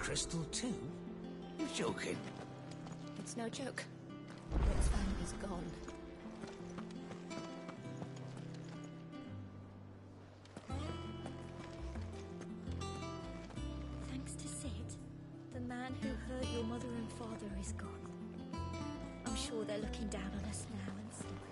crystal too? You're joking. It's no joke. Rick's family's gone. Thanks to Sid, the man who hurt your mother and father is gone. I'm sure they're looking down on us now and stuff.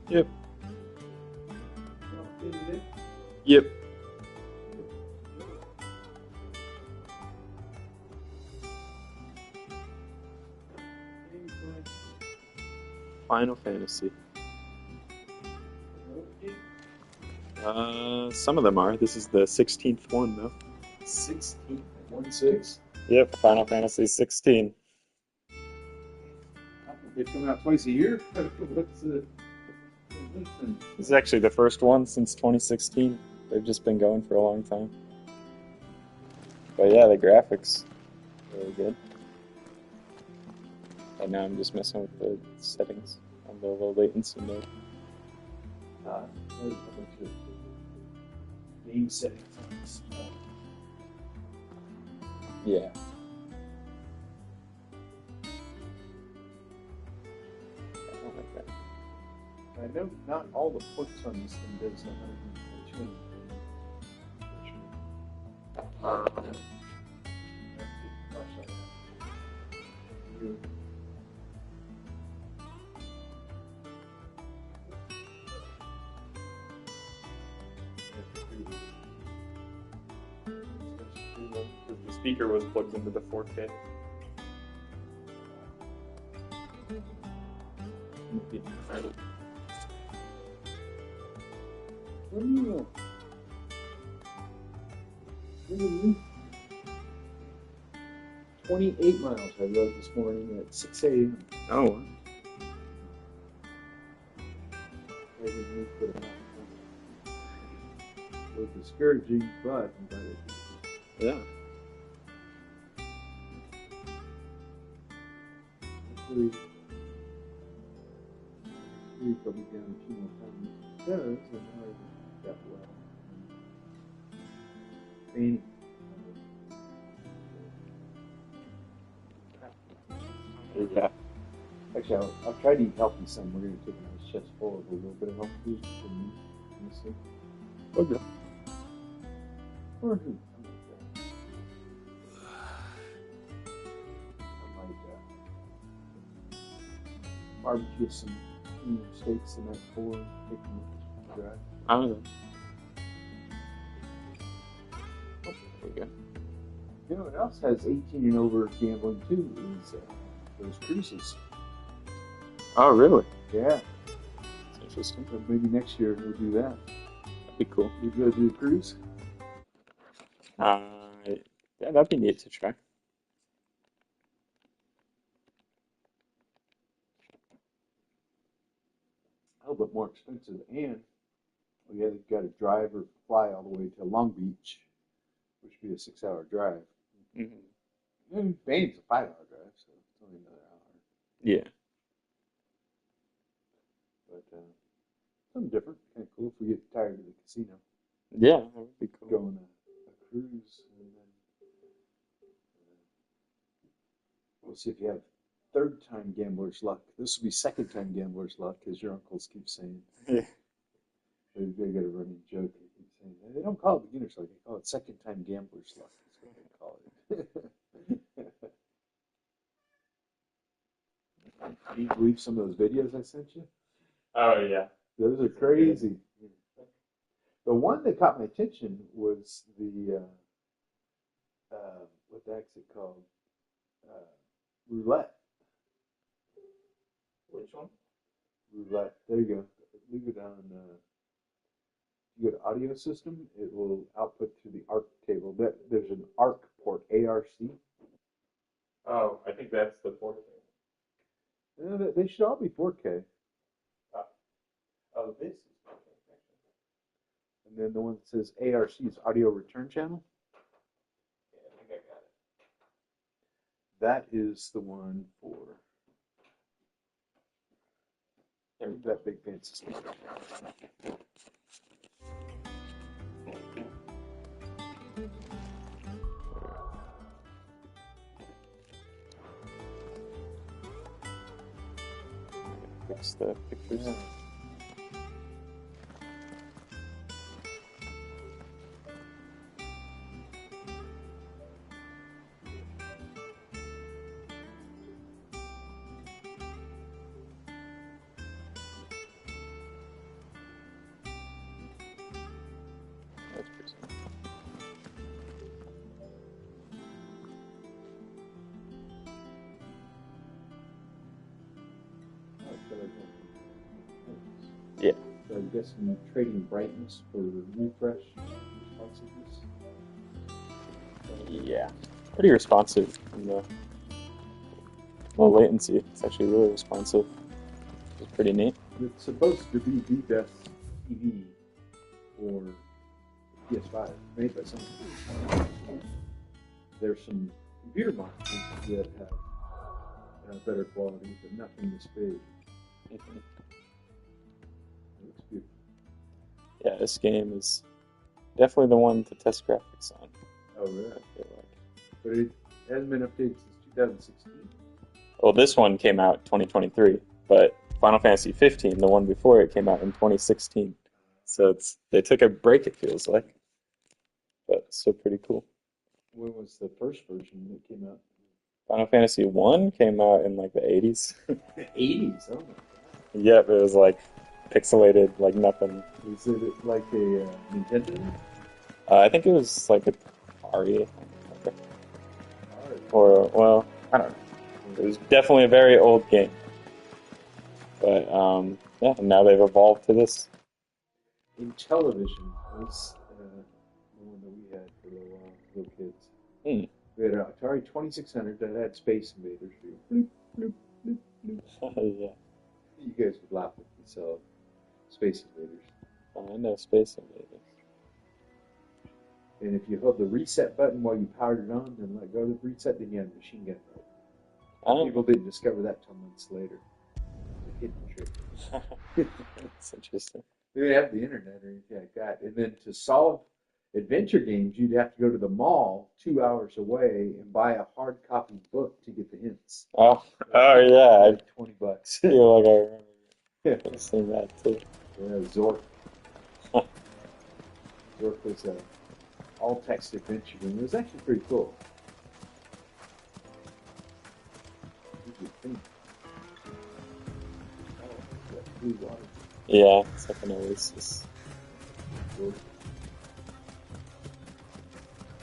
Yep. Yep. Final Fantasy. Some of them are. This is the 16th one, though. 16, 1-6. Yep, Final Fantasy 16. They come out twice a year. What's This is actually the first one since 2016. They've just been going for a long time. But yeah, the graphics really good. And now I'm just messing with the settings on the low latency mode. There's a bunch of game settings on this. Yeah. I don't like that. I know not all the points on this thing does 120. Because the speaker was plugged into the 4K. What do you know? 28 miles I rode this morning at 6 a.m. Oh. I didn't move for the mile. It was discouraging, but I'm glad I did. Yeah. Hopefully, week I'll be down 2 more times. Because I'm not that well. Pain. Yeah. Actually, I'll try to eat healthy some. We're going to take a nice chest full of a little bit of health food for me. Honestly. Okay. Or who? I might barbecue some steaks the night before and take them dry. I don't know. Oh, there we go. You know what else has 18 and over gambling too is those cruises. Oh, really? Yeah. That's interesting. So maybe next year we'll do that. That'd be cool. We go do a cruise. Yeah, that'd be neat to try. A little bit more expensive, and we either got to drive or fly all the way to Long Beach, which would be a 6-hour drive. Mm-hmm. And Spain's a 5-hour drive, so it's only another hour. Yeah. But something different, kind of cool if we get tired of the casino. Yeah, that would be cool. Go on a cruise, and then we'll see if you have third-time gambler's luck. This will be second-time gambler's luck, as your uncles keep saying. Yeah. They got a running joke. They keep saying they don't call it beginner's luck; they call it second-time gambler's luck. That's what they call it. Can you believe some of those videos I sent you? Oh, yeah. Those are crazy. The one that caught my attention was the what the heck's it called? Roulette. Which one? Roulette. There you go. Leave it on. You go to audio system. It will output to the ARC table. There's an ARC port. ARC. Oh, I think that's the 4K. They should all be 4K. Oh, this is 4K, actually. And then the one that says ARC is audio return channel. Yeah, I think I got it. That is the one for that big fancy speaker. Fix the pictures. Yeah. That's pretty simple. Yeah. So I'm guessing trading brightness for refresh responsiveness. Yeah. Pretty responsive in the low latency. It's actually really responsive. It's pretty neat. It's supposed to be the best TV for PS5 made by someone. There's some computer monitors that have better quality, but nothing this big. Mhm. It looks beautiful. Yeah, this game is definitely the one to test graphics on. Oh, really? I feel like. But it hasn't been updated since 2016. Well, this one came out 2023, but Final Fantasy 15, the one before it, came out in 2016. So they took a break, it feels like, but still pretty cool. When was the first version that came out? Final Fantasy 1 came out in like the 80s. 80s. Oh my god. Yep, it was like pixelated, like nothing. Was it like a Nintendo? I think it was like a Atari, or well, I don't know. It was definitely a very old game, but yeah, and now they've evolved to this. In television was the one that we had for a little while, little kids. Hmm. We had an Atari 2600 that had Space Invaders. Bloop, bloop, bloop, bloop. Yeah, You guys would laugh if you saw Space Invaders. I know Space Invaders. And if you held the reset button while you powered it on, then let go of the reset, then you had a machine gun mode. People didn't discover that till months later. It's a hidden trick. That's interesting. We didn't have the internet or anything like that. And then to solve adventure games, you'd have to go to the mall 2 hours away and buy a hard copy book to get the hints. Oh yeah, Like $20. I feel like I remember Yeah, seeing that too. Zork. Zork was a all-text adventure game. It was actually pretty cool. Blue water. Yeah, it's like an oasis. Zork.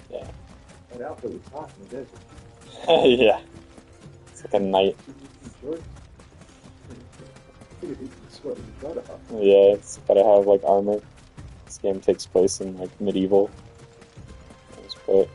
Yeah. That outfit was hot in the desert. Yeah. It's like a night. Short. Sweating your butt off. Yeah, it's gotta have like armor. This game takes place in like medieval. But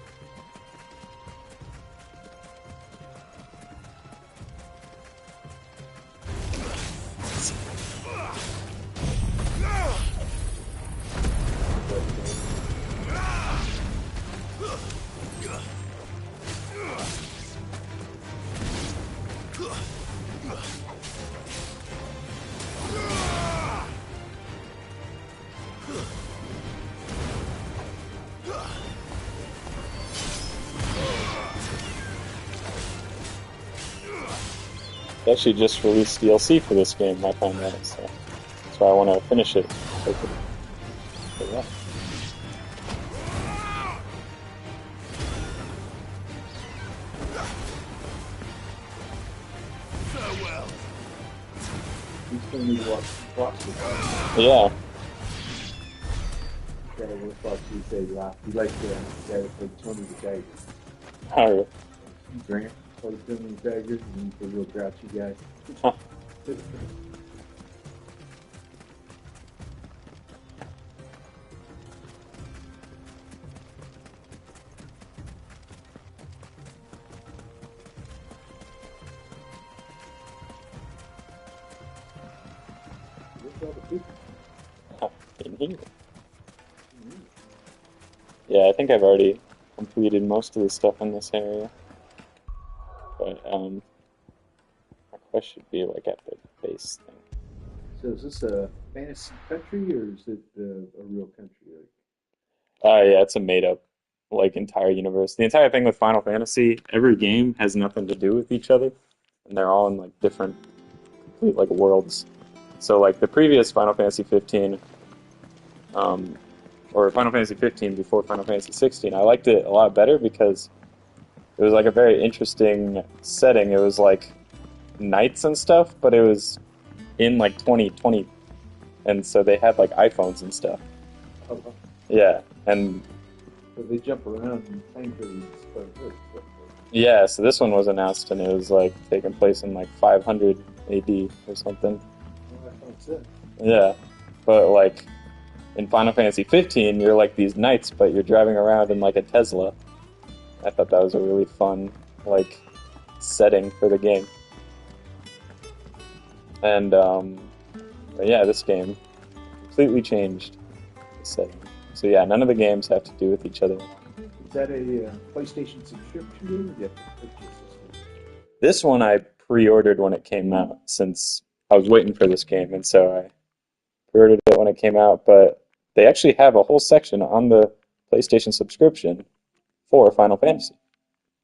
they actually just released DLC for this game, I found out, so that's why I want to finish it. So yeah. You still need to watch this. Yeah. Gotta watch you say laugh. You like the guy that played Tony the Tiger. Alright. You bring it, play Tony the Tiger, and he's a real grouchy guy. Huh. Where's all the people? In here. Yeah, I think I've already completed most of the stuff in this area. But my quest should be like at the base thing. So is this a fantasy country or is it a real country? Yeah, it's a made up like entire universe. The entire thing with Final Fantasy, every game has nothing to do with each other, and they're all in like different complete like worlds. So like the previous Final Fantasy 15, or Final Fantasy 15 before Final Fantasy 16, I liked it a lot better because it was like a very interesting setting. It was like knights and stuff, but it was in like 2020, and so they had like iPhones and stuff. Oh, Yeah, and so they jump around and thankfully yeah, so this one was announced, and it was like taking place in like 500 AD or something. That's it. Yeah, but like in Final Fantasy 15, you're like these knights, but you're driving around in like a Tesla. I thought that was a really fun like setting for the game. And but yeah, this game completely changed the setting. So yeah, none of the games have to do with each other. Is that a PlayStation subscription game or do you have to purchase this one? This one I pre-ordered when it came out since I was waiting for this game, and so I pre-ordered it when it came out. But they actually have a whole section on the PlayStation subscription for Final Fantasy,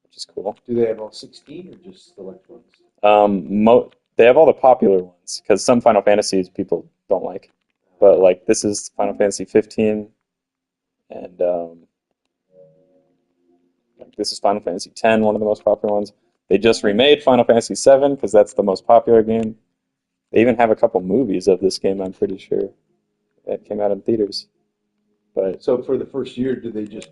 which is cool. Do they have all 16 or just select ones? They have all the popular ones because some Final Fantasies people don't like, but like this is Final Fantasy 15, and like, this is Final Fantasy 10, one of the most popular ones. They just remade Final Fantasy 7 because that's the most popular game. They even have a couple movies of this game, I'm pretty sure, that came out in theaters. But So for the first year, did they just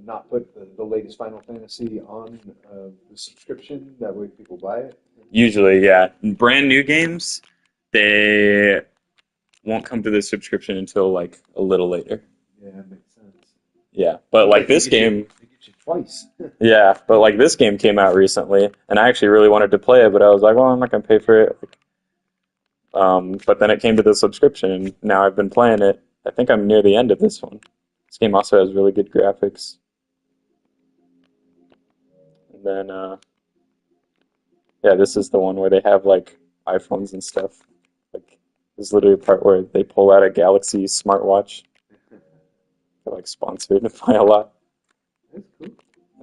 not put the latest Final Fantasy on the subscription? That way people buy it? usually, yeah, brand new games, they won't come to the subscription until like a little later. Yeah, that makes sense. Yeah, but like They this get you- game, They get you twice. yeah, but like this game came out recently, and I actually really wanted to play it, but I was like, well, I'm not gonna pay for it. But then it came to the subscription, and now I've been playing it. I think I'm near the end of this one. This game also has really good graphics. And then, yeah, this is the one where they have like iPhones and stuff. Like, there's literally a part where they pull out a Galaxy smartwatch. They're like sponsored by a lot. That's cool.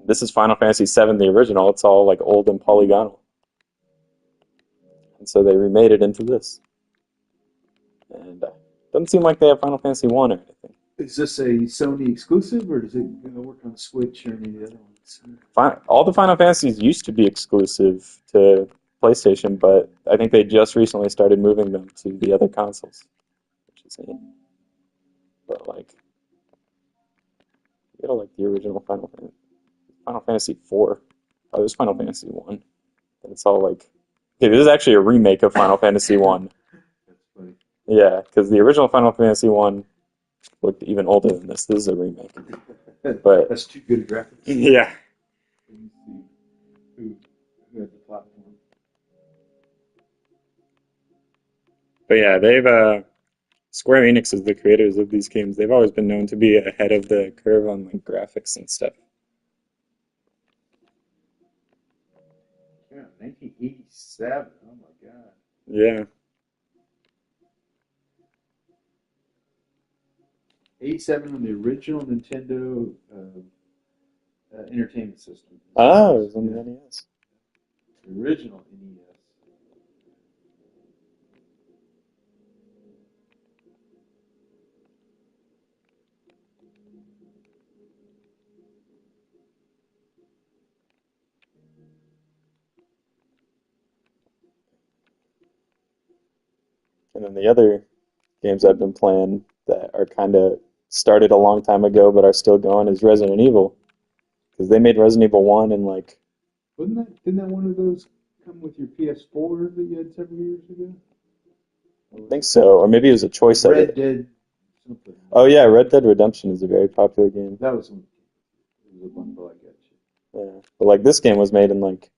This is Final Fantasy VII, the original. It's all like old and polygonal. And so they remade it into this. And doesn't seem like they have Final Fantasy 1 or anything. Is this a Sony exclusive, or does it work on Switch or any of the other ones? All the Final Fantasies used to be exclusive to PlayStation, but I think they just recently started moving them to the other consoles, which is neat. But like, you gotta like the original Final Fantasy 4. Oh, there's Final Fantasy 1. And it's all like, okay, this is actually a remake of Final Fantasy 1. That's funny. Yeah, because the original Final Fantasy 1 looked even older than this. This is a remake. But That's too good graphics. yeah. Let me see who had the platform. But yeah, Square Enix is the creators of these games. They've always been known to be ahead of the curve on like graphics and stuff. Yeah, 1987. Oh my God. Yeah. 87 on the original Nintendo Entertainment System. Oh, it was on the NES. The original NES. And then the other games I've been playing that are kind of started a long time ago but are still going is Resident Evil. Because they made Resident Evil 1 and like, Didn't that one of those come with your PS4 that you had several years ago? I think so. Or maybe it was a choice of Red it. Dead something. Oh yeah, Red Dead Redemption is a very popular game. That was one. It was a bundle, I got you. Yeah. But like this game was made in like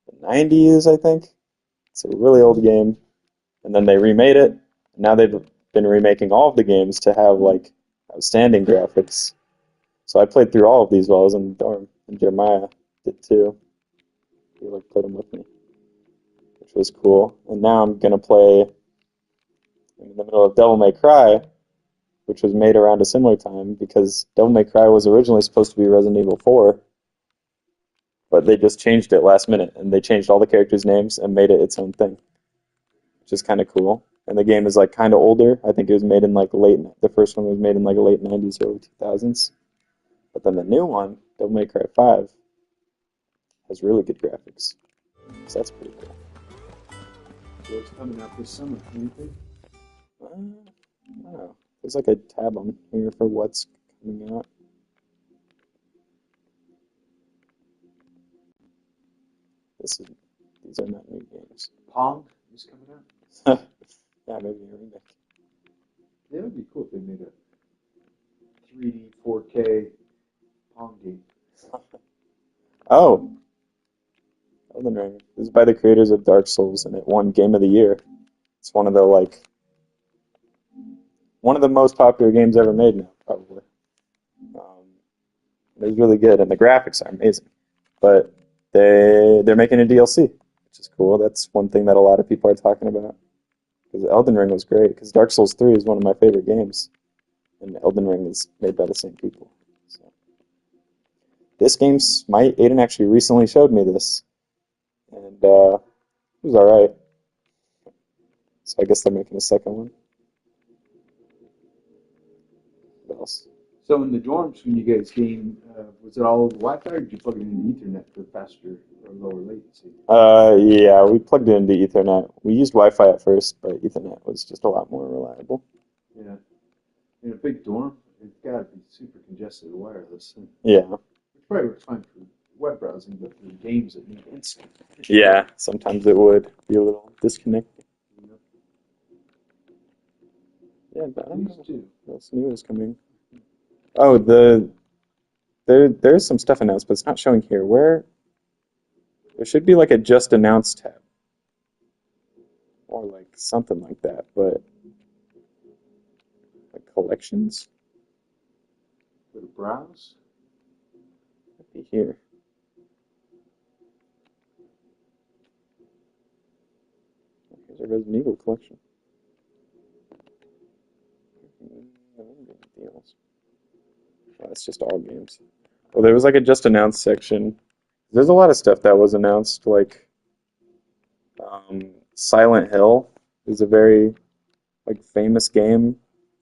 the 90s, I think. It's a really old game. And then they remade it. Now they've been remaking all of the games to have like outstanding graphics. So I played through all of these while I was in the dorm, and Jeremiah did too. He like played them with me, which was cool. And now I'm gonna play in the middle of Devil May Cry, which was made around a similar time because Devil May Cry was originally supposed to be Resident Evil 4, but they just changed it last minute, and they changed all the characters' names and made it its own thing, which is kind of cool. And the game is like kind of older. I think it was made in like the first one was made in like late 90s, early 2000s. But then the new one, Devil May Cry 5, has really good graphics. So that's pretty cool. So it's coming out this summer, anything? I don't know. There's like a tab on here for what's coming out. These are not new games. Pong is coming out? Yeah, maybe a remake. Yeah, it would be cool if they made a 3D, 4K Pong game. Oh, Elden Ring. This is by the creators of Dark Souls, and it won Game of the Year. It's one of the most popular games ever made now, probably. It's really good, and the graphics are amazing. But they're making a DLC, which is cool. That's one thing that a lot of people are talking about. Because Elden Ring was great. Because Dark Souls 3 is one of my favorite games, and Elden Ring is made by the same people. So this game's my Aiden actually recently showed me this, and it was all right. So I guess they're making a second one. What else? So in the dorms, when you guys game, was it all Wi-Fi, or did you plug it into Ethernet for faster or lower latency? Yeah, we plugged it into Ethernet. We used Wi-Fi at first, but Ethernet was just a lot more reliable. Yeah. In a big dorm, it's got to be super congested wireless. Yeah. Which probably works fine for web browsing, but for the games that need instant. Yeah, sometimes it would be a little disconnected. Yeah, but I don't know what else new is coming. Oh, there's some stuff announced, but it's not showing here. Where there should be like a just announced tab or like something like that, but like collections Go to browse. might be here. Here's a Resident Evil collection. Deals. Oh, that's just all games. Well, there was like a just announced section. There's a lot of stuff that was announced, like Silent Hill is a very like famous game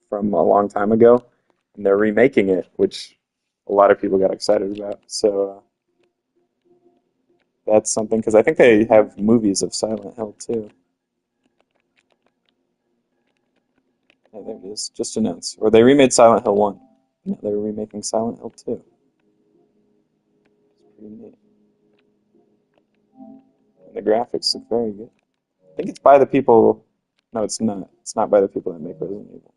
from a long time ago, and they're remaking it, which a lot of people got excited about. So that's something because I think they have movies of Silent Hill too. I think it's just announced, or they remade Silent Hill 1. Now they're remaking Silent Hill 2. It's pretty neat. And the graphics look very good. I think it's by the people. No, it's not. It's not by the people that make Resident Evil.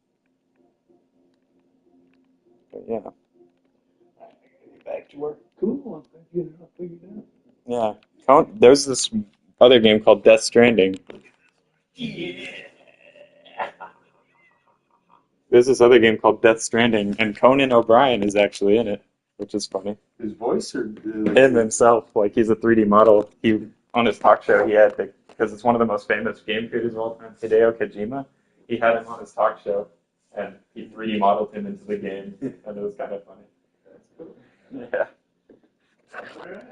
But yeah. Back to work. Cool. I'm getting it all figured out. Yeah. There's this other game called Death Stranding. There's this other game called Death Stranding, and Conan O'Brien is actually in it, which is funny. His voice or Him himself, like he's a 3D model. He on his talk show, he had because it's one of the most famous game creators of all time, Hideo Kojima. He had him on his talk show, and he 3D modeled him into the game, and it was kind of funny. That's cool. Yeah. All right.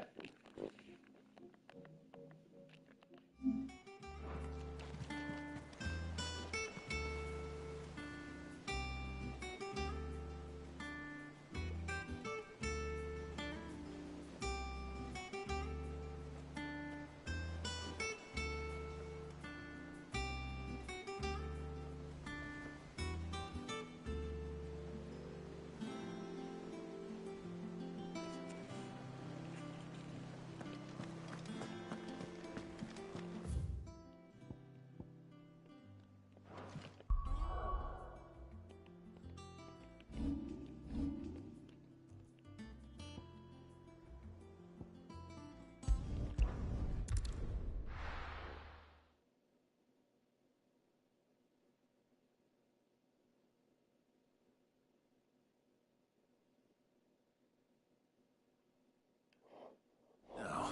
No.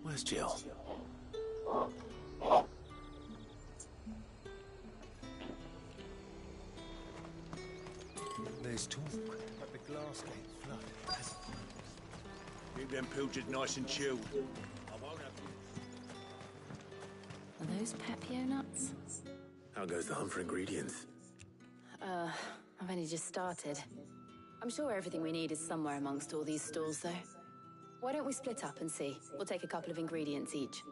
Where's Jill? There's talk, but the glass gate flooded. Keep them pilchards nice and chilled. I won't have Are those Pepio nuts? How goes the hunt for ingredients? I've only just started. I'm sure everything we need is somewhere amongst all these stalls, though. Why don't we split up and see? We'll take a couple of ingredients each.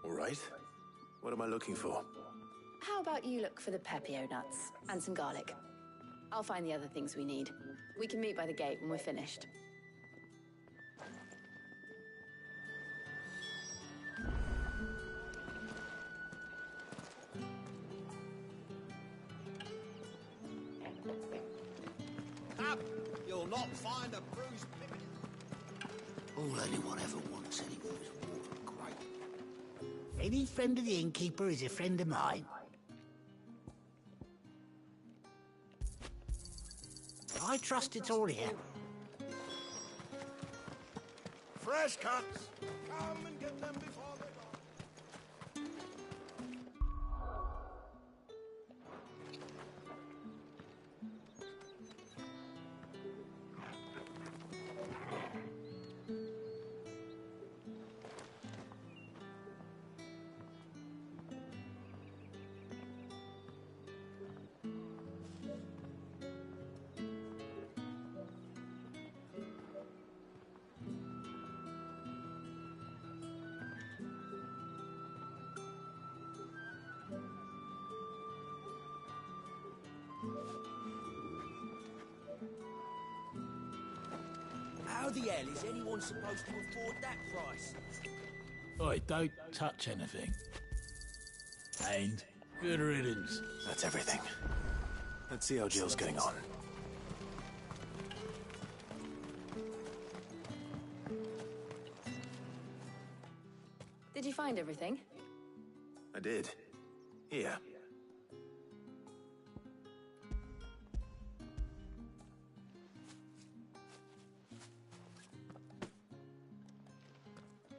All right. What am I looking for? How about you look for the Pepio nuts and some garlic? I'll find the other things we need. We can meet by the gate when we're finished. Up! You'll not find a bruised pippin. All anyone ever wants anymore is water and grape. Any friend of the innkeeper is a friend of mine. I trust it's all here. Fresh cuts! Come and get them before they go. How the hell is anyone supposed to afford that price? Oi, don't touch anything. And good riddance. That's everything. Let's see how Jill's getting on. Did you find everything? I did. Here.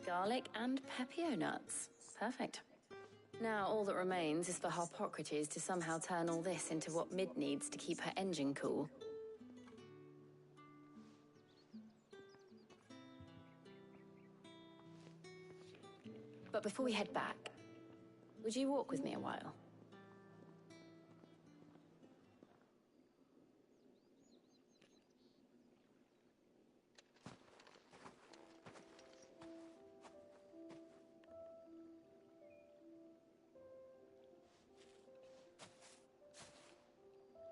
Garlic and pepio nuts. Perfect. Now all that remains is for Harpocrates to somehow turn all this into what Mid needs to keep her engine cool. But before we head back, would you walk with me a while?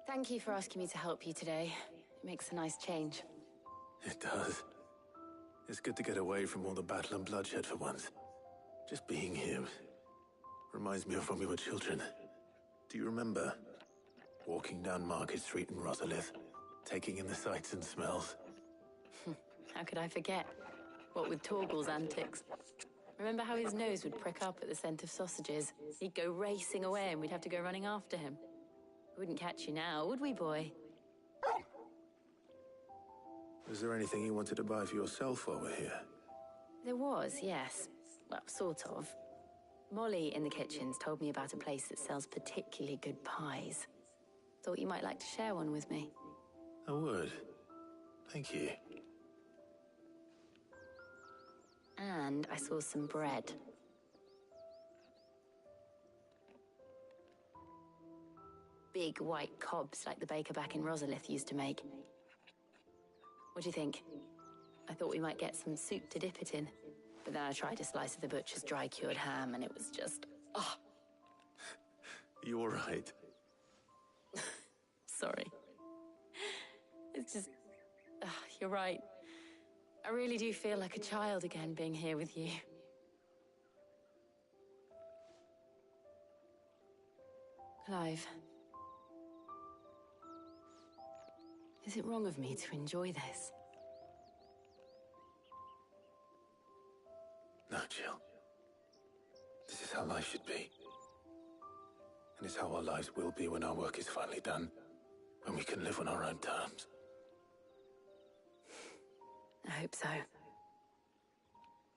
Thank you for asking me to help you today. It makes a nice change. It does. It's good to get away from all the battle and bloodshed for once. Just being here reminds me of when we were children. Do you remember? Walking down Market Street in Rosalith, taking in the sights and smells. How could I forget? What with Torgal's antics. Remember how his nose would prick up at the scent of sausages? He'd go racing away and we'd have to go running after him. We wouldn't catch you now, would we, boy? Was there anything you wanted to buy for yourself while we're here? There was, yes. Well, sort of. Molly in the kitchens told me about a place that sells particularly good pies. Thought you might like to share one with me. I would. Thank you. And I saw some bread. Big white cobs like the baker back in Rosalith used to make. What do you think? I thought we might get some soup to dip it in. But then I tried a slice of the butcher's dry-cured ham and it was just... oh. You all right? Sorry. It's just... you're right. I really do feel like a child again being here with you. Clive. Is it wrong of me to enjoy this? No, Jill. This is how life should be. And it's how our lives will be when our work is finally done. When we can live on our own terms. I hope so.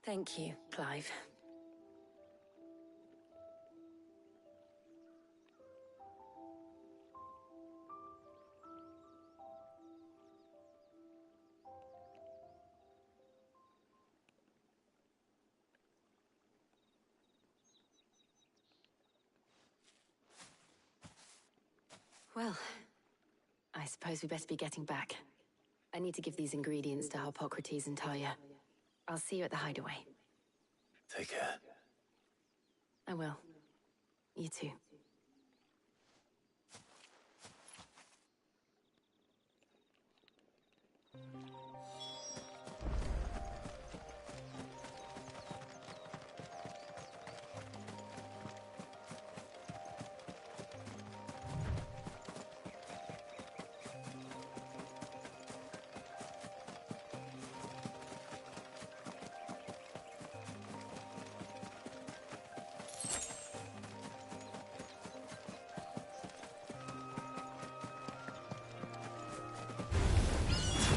Thank you, Clive. Well, I suppose we better be getting back. I need to give these ingredients to Harpocrates and Talia. I'll see you at the hideaway. Take care. I will. You too.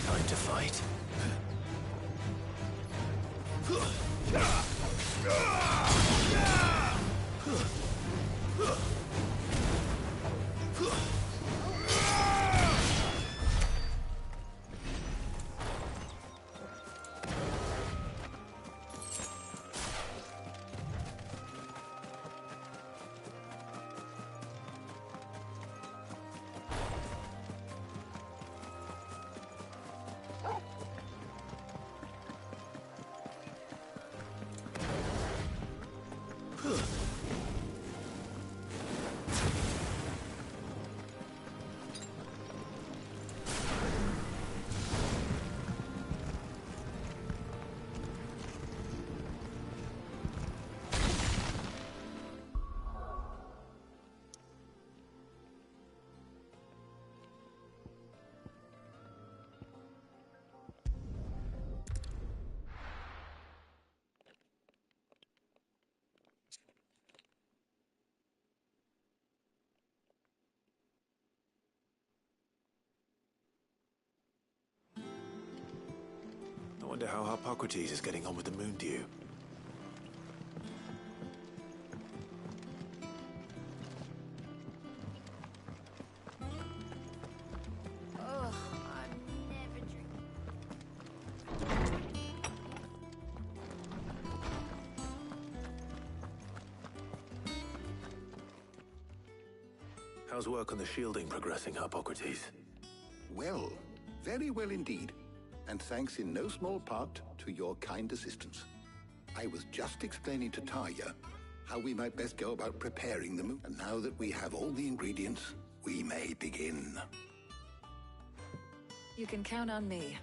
Time to fight. Wonder how Harpocrates is getting on with the moon dew. Oh, I'm never drinking. How's work on the shielding progressing, Harpocrates? Well, very well indeed. And thanks in no small part to your kind assistance. I was just explaining to Tarja how we might best go about preparing the moon. And now that we have all the ingredients, we may begin. You can count on me.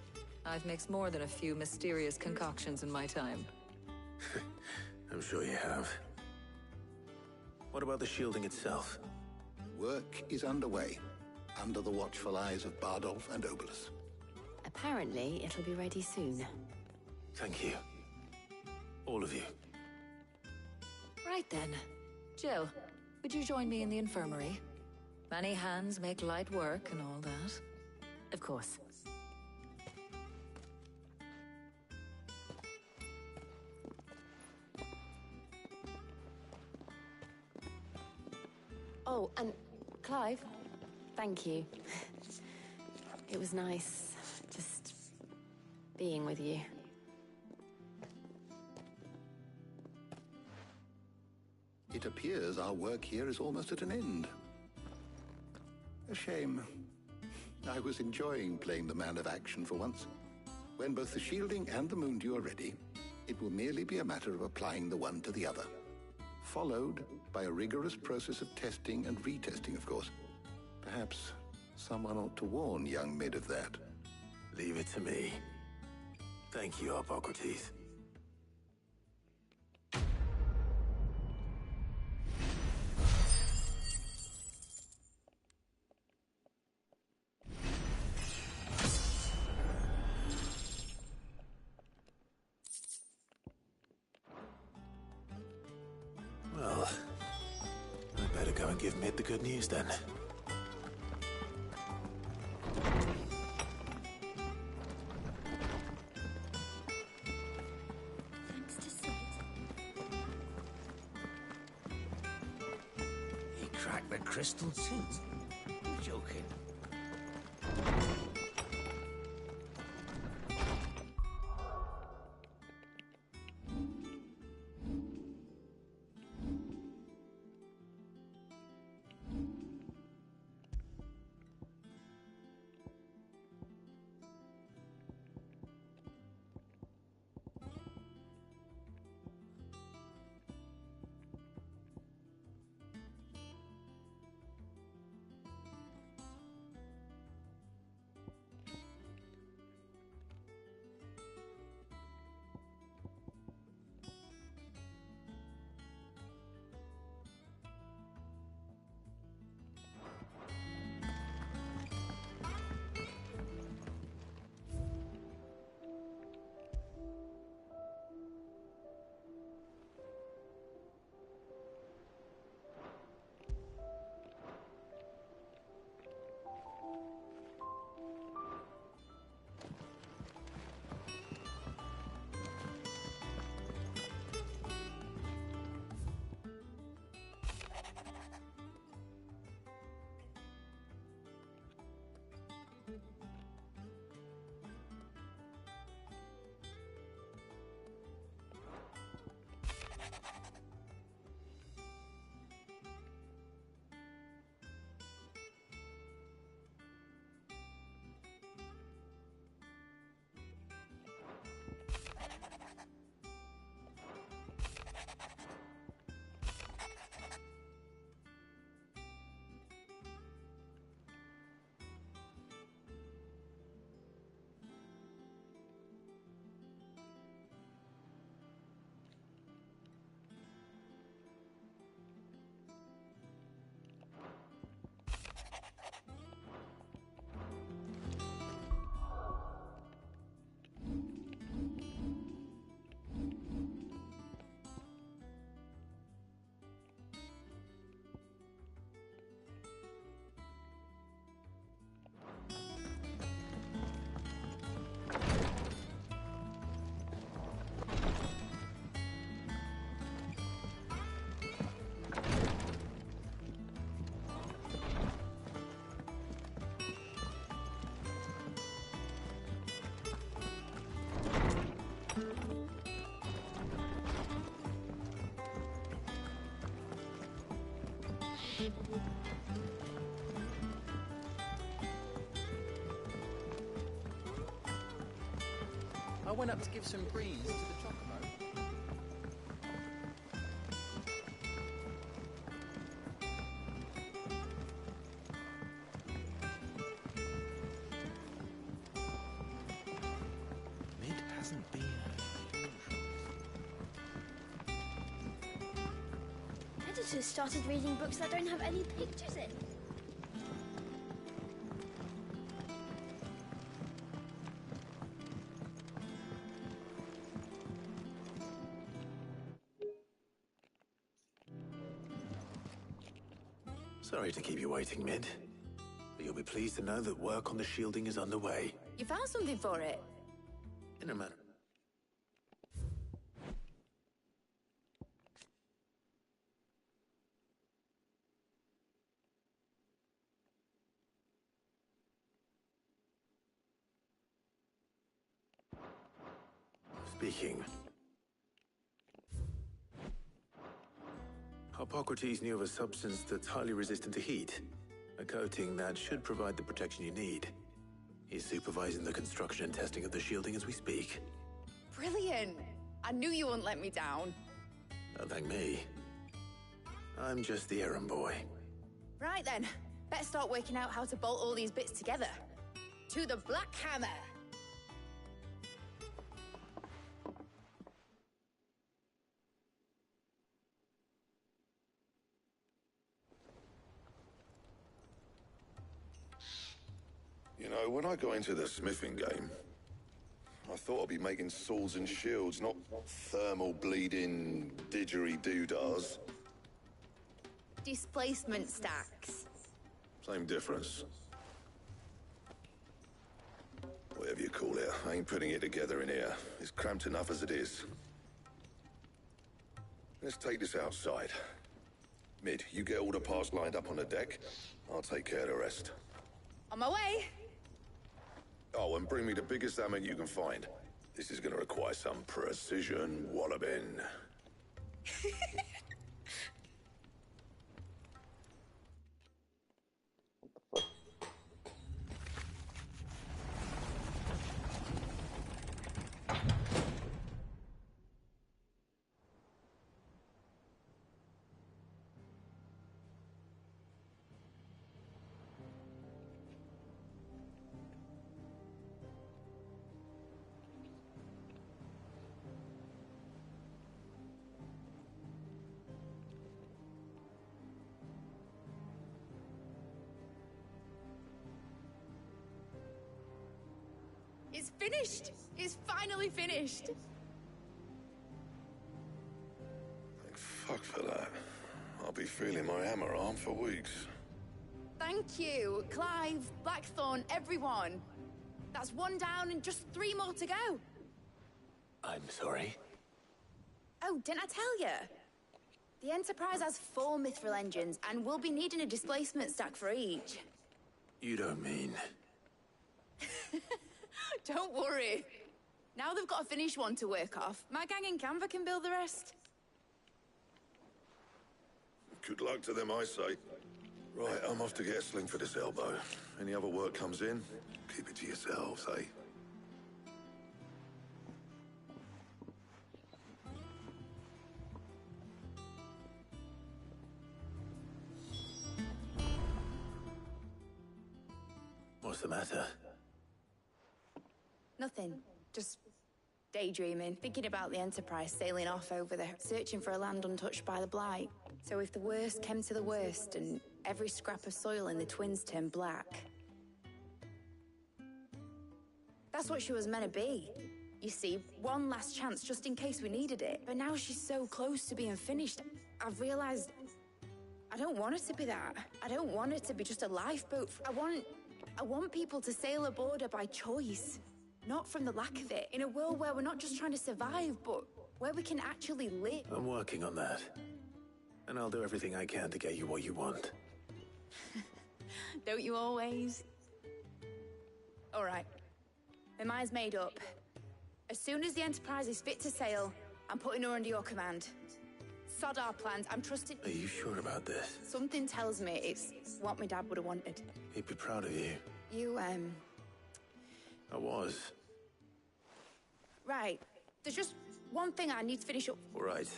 I've mixed more than a few mysterious concoctions in my time. I'm sure you have. What about the shielding itself? Work is underway, under the watchful eyes of Bardolph and Obolus. Apparently, it'll be ready soon. Thank you. All of you. Right then. Jill, would you join me in the infirmary? Many hands make light work and all that. Of course. Oh, and Clive, thank you. It was nice, just being with you. It appears our work here is almost at an end. A shame. I was enjoying playing the man of action for once. When both the shielding and the moon dew are ready, it will merely be a matter of applying the one to the other. Followed by a rigorous process of testing and retesting, of course. Perhaps someone ought to warn young Mid of that. Leave it to me. Thank you, Harpocrates. Well, I better go and give Mid the good news then. Thanks to Sid. He cracked the crystal too. You're joking. I went up to give some greens to the chocobo. Mid hasn't been her usual. Editors started reading books that don't have any pictures in. Sorry to keep you waiting, Mid. But you'll be pleased to know that work on the shielding is underway. You found something for it? In a manner. Speaking. Hippocrates knew of a substance that's highly resistant to heat. A coating that should provide the protection you need. He's supervising the construction and testing of the shielding as we speak. Brilliant! I knew you wouldn't let me down. Don't thank me. I'm just the errand boy. Right then, better start working out how to bolt all these bits together. To the Black Hammer! You know, when I got into the smithing game, I thought I'd be making swords and shields, not thermal bleeding didgeridoo-dahs. Displacement stacks. Same difference. Whatever you call it, I ain't putting it together in here. It's cramped enough as it is. Let's take this outside. Mid, you get all the parts lined up on the deck. I'll take care of the rest. On my way! Oh, and bring me the biggest hammer you can find. This is gonna require some precision walloping. It's finished! It's finally finished! Thank fuck for that. I'll be feeling my hammer arm for weeks. Thank you, Clive, Blackthorn, everyone. That's one down and just 3 more to go. I'm sorry. Oh, didn't I tell you? The Enterprise has 4 mithril engines, and we'll be needing a displacement stack for each. You don't mean... Don't worry. Now they've got a finished one to work off. My gang in Canva can build the rest. Good luck to them, I say. Right, I'm off to get a sling for this elbow. Any other work comes in, keep it to yourselves, eh? What's the matter? Nothing. Just daydreaming, thinking about the Enterprise sailing off over there, searching for a land untouched by the Blight. So if the worst came to the worst and every scrap of soil in the Twins turned black, that's what she was meant to be. You see, one last chance just in case we needed it. But now she's so close to being finished, I've realized I don't want it to be that. I don't want it to be just a lifeboat. I want people to sail aboard her by choice. Not from the lack of it. In a world where we're not just trying to survive, but where we can actually live. I'm working on that. And I'll do everything I can to get you what you want. Don't you always? All right. My mind's made up. As soon as the Enterprise is fit to sail, I'm putting her under your command. Sod our plans. I'm trusting... Are you sure about this? Something tells me it's what my dad would have wanted. He'd be proud of you. You, I was. Right. There's just one thing I need to finish up. All right.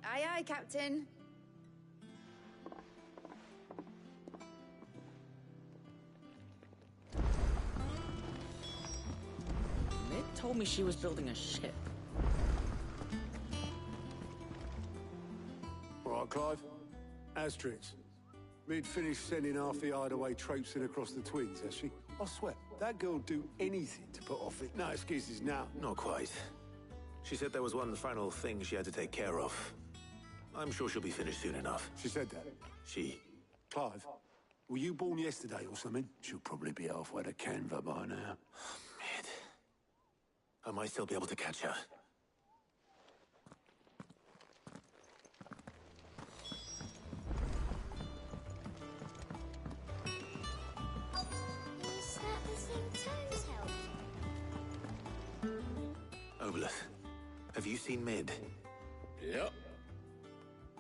Aye, aye, Captain. Mid told me she was building a ship. All right, Clive. Asterix. Mid finished sending half the hideaway traipsing across the Twins, has she? I swear, that girl'd do anything to put off it. No excuses now. Not quite. She said there was one final thing she had to take care of. I'm sure she'll be finished soon enough. She said that? She. Clive, were you born yesterday or something? She'll probably be halfway to Canva by now. Mid. I might still be able to catch her. Is that the thing Toes helped? Obolus, have you seen Mid? Yep.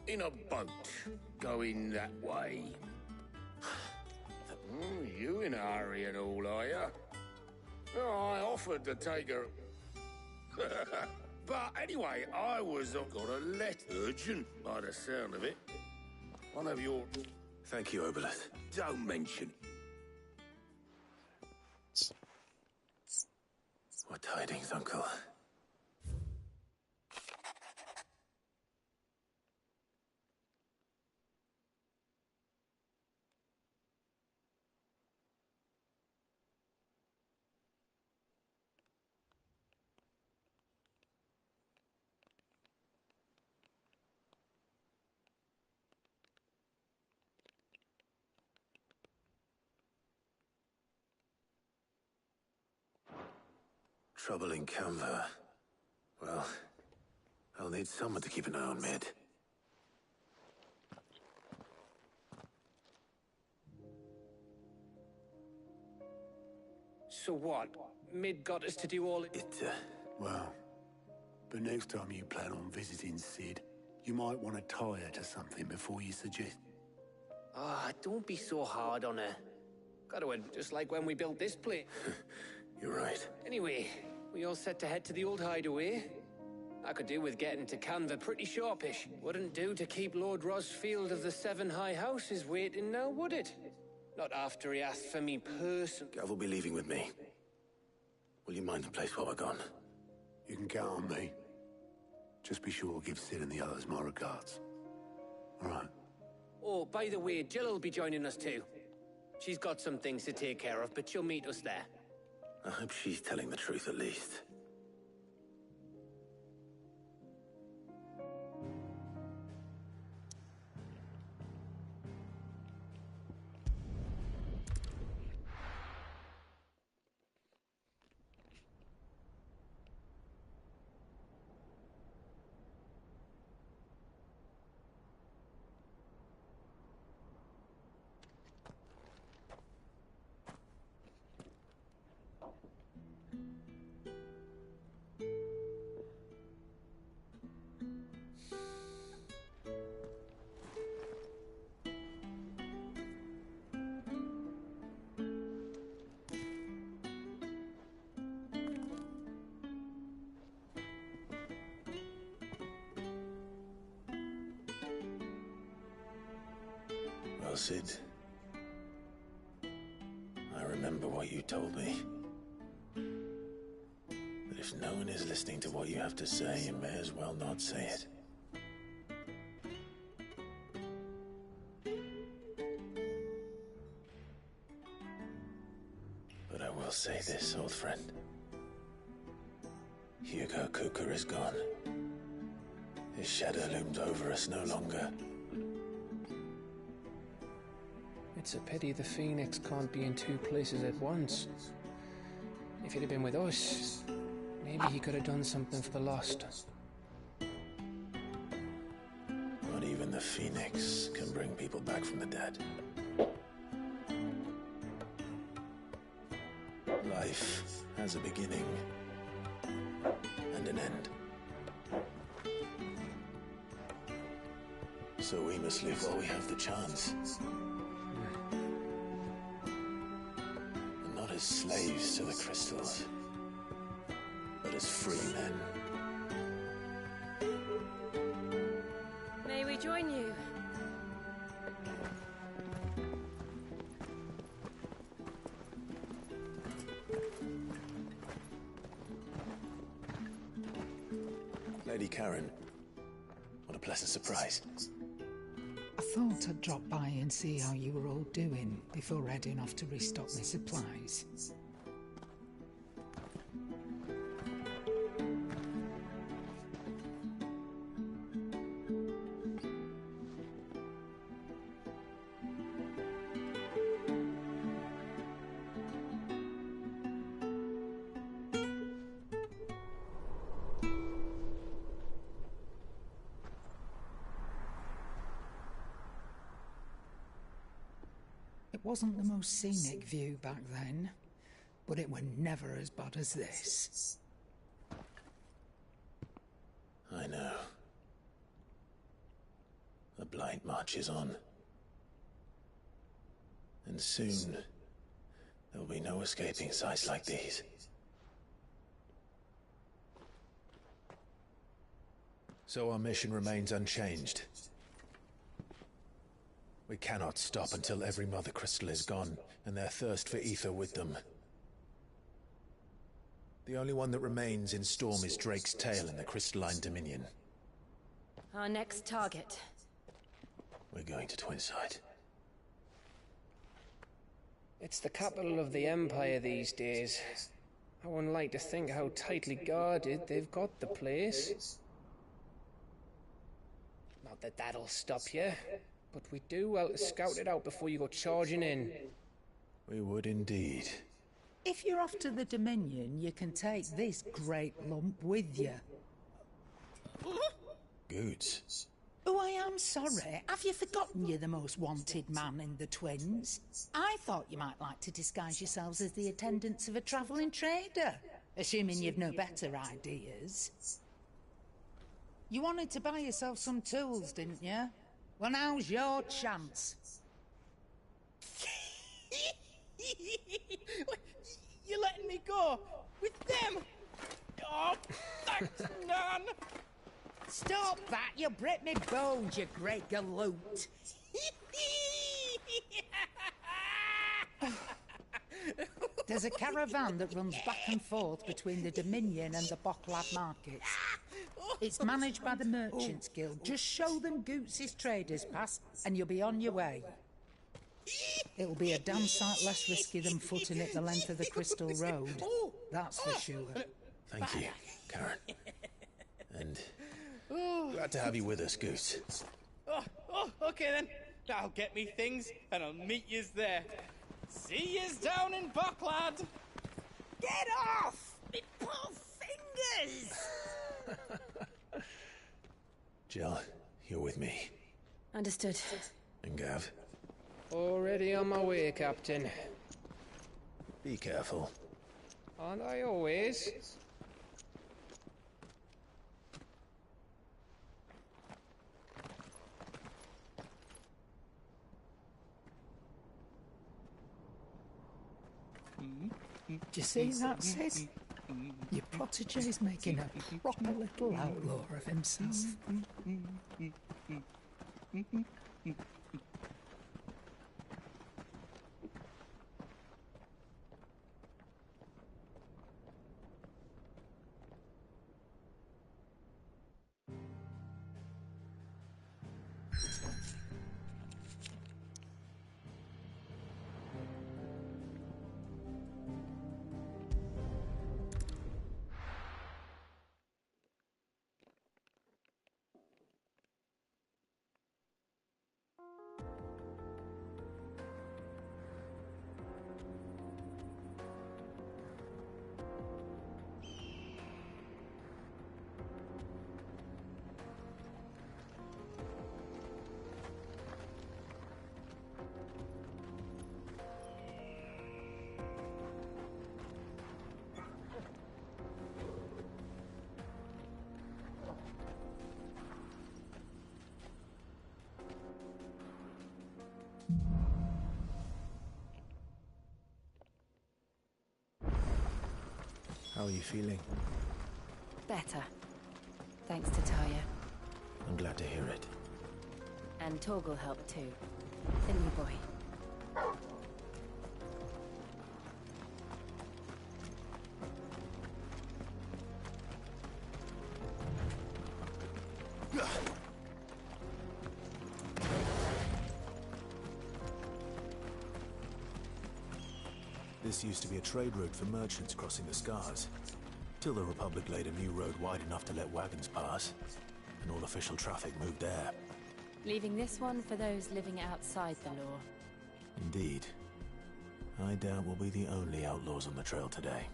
In a boat, going that way. You in a hurry and all, are you? Oh, I offered to take her... But anyway, I was got a letter. Urgent, by the sound of it. One of your... Thank you, Obolus. Don't mention. What tidings, Uncle? Trouble in Canva. Well, I'll need someone to keep an eye on Mid. So what? Mid got us to do all it... Well, but next time you plan on visiting Sid, you might want to tie her to something before you suggest... Ah, don't be so hard on her. Got to end just like when we built this place. You're right. Anyway, we all set to head to the old hideaway. I could do with getting to Canva pretty sharpish. Wouldn't do to keep Lord Rosfield of the Seven High Houses waiting now, would it? Not after he asked for me personally. Gav will be leaving with me. Will you mind the place while we're gone? You can count on me. Just be sure to give Sid and the others my regards. All right. Oh, by the way, Jill will be joining us too. She's got some things to take care of, but she'll meet us there. I hope she's telling the truth at least. Well, Sid, I remember what you told me. That if no one is listening to what you have to say, you may as well not say it. But I will say this, old friend. Hugo Cooker is gone. His shadow looms over us no longer. It's a pity the Phoenix can't be in two places at once. If he'd have been with us, maybe he could have done something for the lost. Not even the Phoenix can bring people back from the dead. Life has a beginning and an end. So we must live while we have the chance. And not as slaves to the crystals, but as free men. May we join you? Lady Karen, what a pleasant surprise. I thought I'd drop by and see how you were all doing before heading off to restock my supplies. It wasn't the most scenic view back then, but it were never as bad as this. I know. The Blight marches on. And soon, there'll be no escaping sights like these. So our mission remains unchanged. We cannot stop until every Mother Crystal is gone, and their thirst for ether with them. The only one that remains in Storm is Drake's Tail in the Crystalline Dominion. Our next target. We're going to Twinside. It's the capital of the Empire these days. I wouldn't like to think how tightly guarded they've got the place. Not that that'll stop you, but we do well to scout it out before you go charging in. We would indeed. If you're off to the Dominion, you can take this great lump with you. Goods. Oh, I am sorry. Have you forgotten you're the most wanted man in the Twins? I thought you might like to disguise yourselves as the attendants of a travelling trader, assuming you've no better ideas. You wanted to buy yourself some tools, didn't you? Well, now's your chance. You're letting me go with them? Oh, thanks, Nan. Stop that! You'll break me bones, you great galoot. There's a caravan that runs back and forth between the Dominion and the Bocklad markets. It's managed by the Merchants Guild. Just show them Goots' traders pass, and you'll be on your way. It'll be a damn sight less risky than footing it the length of the Crystal Road. That's for sure. Thank you, Karen. And glad to have you with us, Goose. Okay then. I'll get me things, and I'll meet yous there. See yous down in Bocklad. Get off! Me poor fingers! Jill, you're with me. Understood. And Gav? Already on my way, Captain. Be careful. Aren't I always? Do you see that, sis? Your protégé's making a proper little outlaw of himself. How are you feeling? Better. Thanks to Taya. I'm glad to hear it. And Torgal helped too. Didn't you, boy? This used to be a trade route for merchants crossing the Scars, till the Republic laid a new road wide enough to let wagons pass, and all official traffic moved there. Leaving this one for those living outside the law. Indeed. I doubt we'll be the only outlaws on the trail today.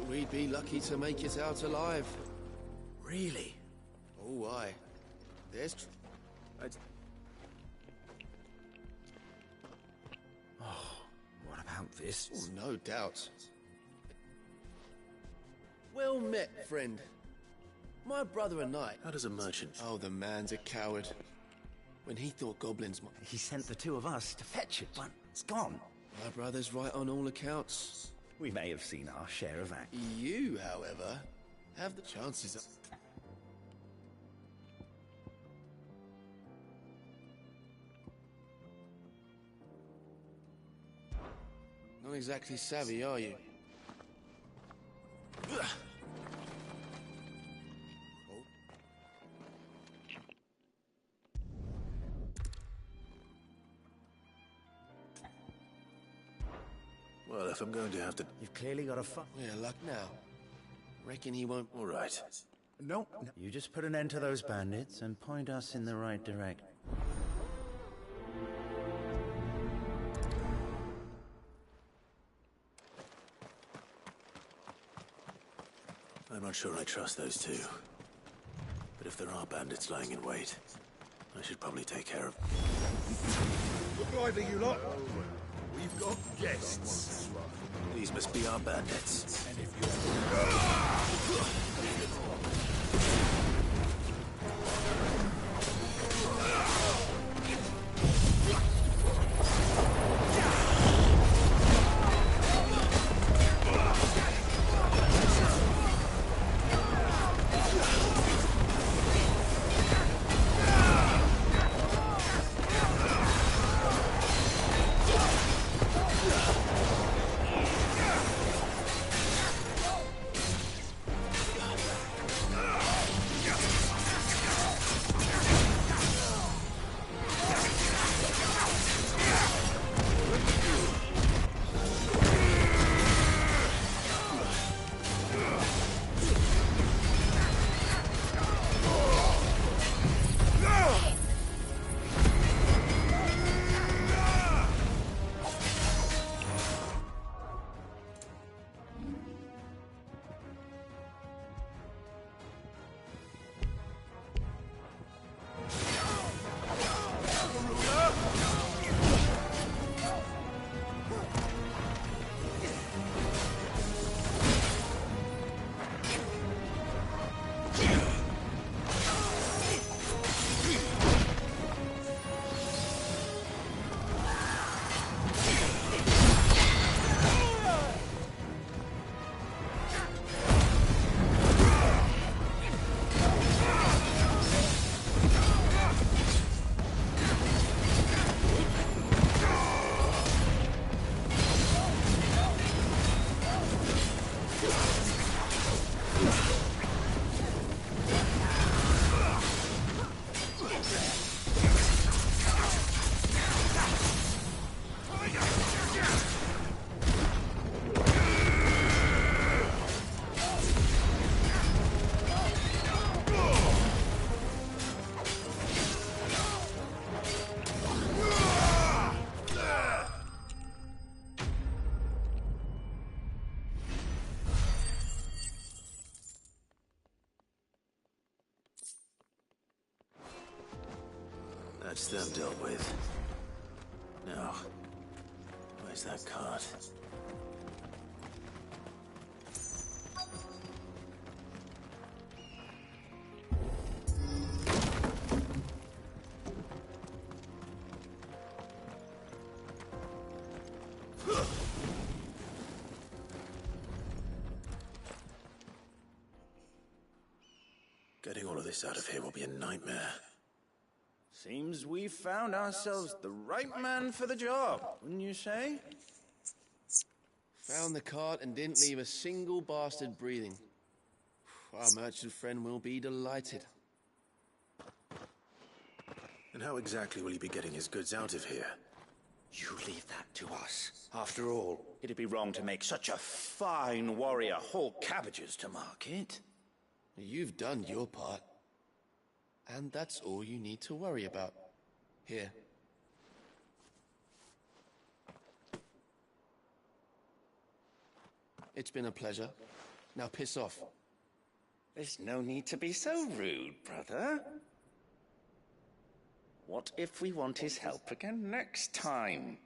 But we'd be lucky to make it out alive. Really? Oh, aye. There's... What about this? Oh, no doubt. Well met, friend. My brother and I... How does a merchant... Oh, the man's a coward. When he thought goblins... He sent the two of us to fetch it, but it's gone. My brother's right on all accounts. We may have seen our share of act. You, however, have the chances of... Not exactly savvy, are you? Well, if I'm going to have to... You've clearly got a fu... We're luck now. Reckon he won't... All right. No. You just put an end to those bandits and point us in the right direction. I'm not sure I trust those two. But if there are bandits lying in wait, I should probably take care of... Look lively, you lot. We've got guests. These must be our bandits. And if you... That's them dealt with. Now, where's that cart? Getting all of this out of here will be a nightmare. Seems we've found ourselves the right man for the job, wouldn't you say? Found the cart and didn't leave a single bastard breathing. Our merchant friend will be delighted. And how exactly will he be getting his goods out of here? You leave that to us. After all, it'd be wrong to make such a fine warrior haul cabbages to market. You've done your part. And that's all you need to worry about. Here. It's been a pleasure. Now piss off. There's no need to be so rude, brother. What if we want his help again next time?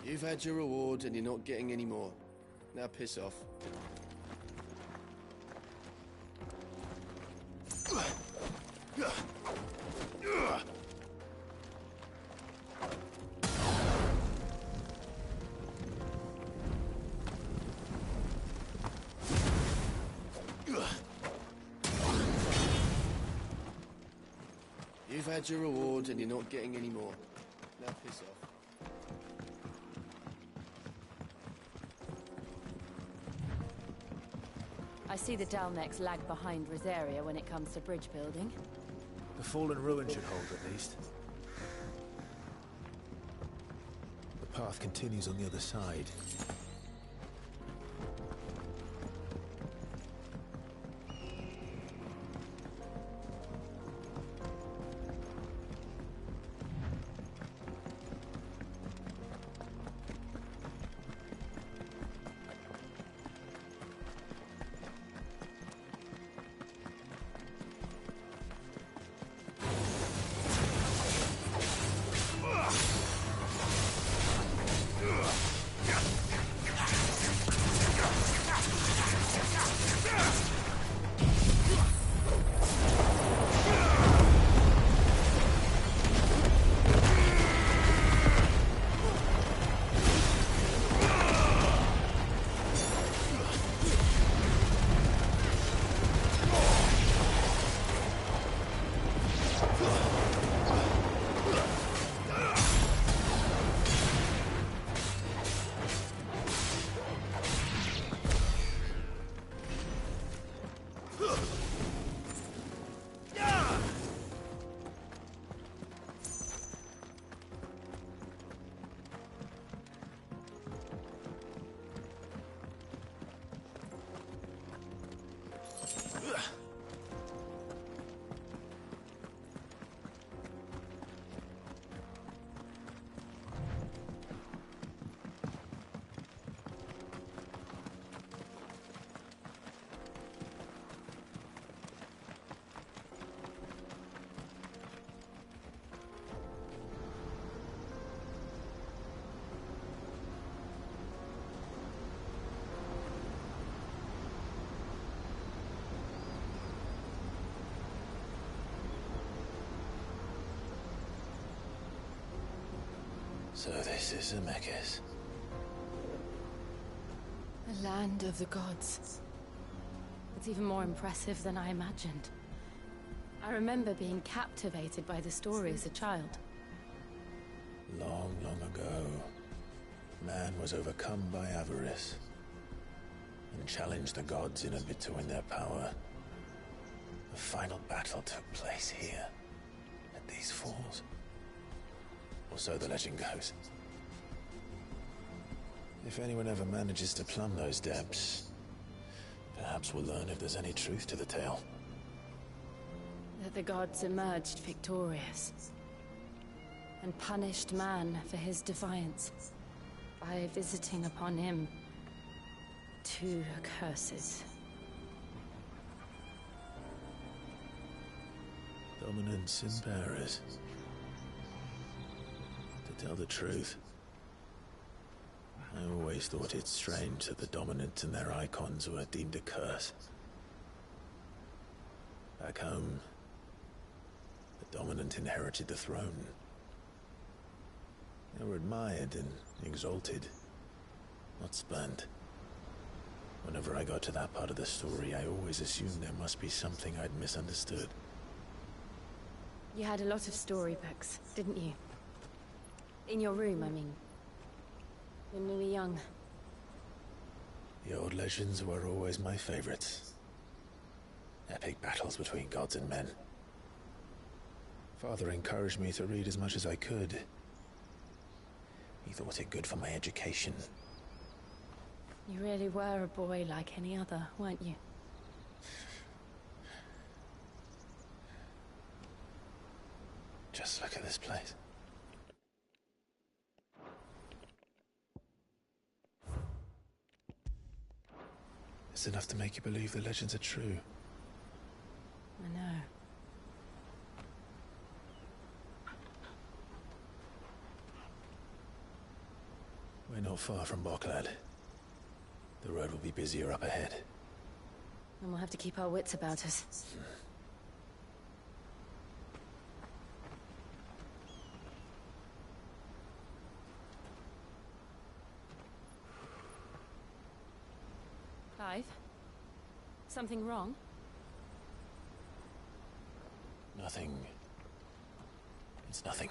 You've had your reward and you're not getting any more. Now piss off. You've had your reward and you're not getting any more. Now piss off. I see the Dalnecs lag behind Rosaria when it comes to bridge building. The fallen ruin should hold at least. The path continues on the other side. So this is Zemeckis. The land of the gods. It's even more impressive than I imagined. I remember being captivated by the story as a child. Long, long ago, man was overcome by avarice and challenged the gods in a bid to win their power. The final battle took place here, at these falls. Or so the legend goes. If anyone ever manages to plumb those depths, perhaps we'll learn if there's any truth to the tale. That the gods emerged victorious and punished man for his defiance by visiting upon him 2 curses. Dominance imperis. To tell the truth, I always thought it strange that the dominant and their icons were deemed a curse. Back home, the dominant inherited the throne. They were admired and exalted, not spurned. Whenever I got to that part of the story, I always assumed there must be something I'd misunderstood. You had a lot of storybooks, didn't you? In your room, I mean. When we were young. The old legends were always my favorites. Epic battles between gods and men. Father encouraged me to read as much as I could. He thought it good for my education. You really were a boy like any other, weren't you? Just look at this place. It's enough to make you believe the legends are true. I know. We're not far from Boklad. The road will be busier up ahead. And we'll have to keep our wits about us. Clive? Something wrong? Nothing. It's nothing.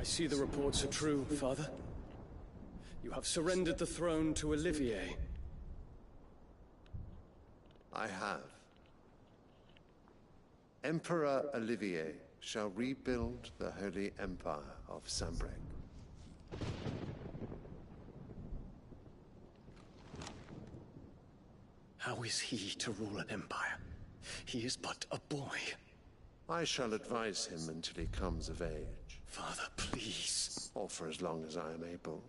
I see the reports are true, Father. You have surrendered the throne to Olivier. I have. Emperor Olivier shall rebuild the Holy Empire of Sanbreque. How is he to rule an empire? He is but a boy. I shall advise him until he comes of age. Father, please. Or for as long as I am able.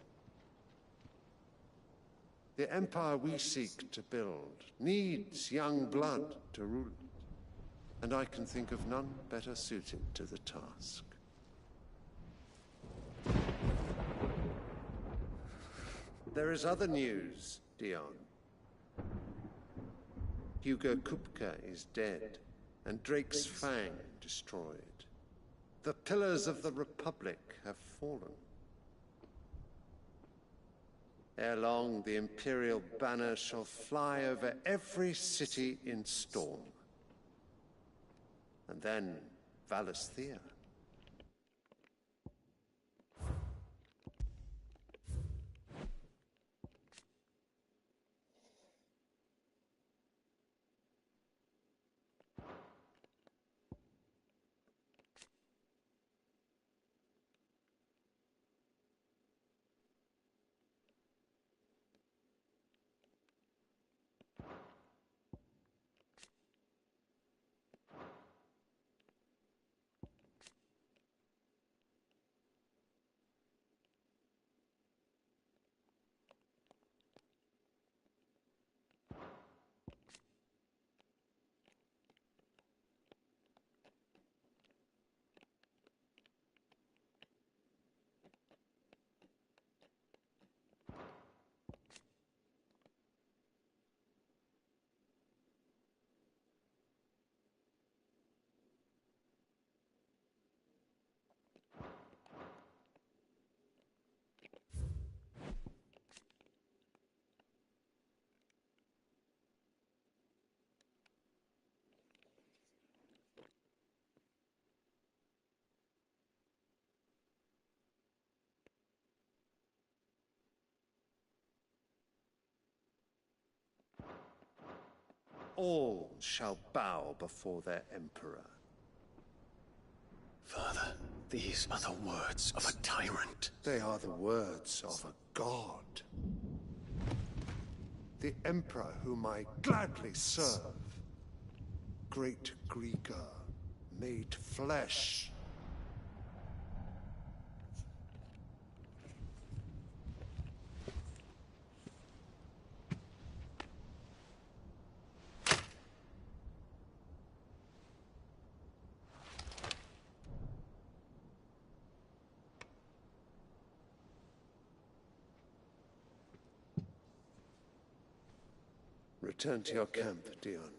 The empire we seek to build needs young blood to rule it, and I can think of none better suited to the task. There is other news, Dion. Hugo Kupka is dead, and Drake's Fang destroyed. The pillars of the Republic have fallen. Ere long, the Imperial banner shall fly over every city in Storm. And then Valisthea. All shall bow before their emperor. Father, these are the words of a tyrant. They are the words of a god. The emperor whom I gladly serve. Great Grieger, made flesh. Return to your camp, Dion,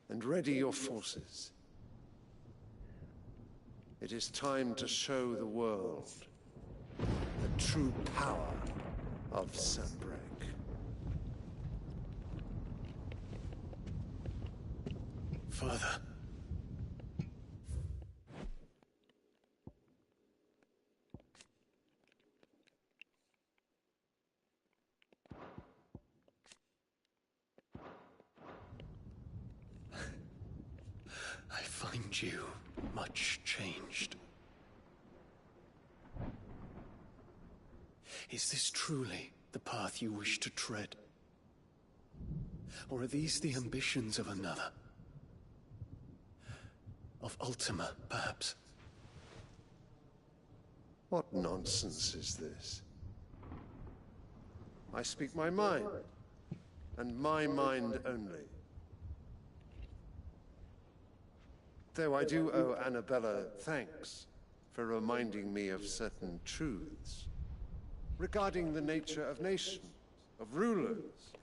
and ready your forces. It is time to show the world the true power of Sanbreque. Father. I find you much changed. Is this truly the path you wish to tread? Or are these the ambitions of another? Of Ultima, perhaps? What nonsense is this? I speak my mind, and my mind only. Though I do owe Annabella thanks for reminding me of certain truths regarding the nature of nations, of rulers,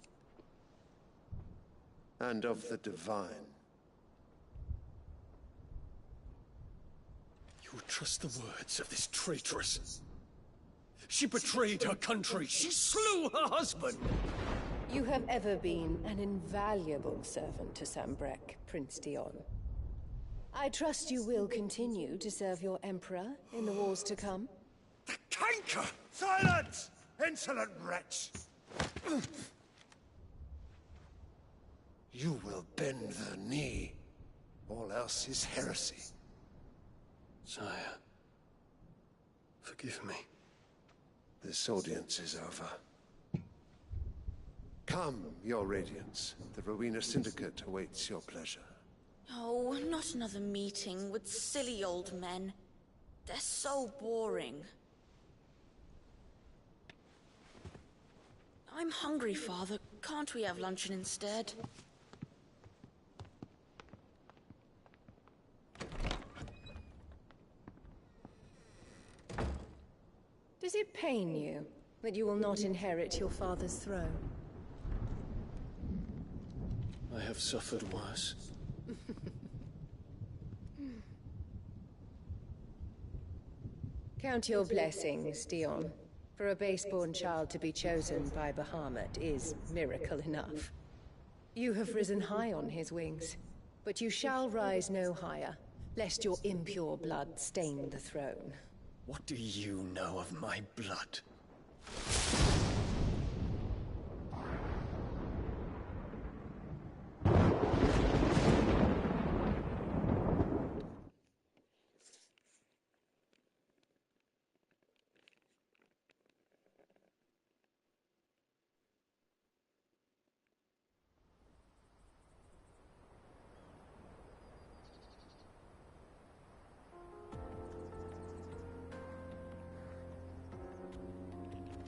and of the divine. You would trust the words of this traitress? She betrayed her country. She slew her husband. You have ever been an invaluable servant to Sambrek, Prince Dion. I trust you will continue to serve your Emperor in the wars to come. Canker! Silence! Insolent wretch! You will bend the knee. All else is heresy. Sire, forgive me. This audience is over. Come, your Radiance. The Rowena Syndicate awaits your pleasure. Oh, not another meeting with silly old men. They're so boring. I'm hungry, Father. Can't we have luncheon instead? Does it pain you that you will not inherit your father's throne? I have suffered worse. Count your blessings, Dion. For a base-born child to be chosen by Bahamut is miracle enough. You have risen high on his wings, but you shall rise no higher, lest your impure blood stain the throne. What do you know of my blood?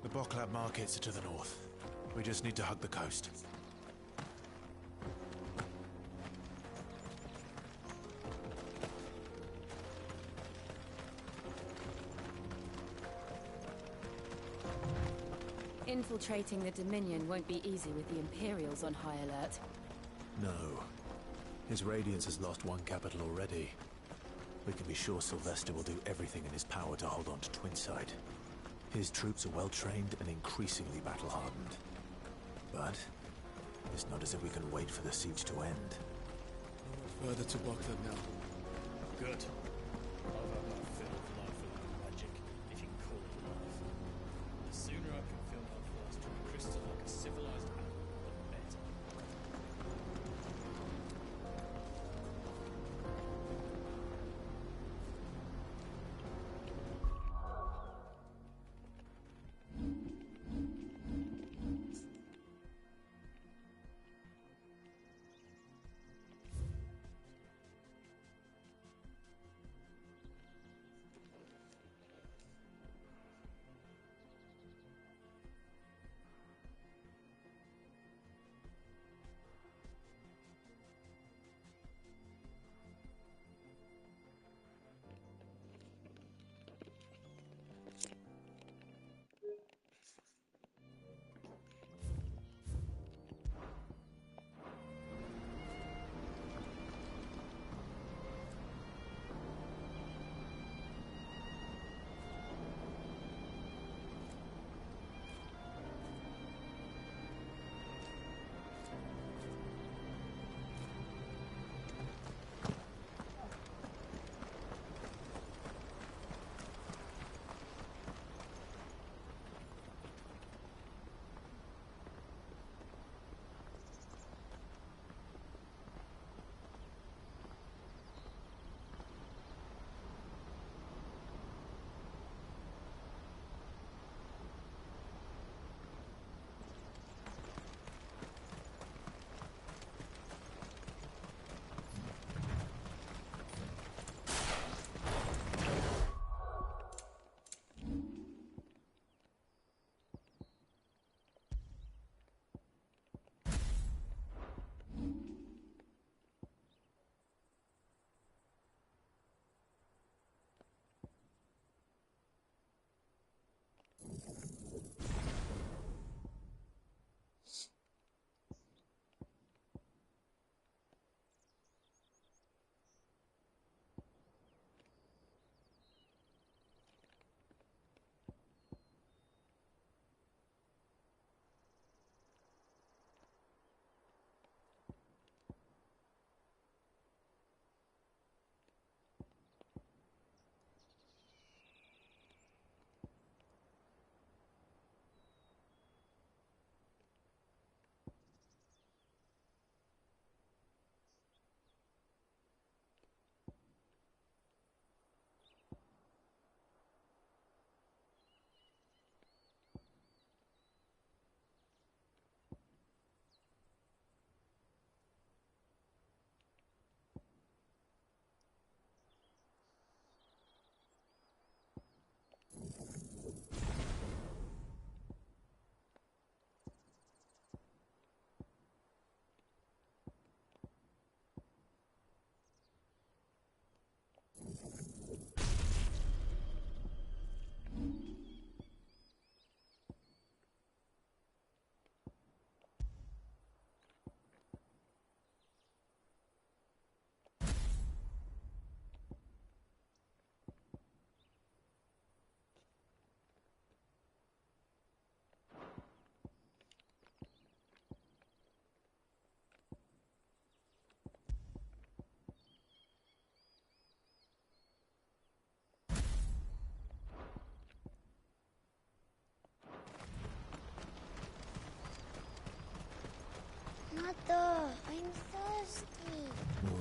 The Boklab markets are to the north. We just need to hug the coast. Infiltrating the Dominion won't be easy with the Imperials on high alert. No. His Radiance has lost one capital already. We can be sure Sylvester will do everything in his power to hold on to Twinside. His troops are well-trained and increasingly battle-hardened. But it's not as if we can wait for the siege to end. Further to Boklab now. Good. I've had my fill of life without magic, if you can call it life. The sooner I can feel my first to crystal like a civilized animal, the better.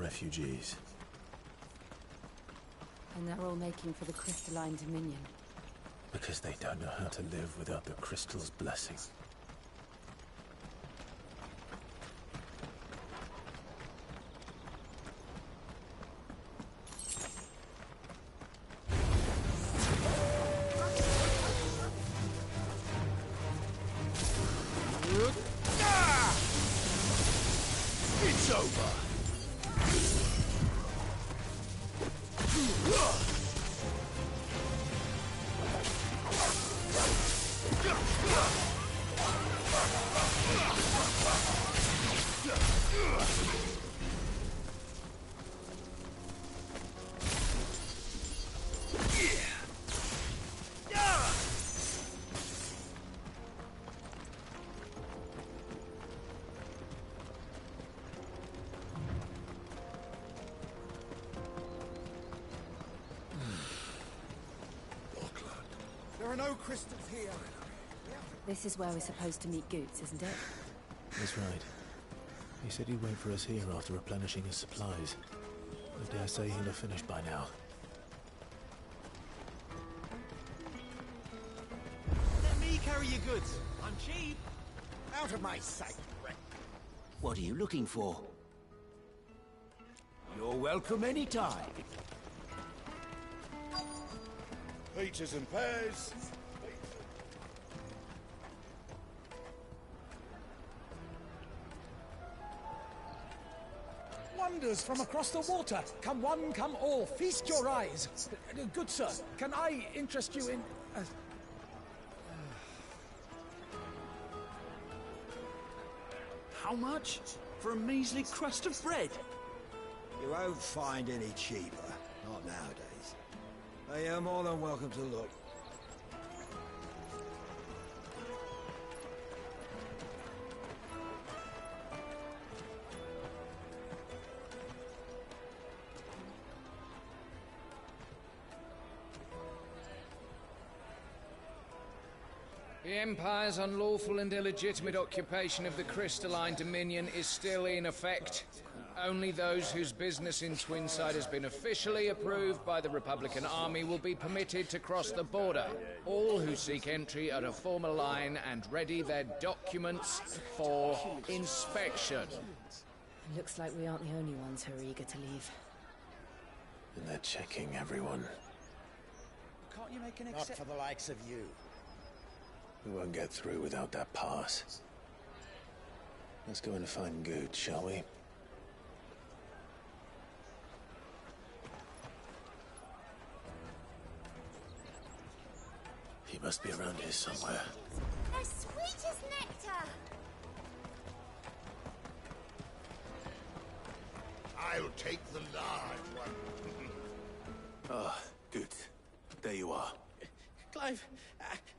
refugees. And they're all making for the Crystalline Dominion. Because they don't know how to live without the Crystal's blessing. It's over. There are no crystals here. This is where we're supposed to meet Goots, isn't it? That's right. He said he'd wait for us here after replenishing his supplies. I dare say he'll have finished by now. Let me carry your goods. I'm cheap. Out of my sight, Brett. What are you looking for? You're welcome anytime. Peaches and pears. Wonders from across the water. Come one, come all. Feast your eyes. Good sir, can I interest you in... How much? For a measly crust of bread? You won't find any cheaper. Not nowadays. But you're more than welcome to look. The Empire's unlawful and illegitimate occupation of the Crystalline Dominion is still in effect. Only those whose business in Twinside has been officially approved by the Republican Army will be permitted to cross the border. All who seek entry are to form a line and ready their documents for inspection. Looks like we aren't the only ones who are eager to leave. And they're checking everyone. Can't you make an Not for the likes of you. We won't get through without that pass. Let's go and find Good, shall we? He must be around here somewhere. They're sweet as nectar! I'll take the large one. Ah, Good. There you are. Clive,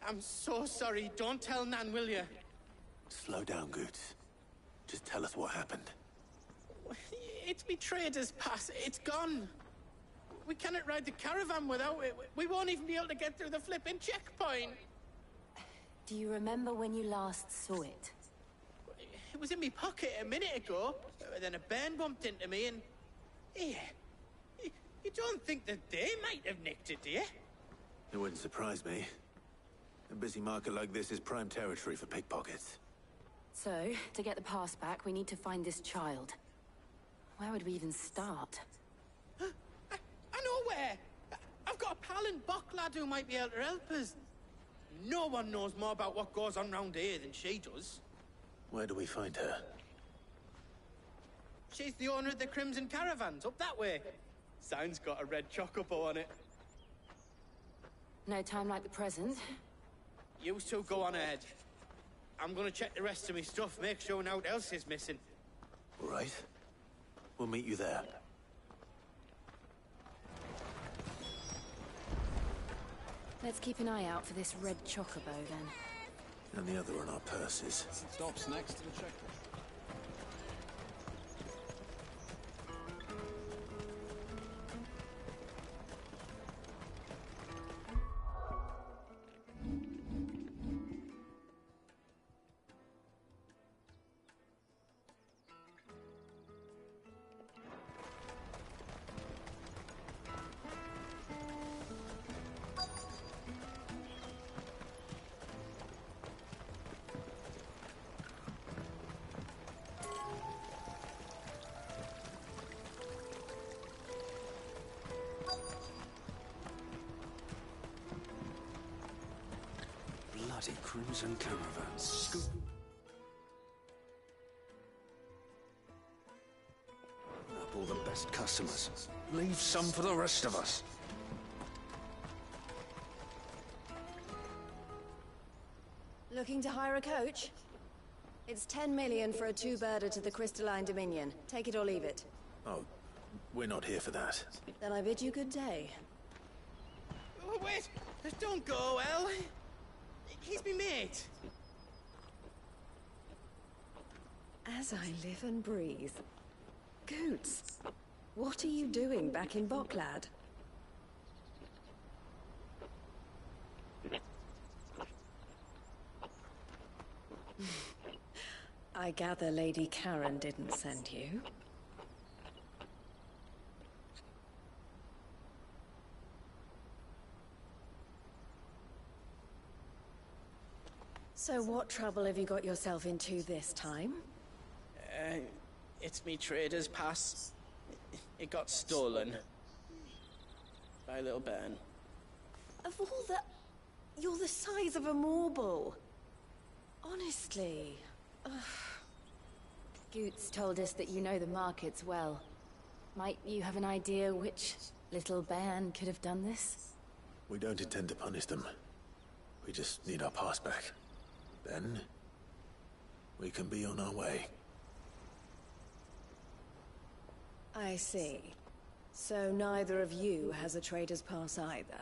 I'm so sorry. Don't tell Nan, will you? Slow down, Good. Just tell us what happened. It's me trader's pass. It's gone. We cannot ride the caravan without it. We won't even be able to get through the flipping checkpoint. Do you remember when you last saw it? It was in my pocket a minute ago. Then a bairn bumped into me and... Yeah. You don't think that they might have nicked it, do you? It wouldn't surprise me. A busy market like this is prime territory for pickpockets. So, to get the pass back, we need to find this child. Where would we even start? I know where! I've got a pal in Buck lad who might be able to help us. No one knows more about what goes on round here than she does. Where do we find her? She's the owner of the Crimson Caravans, up that way. Sign's got a red chocobo on it. No time like the present. You two go on ahead. I'm gonna check the rest of my stuff, make sure no one else is missing. All right. We'll meet you there. Let's keep an eye out for this red chocobo, then. And the other on our purses. Stops next to the checkpoint. Bloody Crimson Caravan. Scoop. Up all the best customers. Leave some for the rest of us. Looking to hire a coach? It's 10 million for a two-birder to the Crystalline Dominion. Take it or leave it. Oh, we're not here for that. Then I bid you good day. Oh, wait! Don't go, El. He's me mate. As I live and breathe. Goots, what are you doing back in Boklad? I gather Lady Karen didn't send you. So what trouble have you got yourself into this time? It's me trader's pass. It got stolen. By little Ben. Of all the... You're the size of a marble. Honestly. Ugh. Goots told us that you know the markets well. Might you have an idea which little bairn could have done this? We don't intend to punish them. We just need our pass back. Then, we can be on our way. I see. So neither of you has a trader's pass either.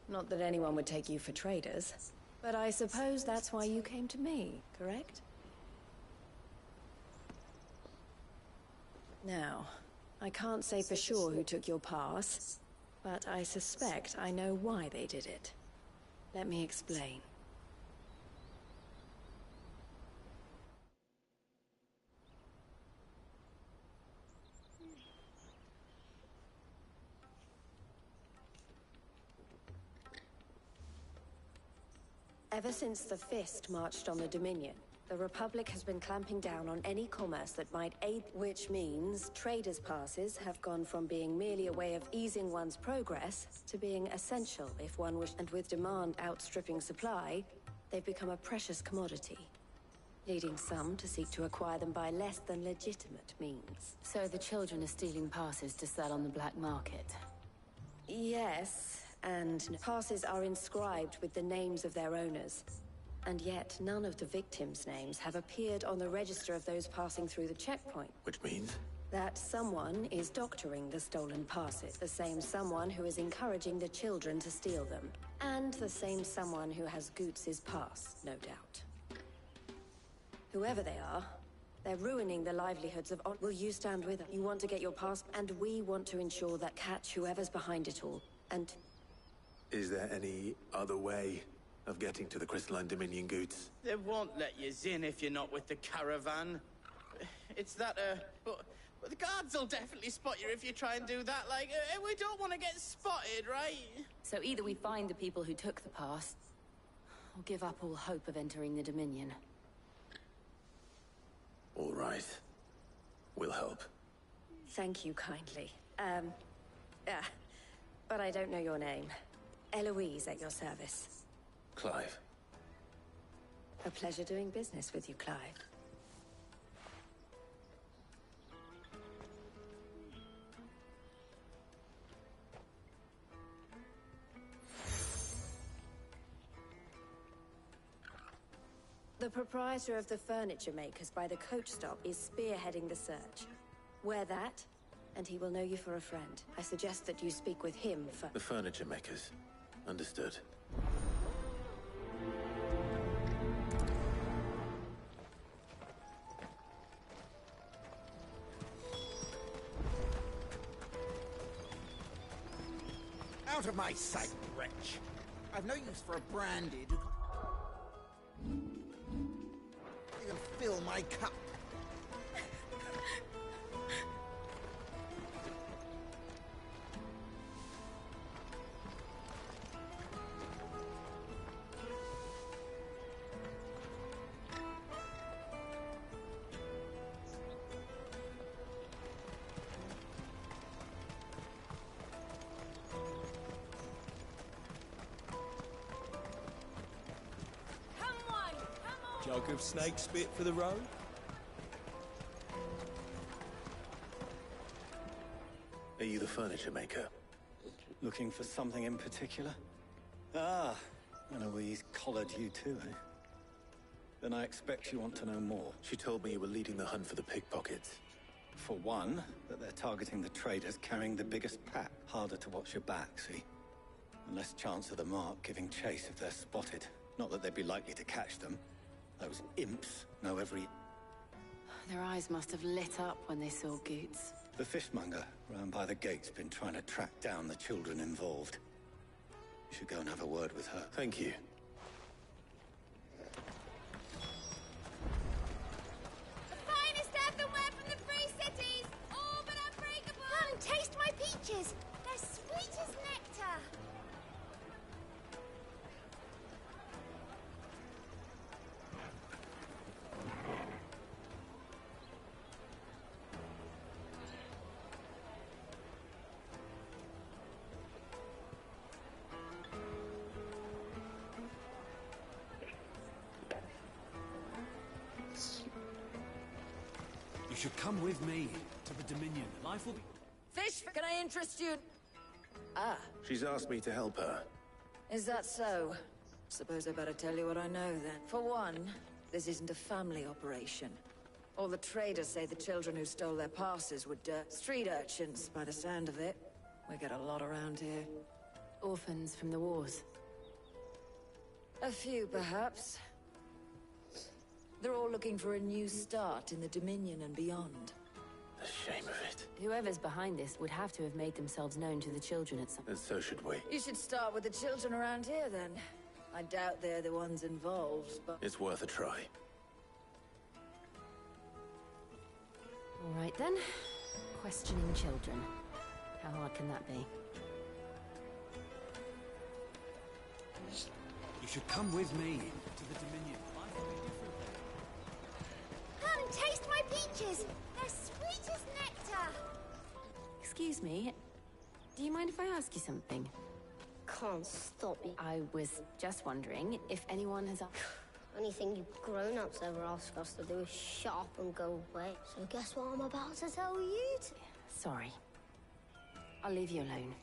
Not that anyone would take you for traders, but I suppose that's why you came to me, correct? Now, I can't say for sure who took your pass, but I suspect I know why they did it. Let me explain. Ever since the Fist marched on the Dominion, the Republic has been clamping down on any commerce that might aid, which means traders' passes have gone from being merely a way of easing one's progress to being essential if one wishes, and with demand outstripping supply, they've become a precious commodity, leading some to seek to acquire them by less than legitimate means. So the children are stealing passes to sell on the black market? Yes, and passes are inscribed with the names of their owners. And yet, none of the victims' names have appeared on the register of those passing through the checkpoint. Which means? That someone is doctoring the stolen passes. The same someone who is encouraging the children to steal them. And the same someone who has Goots' pass, no doubt. Whoever they are, they're ruining the livelihoods of... Will you stand with us? You want to get your pass, and we want to ensure that catch whoever's behind it all. And... Is there any other way of getting to the Crystalline Dominion, Goots? They won't let you in if you're not with the caravan. It's that, but the guards will definitely spot you if you try and do that. Like, we don't want to get spotted, right? So either we find the people who took the pass, or give up all hope of entering the Dominion. All right. We'll help. Thank you kindly. But I don't know your name. Eloise at your service. Clive. A pleasure doing business with you, Clive. The proprietor of the furniture makers by the coach stop is spearheading the search. Wear that, and he will know you for a friend. I suggest that you speak with him first. The furniture makers. Understood. Out of my sight, wretch! I've no use for a branded... You can fill my cup. Jug of snake spit for the road? Are you the furniture maker? Looking for something in particular? Ah, Eloise collared you too, eh? Then I expect you want to know more. She told me you were leading the hunt for the pickpockets. For one, that they're targeting the traders carrying the biggest pack. Harder to watch your back, see? And less chance of the mark giving chase if they're spotted. Not that they'd be likely to catch them. Those imps know every... Their eyes must have lit up when they saw Goots. The fishmonger round by the gate's been trying to track down the children involved. You should go and have a word with her. Thank you. The finest earthenware from the Free Cities! All but unbreakable! Come and taste my peaches! They're sweet as nectar! You should come with me to the Dominion. Life will be... Fish, can I interest you? Ah, She's asked me to help her. is that so? Suppose I better tell you what I know then. For one, this isn't a family operation. All the traders say the children who stole their passes were street urchins, by the sound of it. We get a lot around here. Orphans from the wars. A few, perhaps. They're all looking for a new start in the Dominion and beyond. The shame of it. Whoever's behind this would have to have made themselves known to the children at some... And so should we. You should start with the children around here, then. I doubt they're the ones involved, but... It's worth a try. All right, then. Questioning children. How hard can that be? You should come with me to the Dominion. Life will be different there. Come and taste my peaches! They're sweet as nectar! Excuse me. Do you mind if I ask you something? Can't stop you. I was just wondering if anyone has... Only thing you grown-ups ever ask us to do is shut up and go away. So guess what I'm about to tell you? Sorry. I'll leave you alone.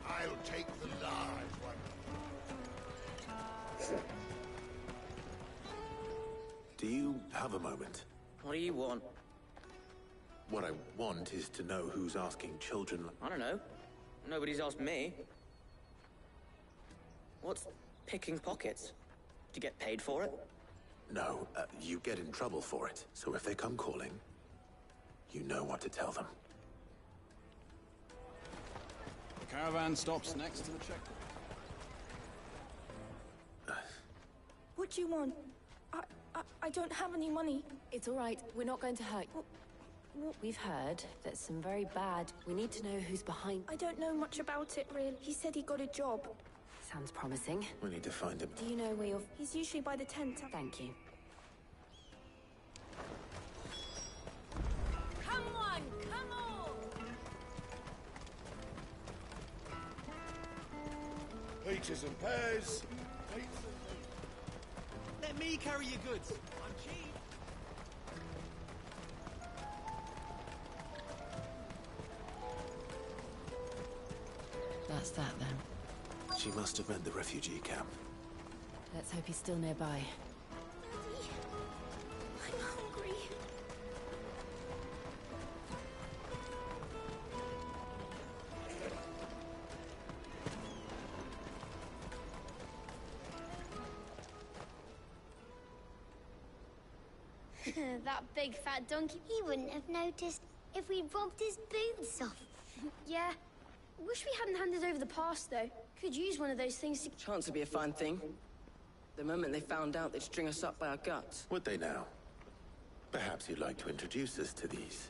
I'll take the large one. Do you have a moment? What do you want? What I want is to know who's asking children... I don't know. Nobody's asked me. What's picking pockets? Do you get paid for it? No, you get in trouble for it. So if they come calling, you know what to tell them. The caravan stops next to the checkpoint. What do you want? I don't have any money. It's all right. We're not going to hurt you. We've heard that some very bad... We need to know who's behind... I don't know much about it, really. He said he got a job. Sounds promising. We need to find him. Do you know where you're... He's usually by the tent. Thank you. Come on, come on! Peaches and pears. Let me carry your goods. I'm cheap. That's that, then. She must have meant the refugee camp. Let's hope he's still nearby. Daddy, I'm hungry. That big fat donkey, he wouldn't have noticed if we robbed his boots off. Yeah. Wish we hadn't handed over the pass, though. Could use one of those things to... Chance would be a fine thing. The moment they found out, they'd string us up by our guts. Would they now? Perhaps you'd like to introduce us to these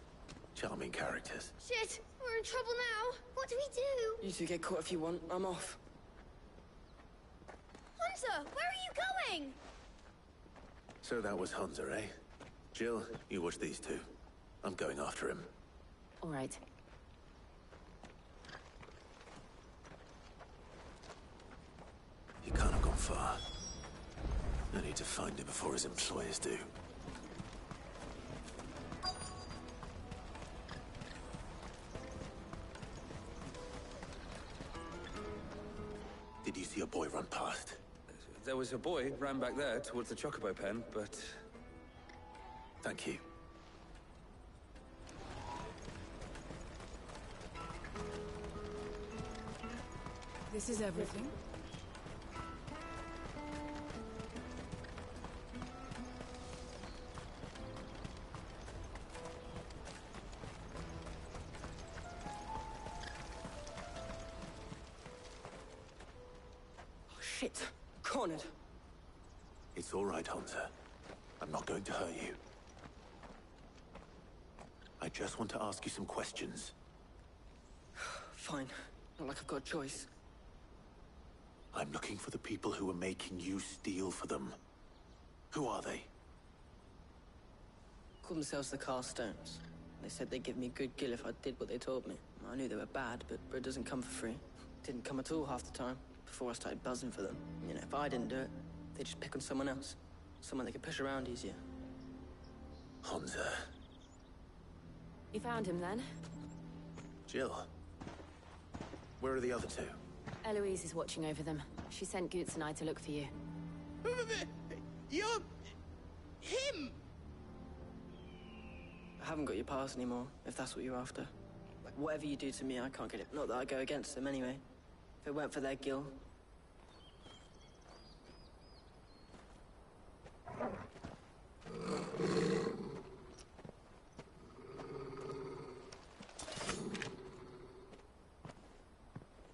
charming characters. Shit! We're in trouble now! What do we do? You two get caught if you want. I'm off. Hunter, where are you going? So that was Hunter, eh? Jill, you watch these two. I'm going after him. All right. He can't have gone far. I need to find him before his employers do. Did you see a boy run past? There was a boy ran back there towards the Chocobo pen, but... Thank you. This is everything? Shit! Cornered! It's all right, Hunter. I'm not going to hurt you. I just want to ask you some questions. Fine. Not like I've got a choice. I'm looking for the people who are making you steal for them. Who are they? Call themselves the Carstones. They said they'd give me good gill if I did what they told me. I knew they were bad, but bread doesn't come for free. Didn't come at all half the time, before I started buzzing for them. You know, if I didn't do it, they'd just pick on someone else. Someone they could push around easier. Hunter. You found him then? Jill. Where are the other two? Eloise is watching over them. She sent Goots and I to look for you. You're... him! I haven't got your pass anymore, if that's what you're after. Like, whatever you do to me, I can't get it. Not that I go against them anyway. If it weren't for their gill...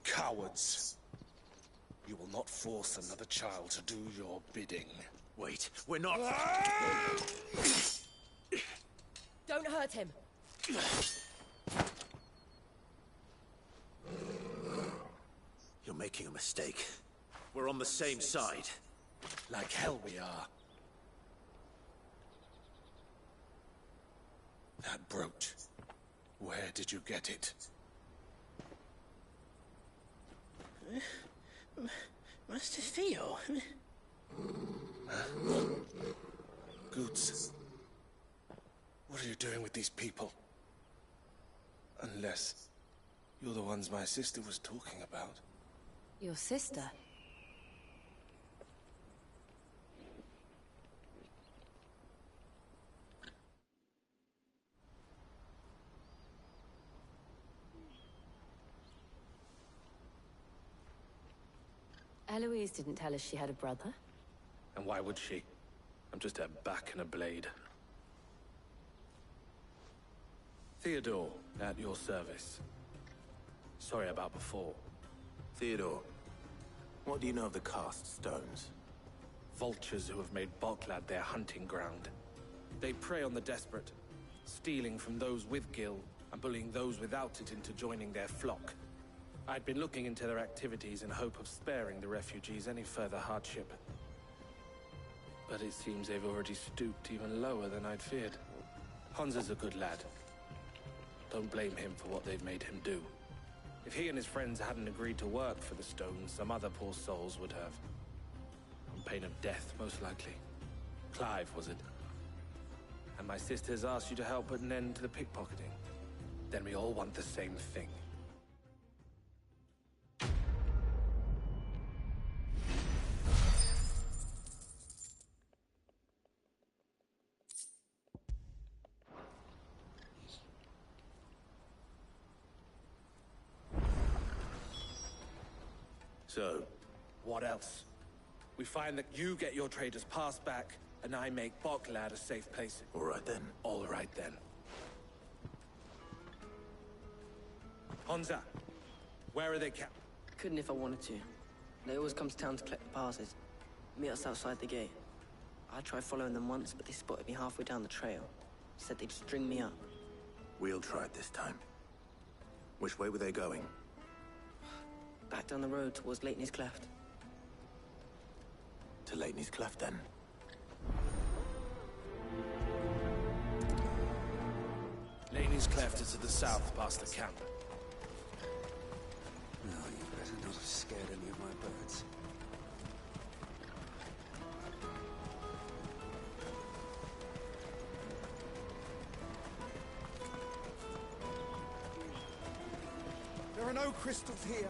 Cowards. You will not force another child to do your bidding. Wait, we're not... Don't hurt him! You're making a mistake. We're on the same side. Like hell we are. That brooch. Where did you get it? Master Theo? Goots. What are you doing with these people? Unless you're the ones my sister was talking about. Your sister? Eloise didn't tell us she had a brother. And why would she? I'm just her back and a blade. Theodore, at your service. Sorry about before. Theodore, what do you know of the Cast Stones? Vultures who have made Boklad their hunting ground. They prey on the desperate, stealing from those with gil and bullying those without it into joining their flock. I'd been looking into their activities in hope of sparing the refugees any further hardship. But it seems they've already stooped even lower than I'd feared. Hansa's a good lad. Don't blame him for what they've made him do. If he and his friends hadn't agreed to work for the Stones, some other poor souls would have. On pain of death, most likely. Clive, was it? And my sisters asked you to help put an end to the pickpocketing. Then we all want the same thing. So? What else? We find that you get your trader's pass back, and I make Boklad a safe place. All right then. All right then. Hansa, where are they kept? Couldn't if I wanted to. They always come to town to collect the passes. Meet us outside the gate. I tried following them once, but they spotted me halfway down the trail. Said they'd string me up. We'll try it this time. Which way were they going? Back down the road towards Leitney's Cleft. To Leitney's Cleft, then? Leitney's Ivy's Cleft is to the south, past the camp. No, you better not have scared any of my birds. There are no crystals here.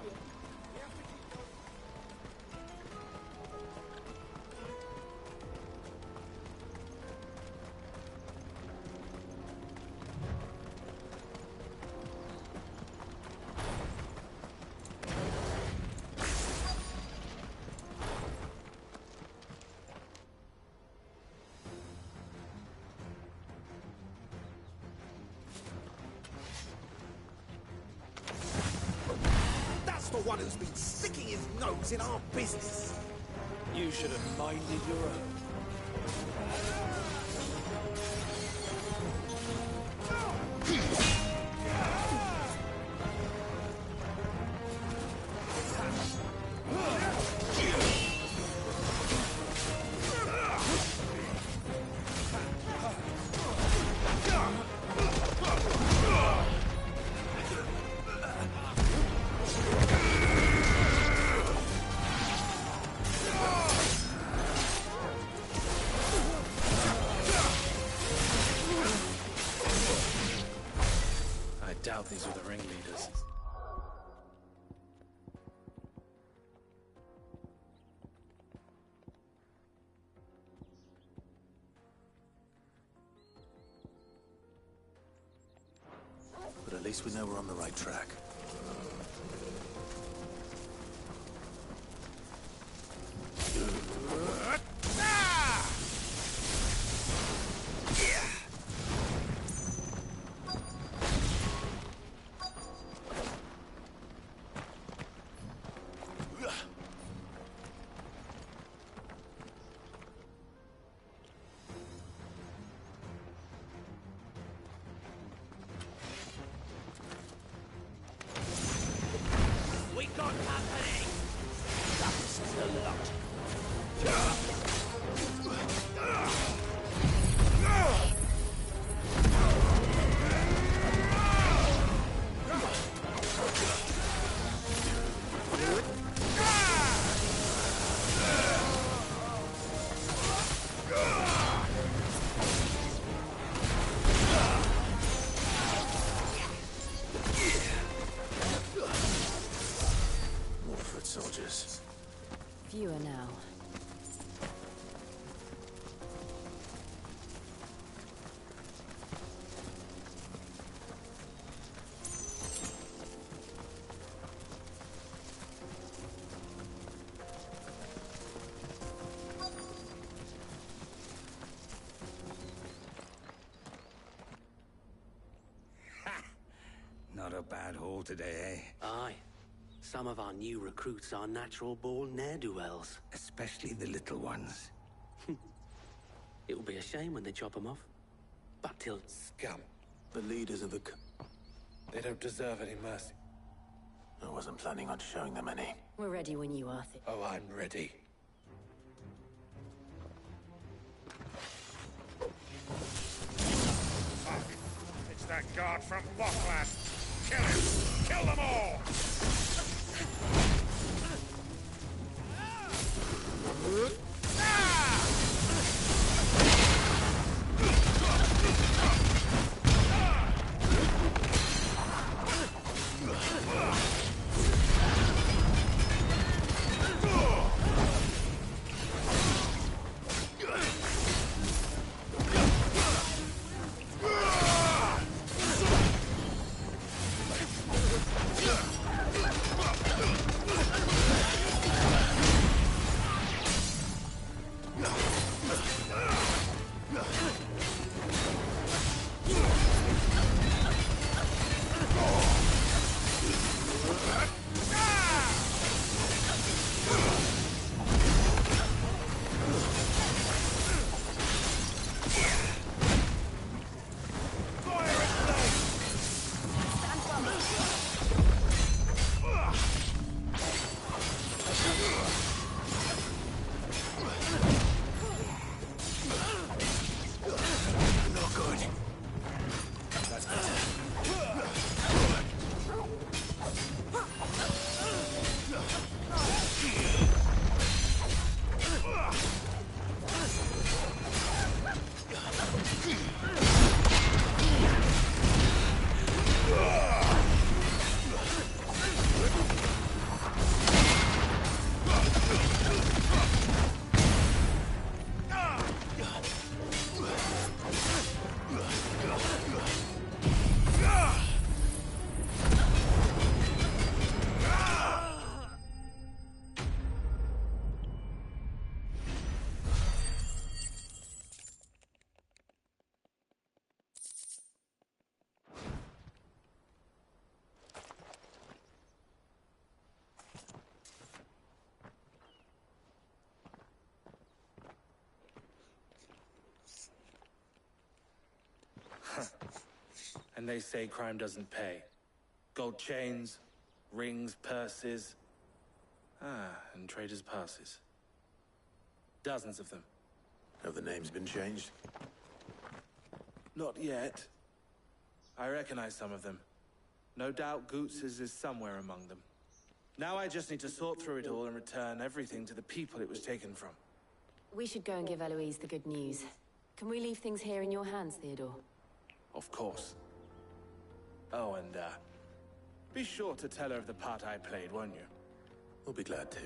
The one who's been sticking his nose in our business. You should have minded your own. I doubt these were the ringleaders. But at least we know we're on the right track. We got company! That was the lot. Soldiers. Fewer now. Not a bad haul today, eh? Aye. Some of our new recruits are natural-born ne'er-do-wells. Especially the little ones. It will be a shame when they chop them off. But till... Scum. The leaders of the... They don't deserve any mercy. I wasn't planning on showing them any. We're ready when you are, Oh, I'm ready. Fuck. It's that guard from Bocklad. Kill him! Kill them all! And they say crime doesn't pay. Gold chains, rings, purses. And traders' passes. Dozens of them. Have the names been changed? Not yet. I recognize some of them. No doubt Goots's is somewhere among them. Now I just need to sort through it all and return everything to the people it was taken from. We should go and give Eloise the good news. Can we leave things here in your hands, Theodore? Of course. Oh, and, be sure to tell her of the part I played, won't you? We'll be glad to.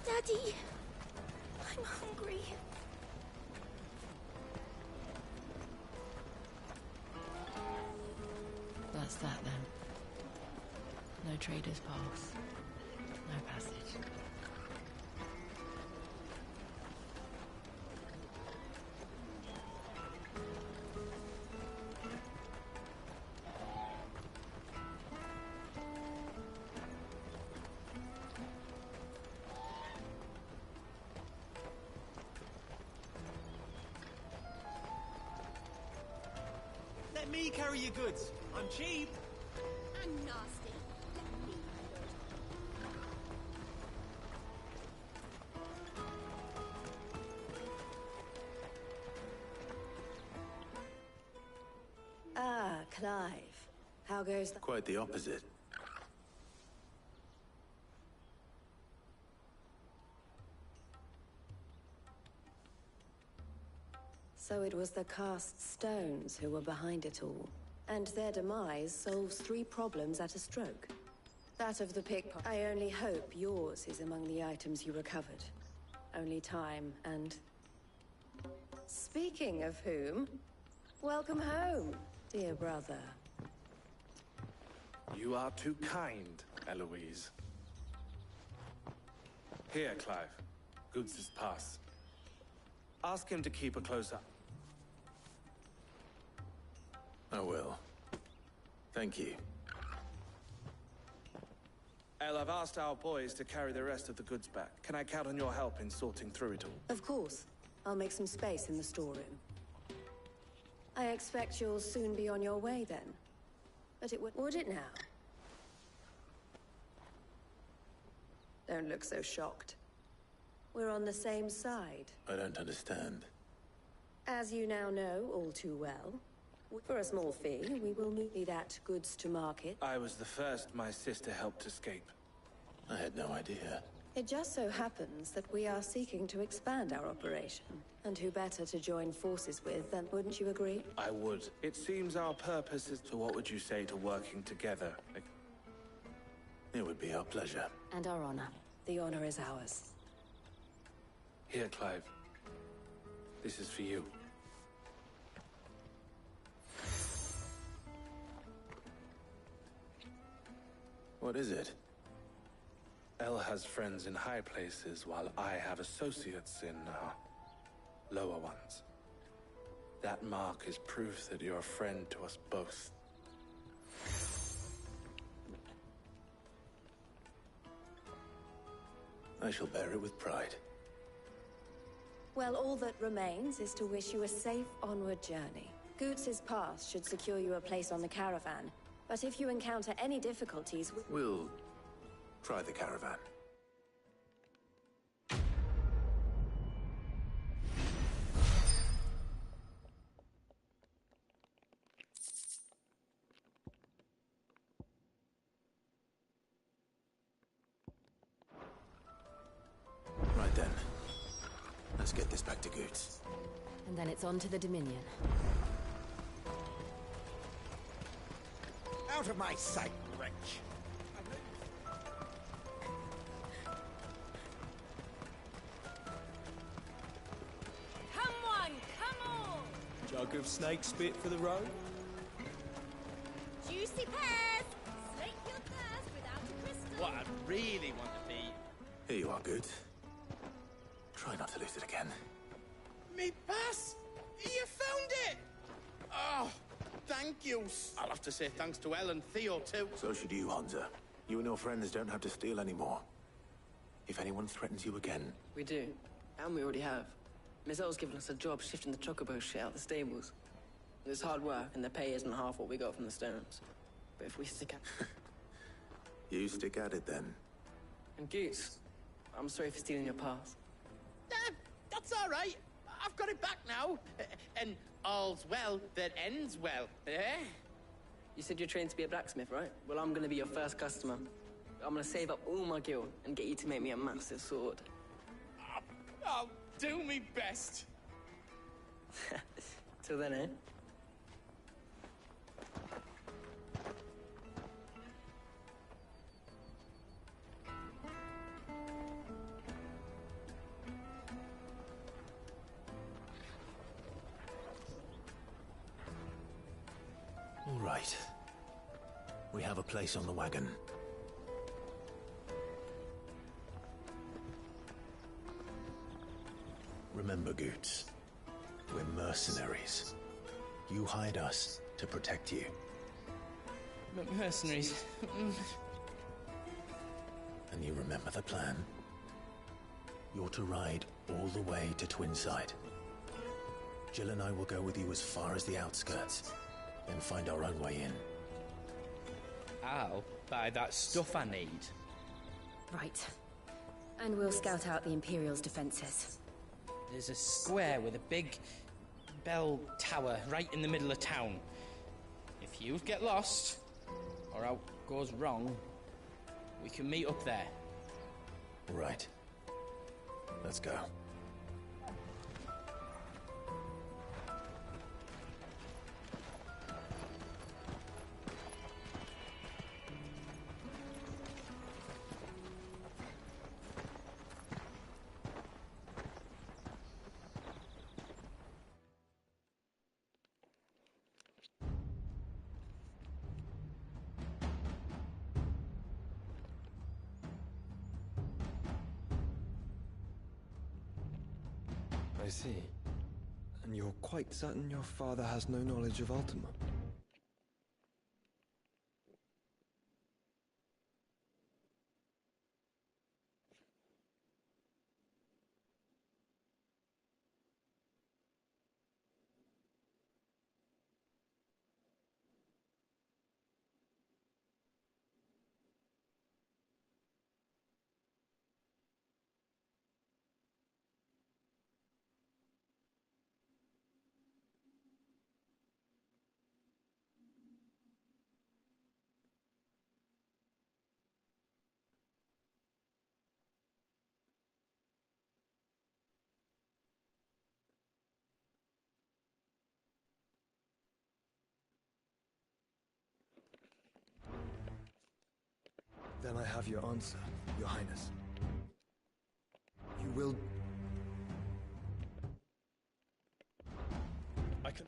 Daddy, I'm hungry. That's that then. No trader's pass. No passage. Let me carry your goods. I'm cheap. I'm nasty. Let me Ah, Clive. How goes that? Quite the opposite. So it was the cast stones who were behind it all. And their demise solves 3 problems at a stroke. That of the pickpocket. I only hope yours is among the items you recovered. Only time and... Speaking of whom, welcome home, dear brother. You are too kind, Eloise. Here, Clive. Goods' pass. Ask him to keep a close eye. I will. Thank you. El, I've asked our boys to carry the rest of the goods back. Can I count on your help in sorting through it all? Of course. I'll make some space in the storeroom. I expect you'll soon be on your way then. But it would it now? Don't look so shocked. We're on the same side. I don't understand. As you now know all too well, for a small fee, we will move that goods to market. I was the first my sister helped escape. I had no idea. It just so happens that we are seeking to expand our operation. And who better to join forces with than, wouldn't you agree? I would. It seems our purpose is... So what would you say to working together? It would be our pleasure. And our honor. The honor is ours. Here, Clive. This is for you. What is it? El has friends in high places, while I have associates in, lower ones. That mark is proof that you're a friend to us both. I shall bear it with pride. Well, all that remains is to wish you a safe onward journey. Goots' pass should secure you a place on the caravan. But if you encounter any difficulties... We'll try the caravan. Right then. Let's get this back to Goots. And then it's on to the Dominion. Out of my sight, wretch! Come on, come on! Jug of snake spit for the road? Juicy pears! Slake your thirst without a crystal! What I really want to be... Here you are, Goots. Try not to lose it again. Me pass! You found it! Oh, thank you. I'll have to say thanks to El and Theo, too. So should you, Hansa. You and your friends don't have to steal anymore. If anyone threatens you again... We do. And we already have. Mizelle's given us a job shifting the chocobo shit out the stables. It's hard work, and the pay isn't half what we got from the stones. But if we stick at... You stick at it, then. And Goose, I'm sorry for stealing your pass. That's all right. I've got it back now. And all's well that ends well, eh? You said you're trained to be a blacksmith, right? Well, I'm gonna be your first customer. I'm gonna save up all my gil and get you to make me a massive sword. I'll do me best. Till then, eh? All right. We have a place on the wagon. Remember, Goots, we're mercenaries. You hide us to protect you. But mercenaries... And you remember the plan? You're to ride all the way to Twinside. Jill and I will go with you as far as the outskirts, then find our own way in. I'll buy that stuff I need. Right. And we'll scout out the Imperial's defenses. There's a square with a big bell tower right in the middle of town. If you get lost, or out goes wrong, we can meet up there. Right. Let's go. I see. And you're quite certain your father has no knowledge of Ultima? Then I have your answer, Your Highness. You will... I can...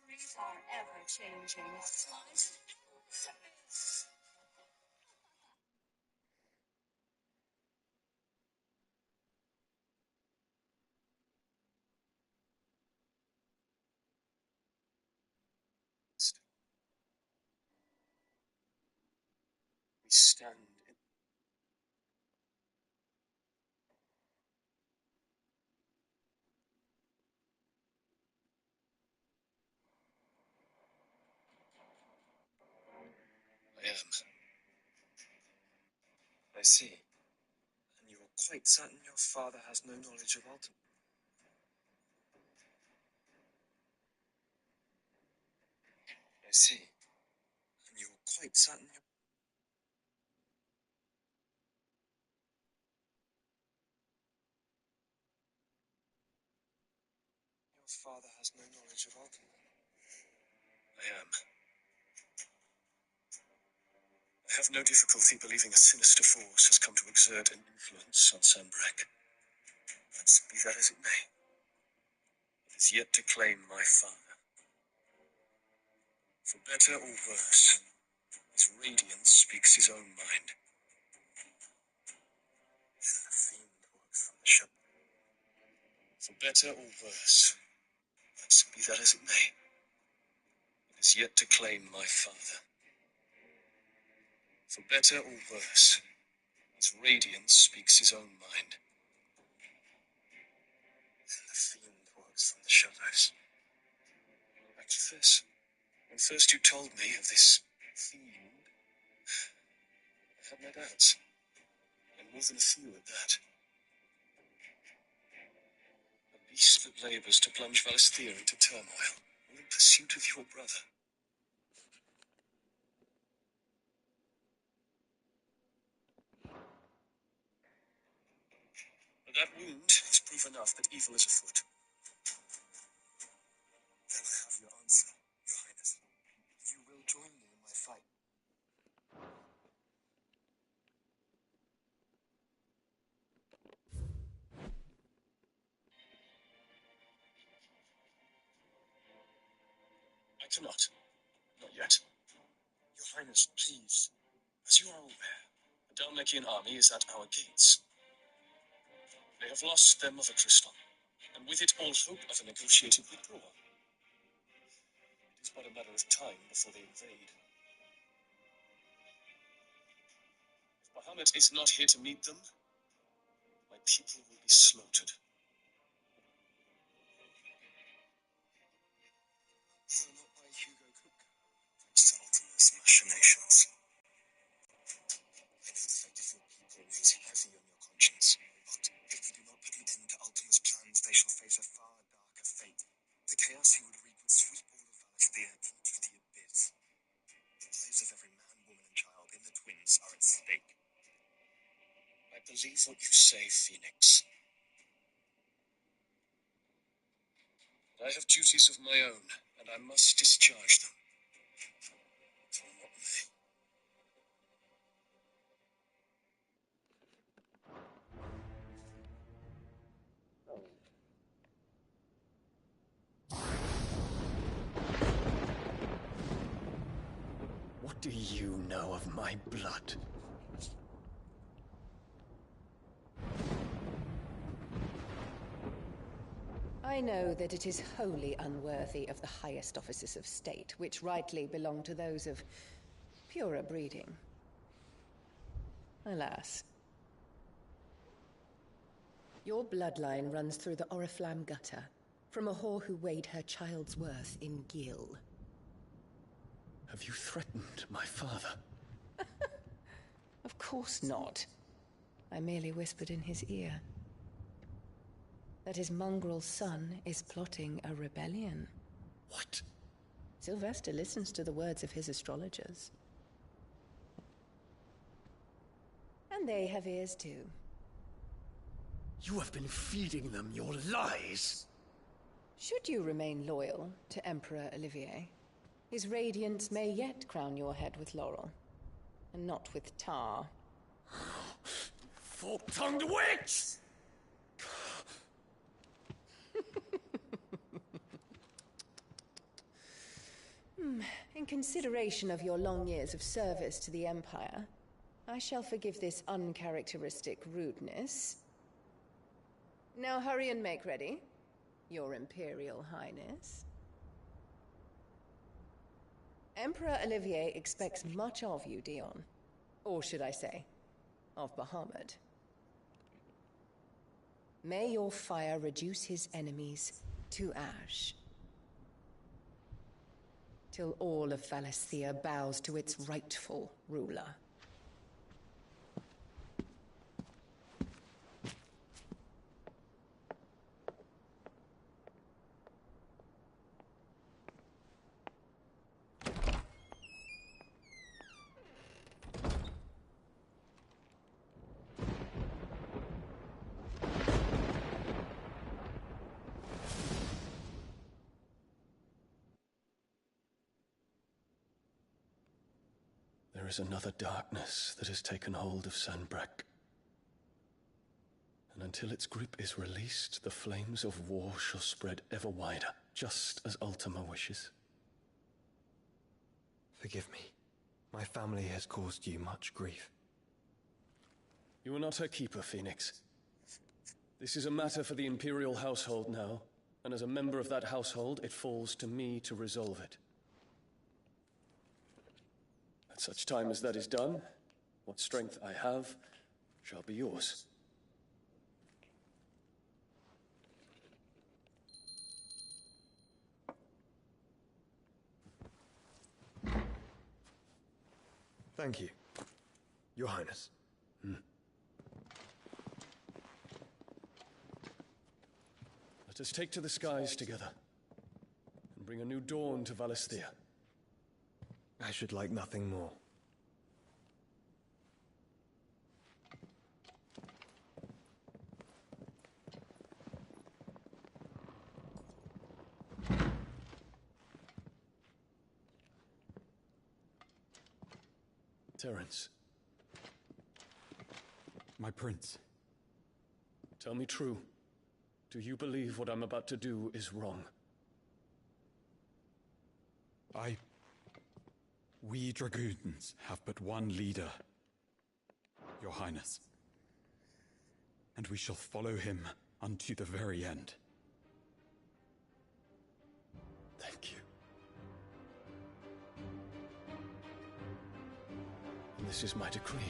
Memories are ever changing. We stand in... I am. I see. And you are quite certain your father has no knowledge of Ultima? I see. And you are quite certain your father has no knowledge of Ultima? I am. I have no difficulty believing a sinister force has come to exert an influence on Sanbreque. But be that as it may, it is yet to claim my father. For better or worse, his radiance speaks his own mind. And the fiend works from the ship. For better or worse, but be that as it may, it is yet to claim my father. For better or worse, his radiance speaks his own mind. And the fiend works things from the shadows. Like this. When first you told me of this fiend, I had my doubts. And more than a few at that. A beast that labours to plunge Valisthea into turmoil, all in pursuit of your brother. But that wound is proof enough that evil is afoot. Then I have your answer, Your Highness. You will join me in my fight. I cannot. Not yet. Your Highness, please. As you are aware, the Dalmekian army is at our gates. They have lost their mother crystal, and with it all hope of a negotiated withdrawal. It is but a matter of time before they invade. If Bahamut is not here to meet them, my people will be slaughtered. Though not by Hugo Cook, thanks to Ultima's machinations. I know the fate of your people weighs heavy on your conscience, but if we do not put an end to Ultima's plans, they shall face a far darker fate. The chaos he would wreak would sweep all of Valisthea into the abyss. The lives of every man, woman, and child in the Twins are at stake. I believe what you say, Phoenix. But I have duties of my own, and I must discharge them. Come what may. What do you know of my blood? I know that it is wholly unworthy of the highest offices of state, which rightly belong to those of purer breeding. Alas. Your bloodline runs through the Oriflamme gutter, from a whore who weighed her child's worth in gil. Have you threatened my father? Of course not. I merely whispered in his ear that his mongrel son is plotting a rebellion. What? Sylvester listens to the words of his astrologers. And they have ears too. You have been feeding them your lies! Should you remain loyal to Emperor Olivier, his radiance may yet crown your head with laurel, and not with tar. Fork-tongued witch! In consideration of your long years of service to the Empire, I shall forgive this uncharacteristic rudeness. Now hurry and make ready, Your Imperial Highness. Emperor Olivier expects much of you, Dion. Or should I say, of Bahamut. May your fire reduce his enemies to ash, till all of Valisthea bows to its rightful ruler. There is another darkness that has taken hold of Sanbreque. And until its grip is released, the flames of war shall spread ever wider, just as Ultima wishes. Forgive me. My family has caused you much grief. You are not her keeper, Phoenix. This is a matter for the Imperial household now, and as a member of that household, it falls to me to resolve it. At such time as that is done, what strength I have shall be yours. Thank you, Your Highness. Let us take to the skies together, and bring a new dawn to Valisthea. I should like nothing more. Terence. My prince. Tell me true. Do you believe what I'm about to do is wrong? We Dragoons have but one leader, Your Highness. And we shall follow him unto the very end. Thank you. And this is my decree.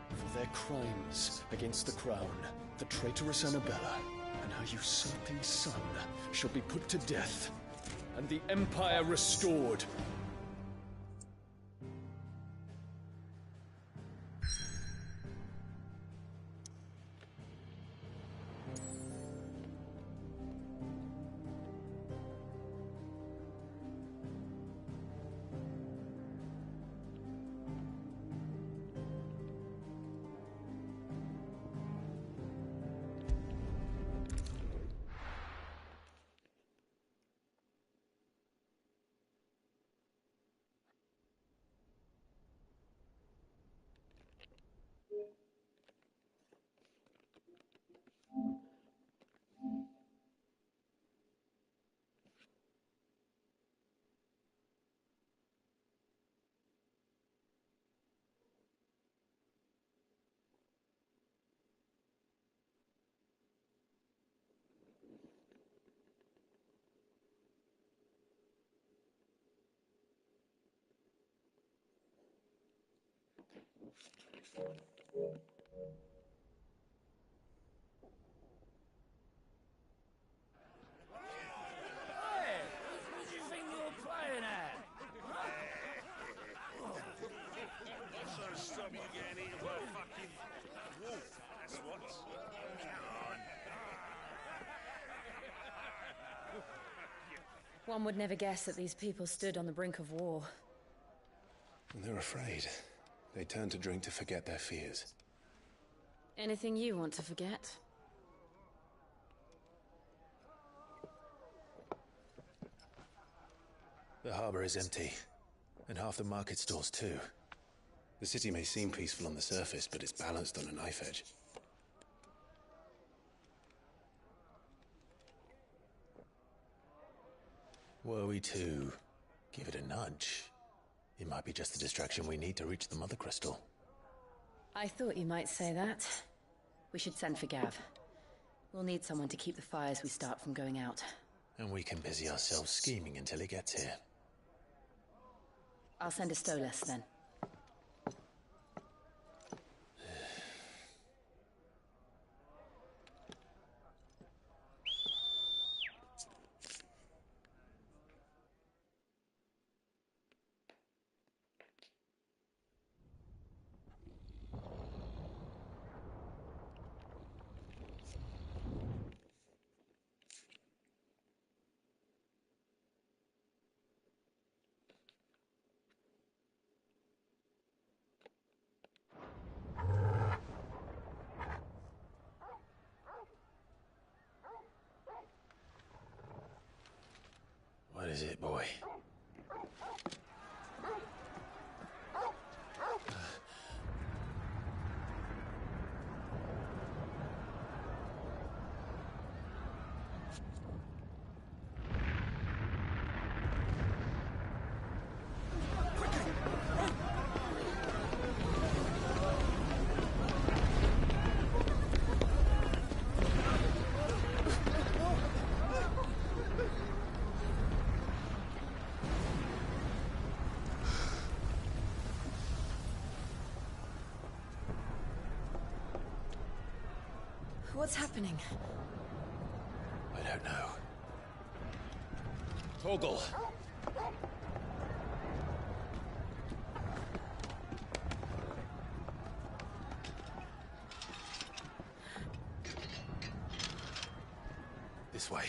For their crimes against the crown, the traitorous Annabella and her usurping son shall be put to death, and the Empire restored. One would never guess that these people stood on the brink of war. When they're afraid, they turn to drink to forget their fears. Anything you want to forget? The harbor is empty, and half the market stalls too. The city may seem peaceful on the surface, but it's balanced on a knife edge. Were we to give it a nudge, it might be just the distraction we need to reach the Mother Crystal. I thought you might say that. We should send for Gav. We'll need someone to keep the fires we start from going out. And we can busy ourselves scheming until he gets here. I'll send a Stolas then. What is it, boy? What's happening? I don't know. Torgal! this way.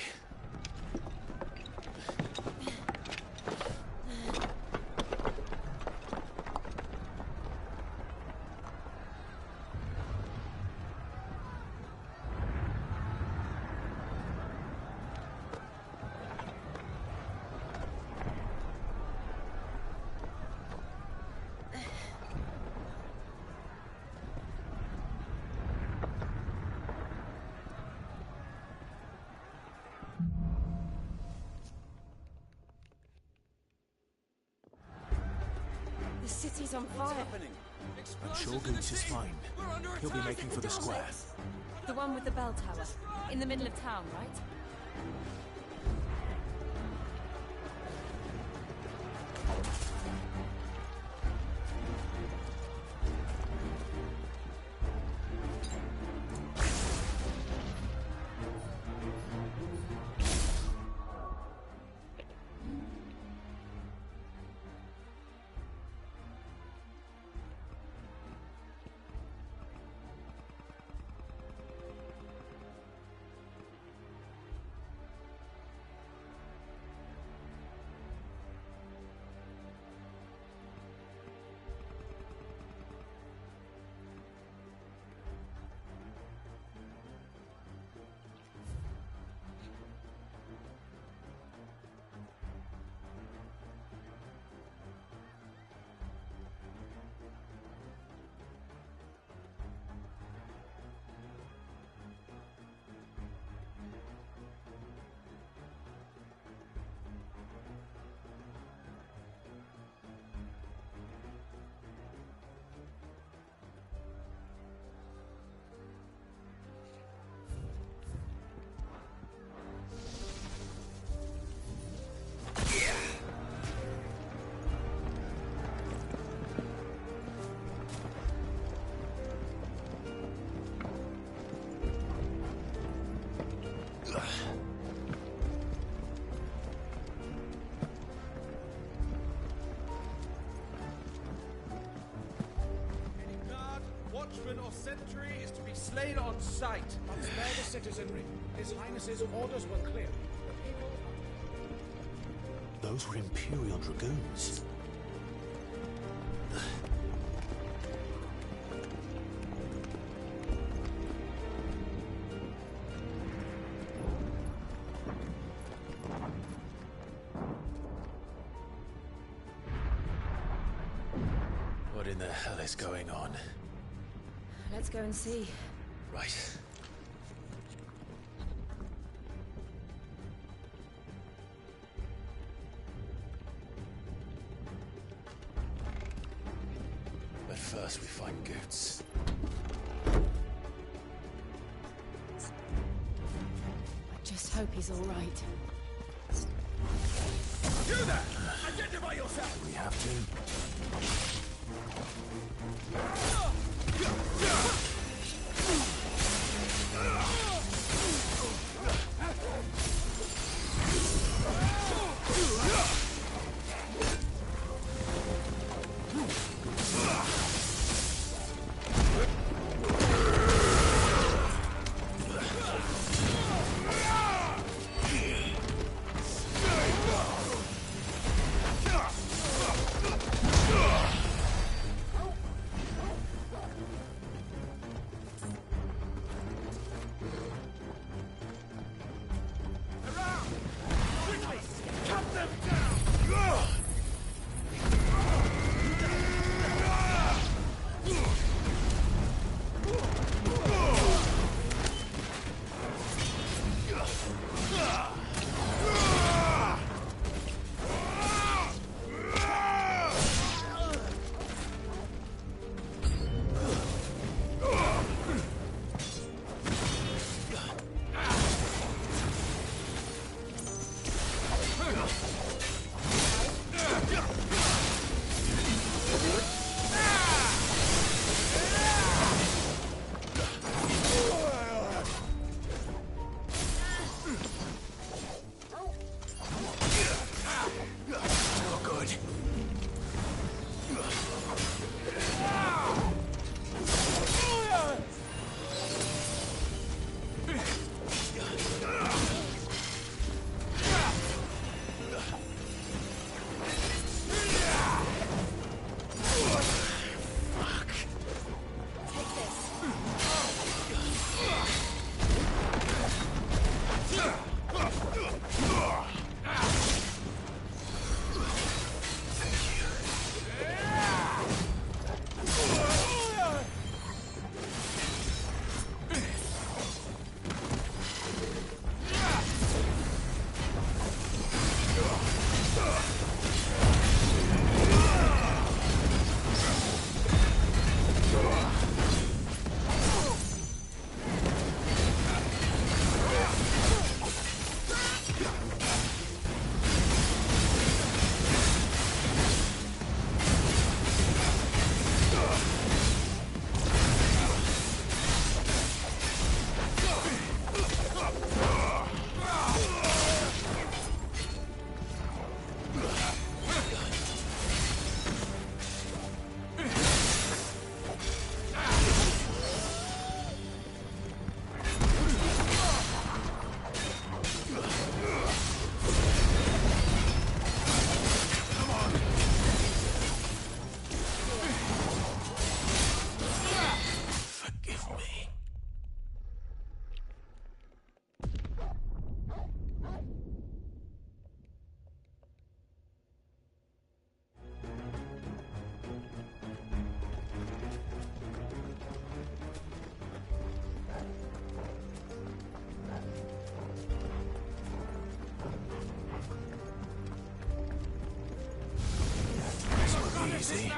The city's on fire. I'm sure Goose is fine. He'll be making for the square. The one with the bell tower. In the middle of town, right? Watchman or sentry is to be slain on sight. Spare the citizenry. His Highness's orders were clear. Those were Imperial Dragoons. What in the hell is going on? Let's go and see. Right. But first we find Goots. I just hope he's all right. You there! Identify yourself! We have to. easy.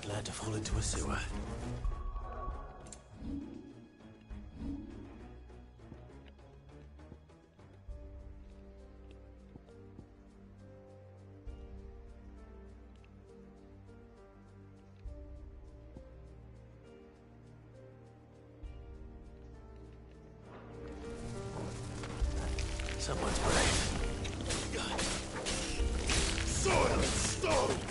Glad to fall into a sewer. Someone's brave. Soil and stone!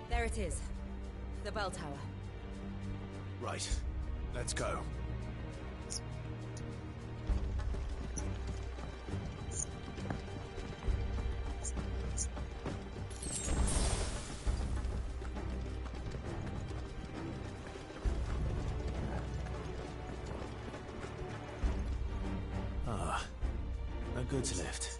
There it is. The bell tower. Right. Let's go. Ah, a goods lift.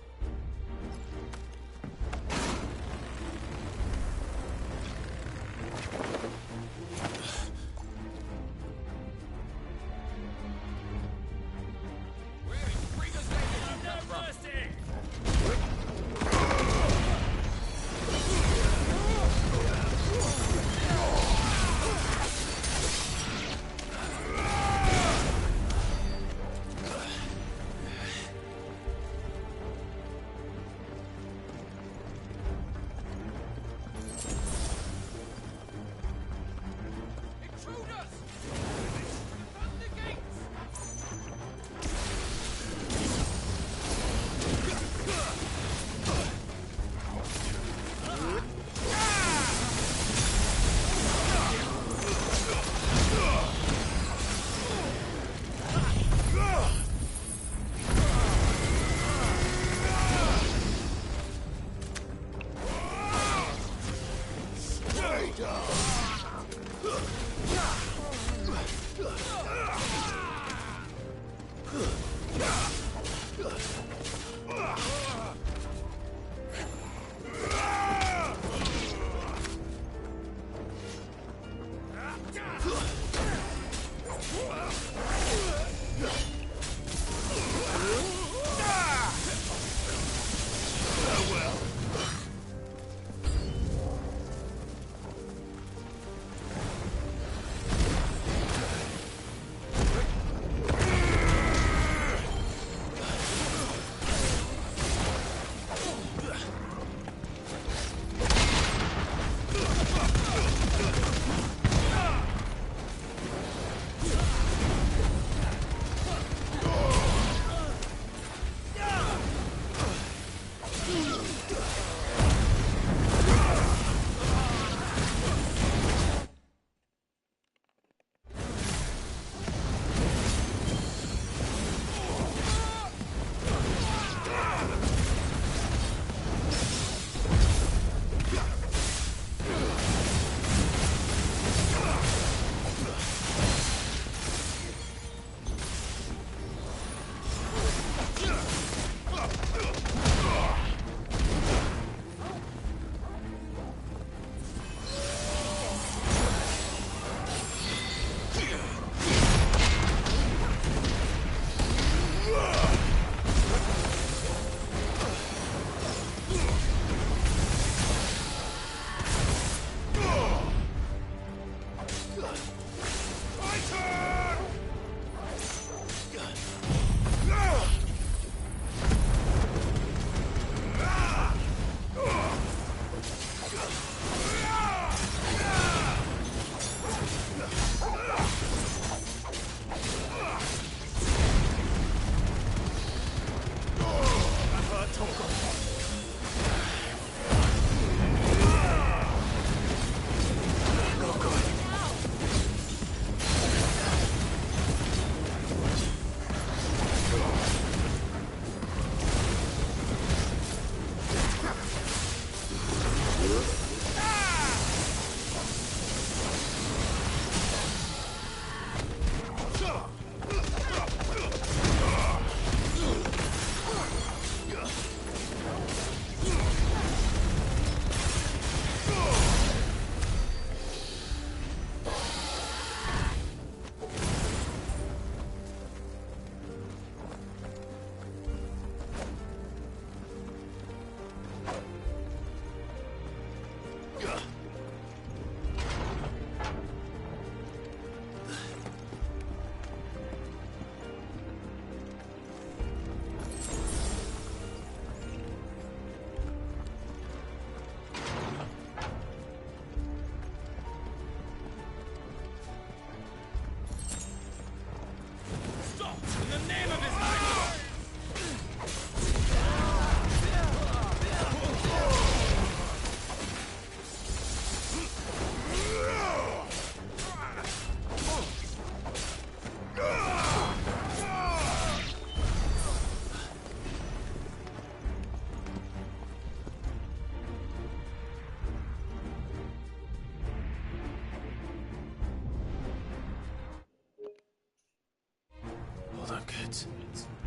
Hold on, kids.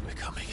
We're coming.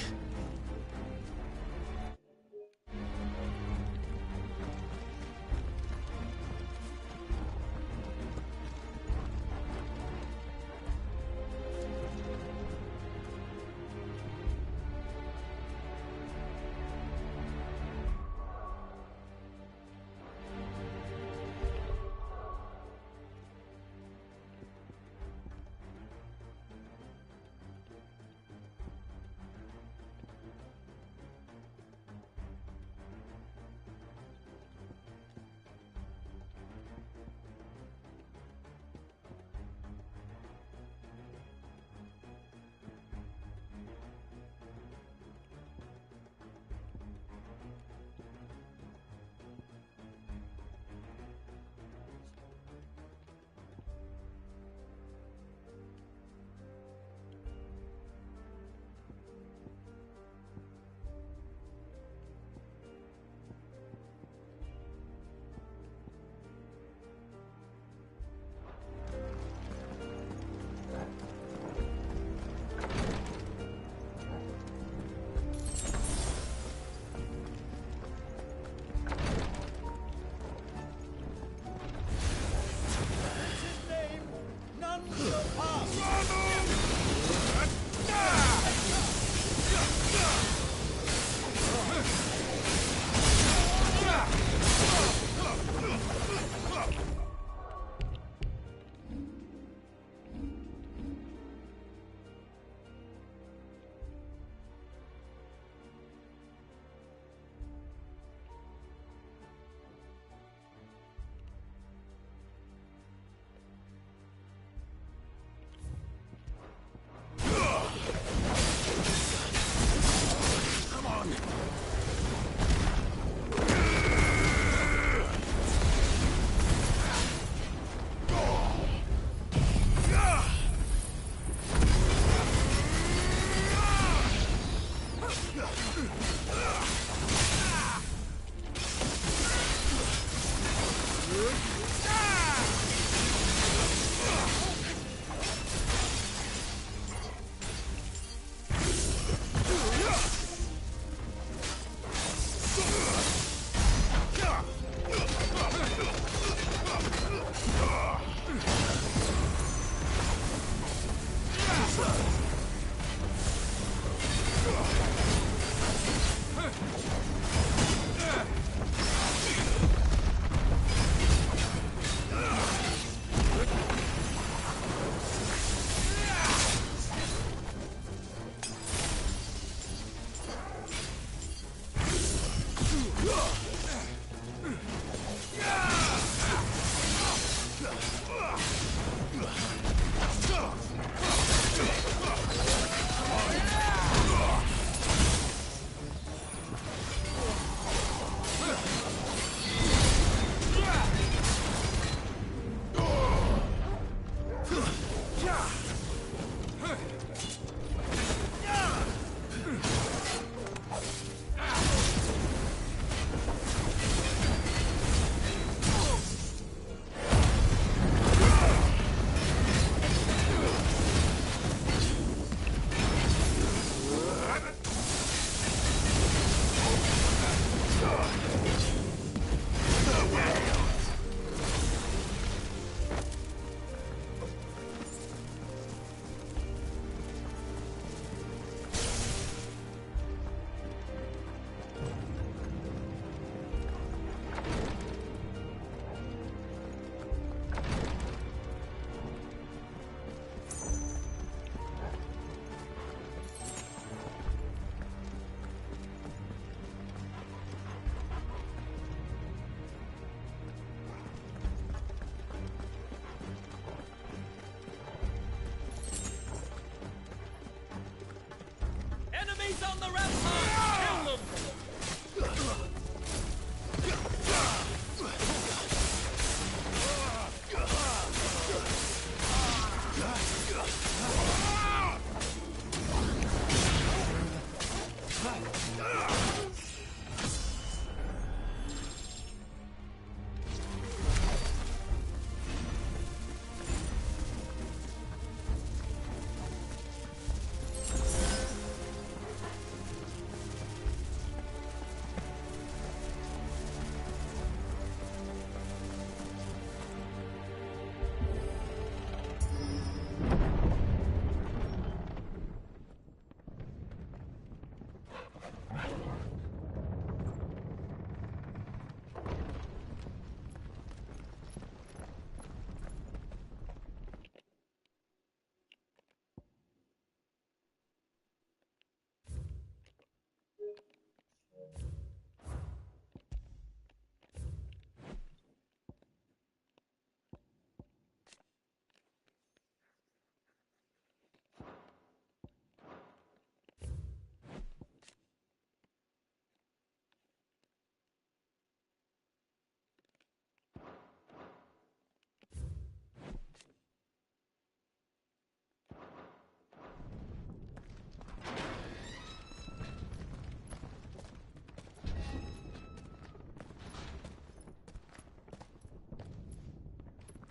Enemies on the rampart! Kill them!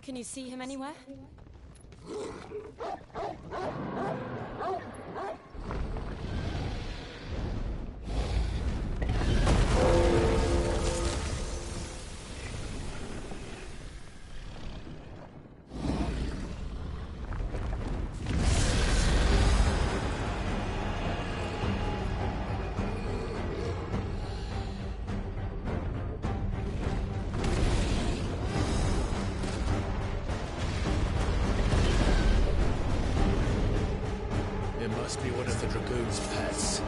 Can you see him anywhere? It must be one of the Dragoon's pets.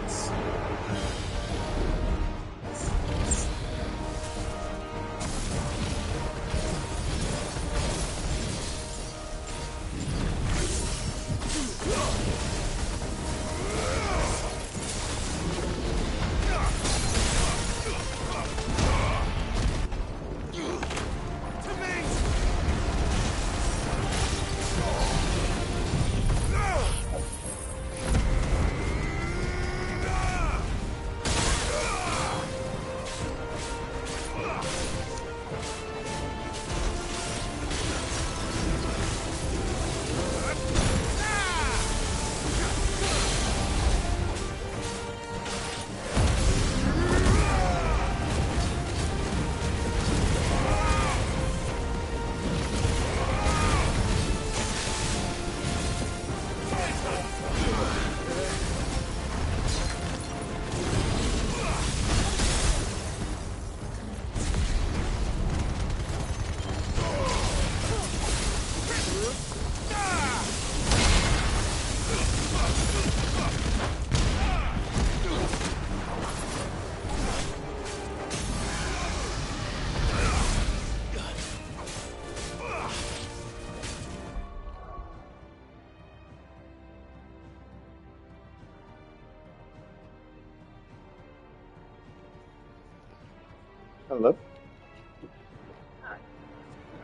Hello?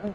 Oh.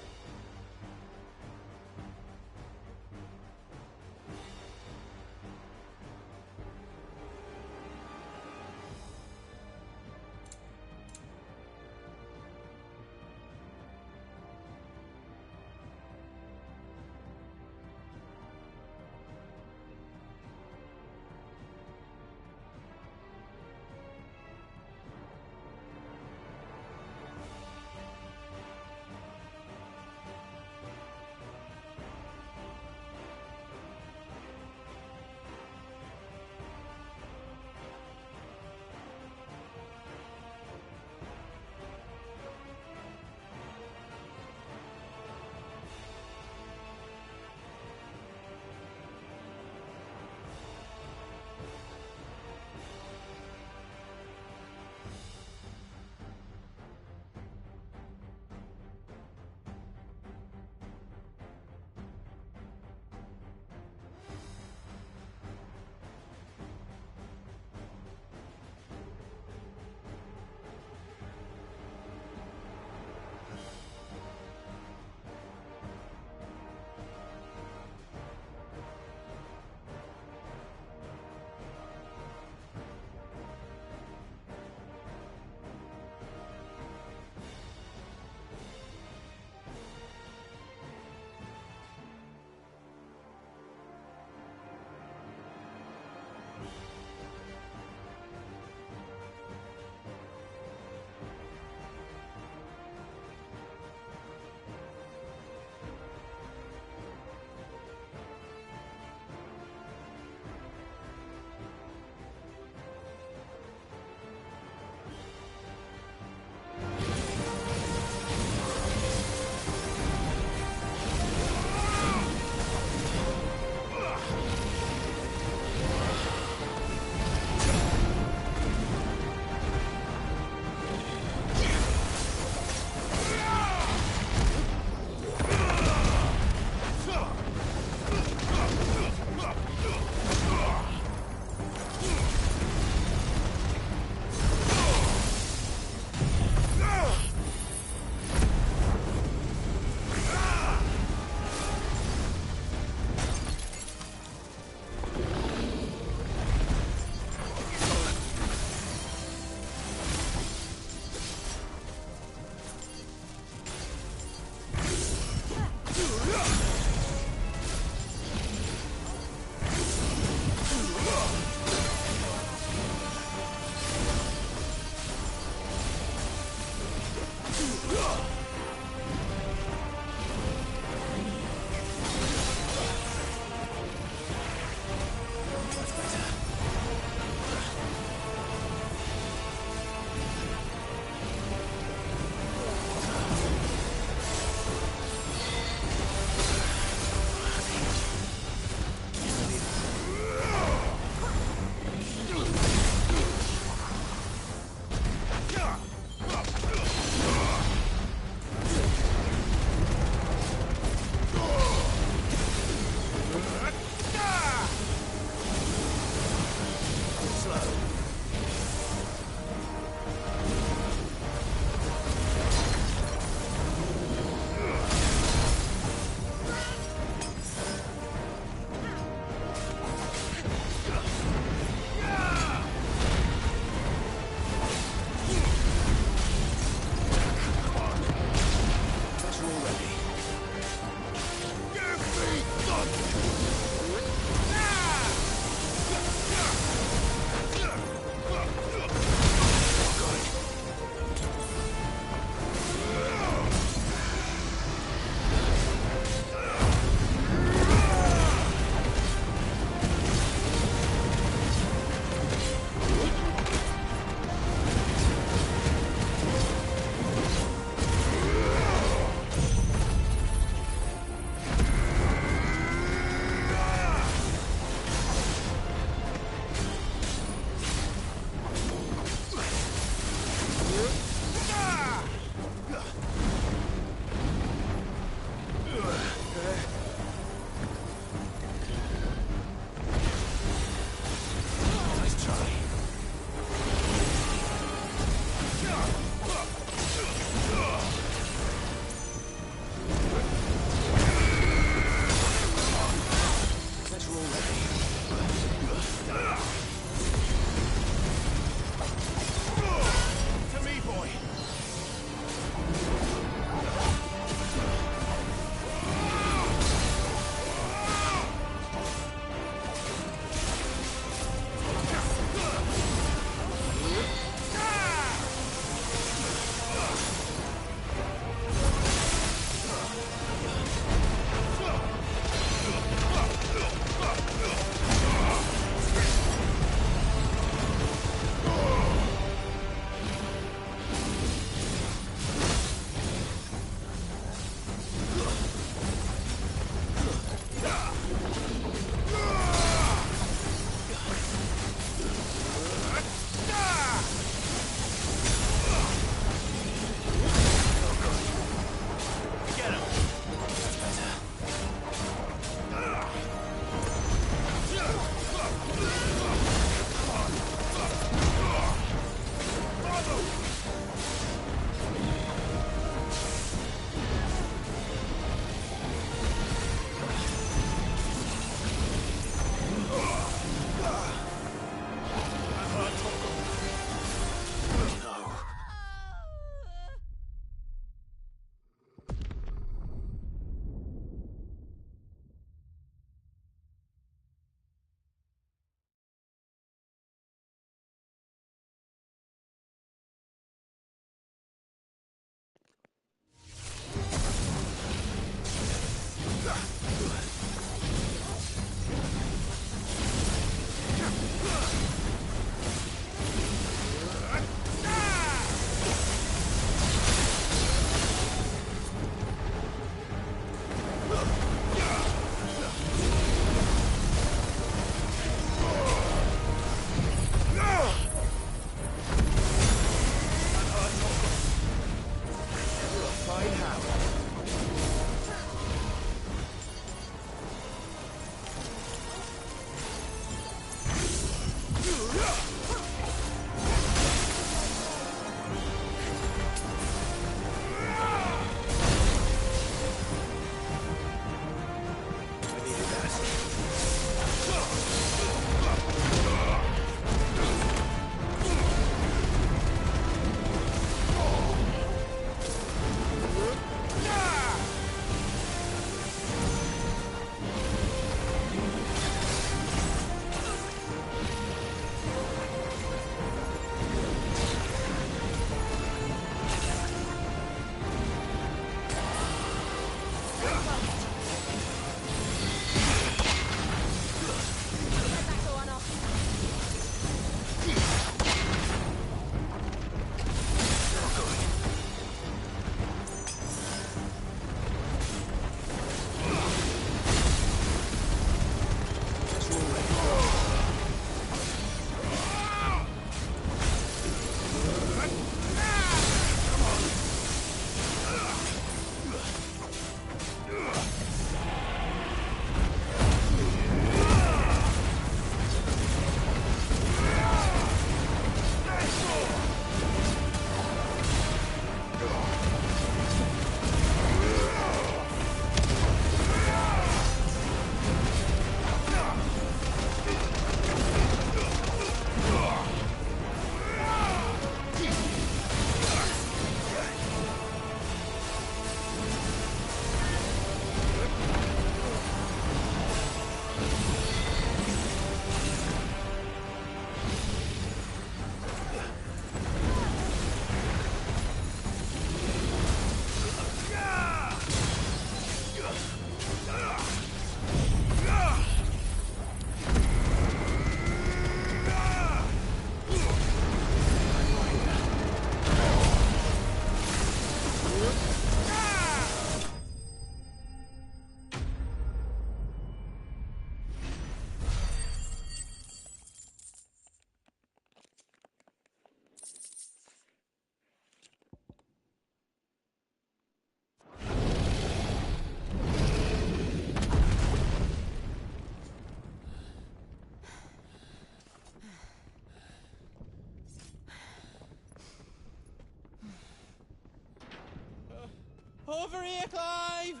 Over here, Clive!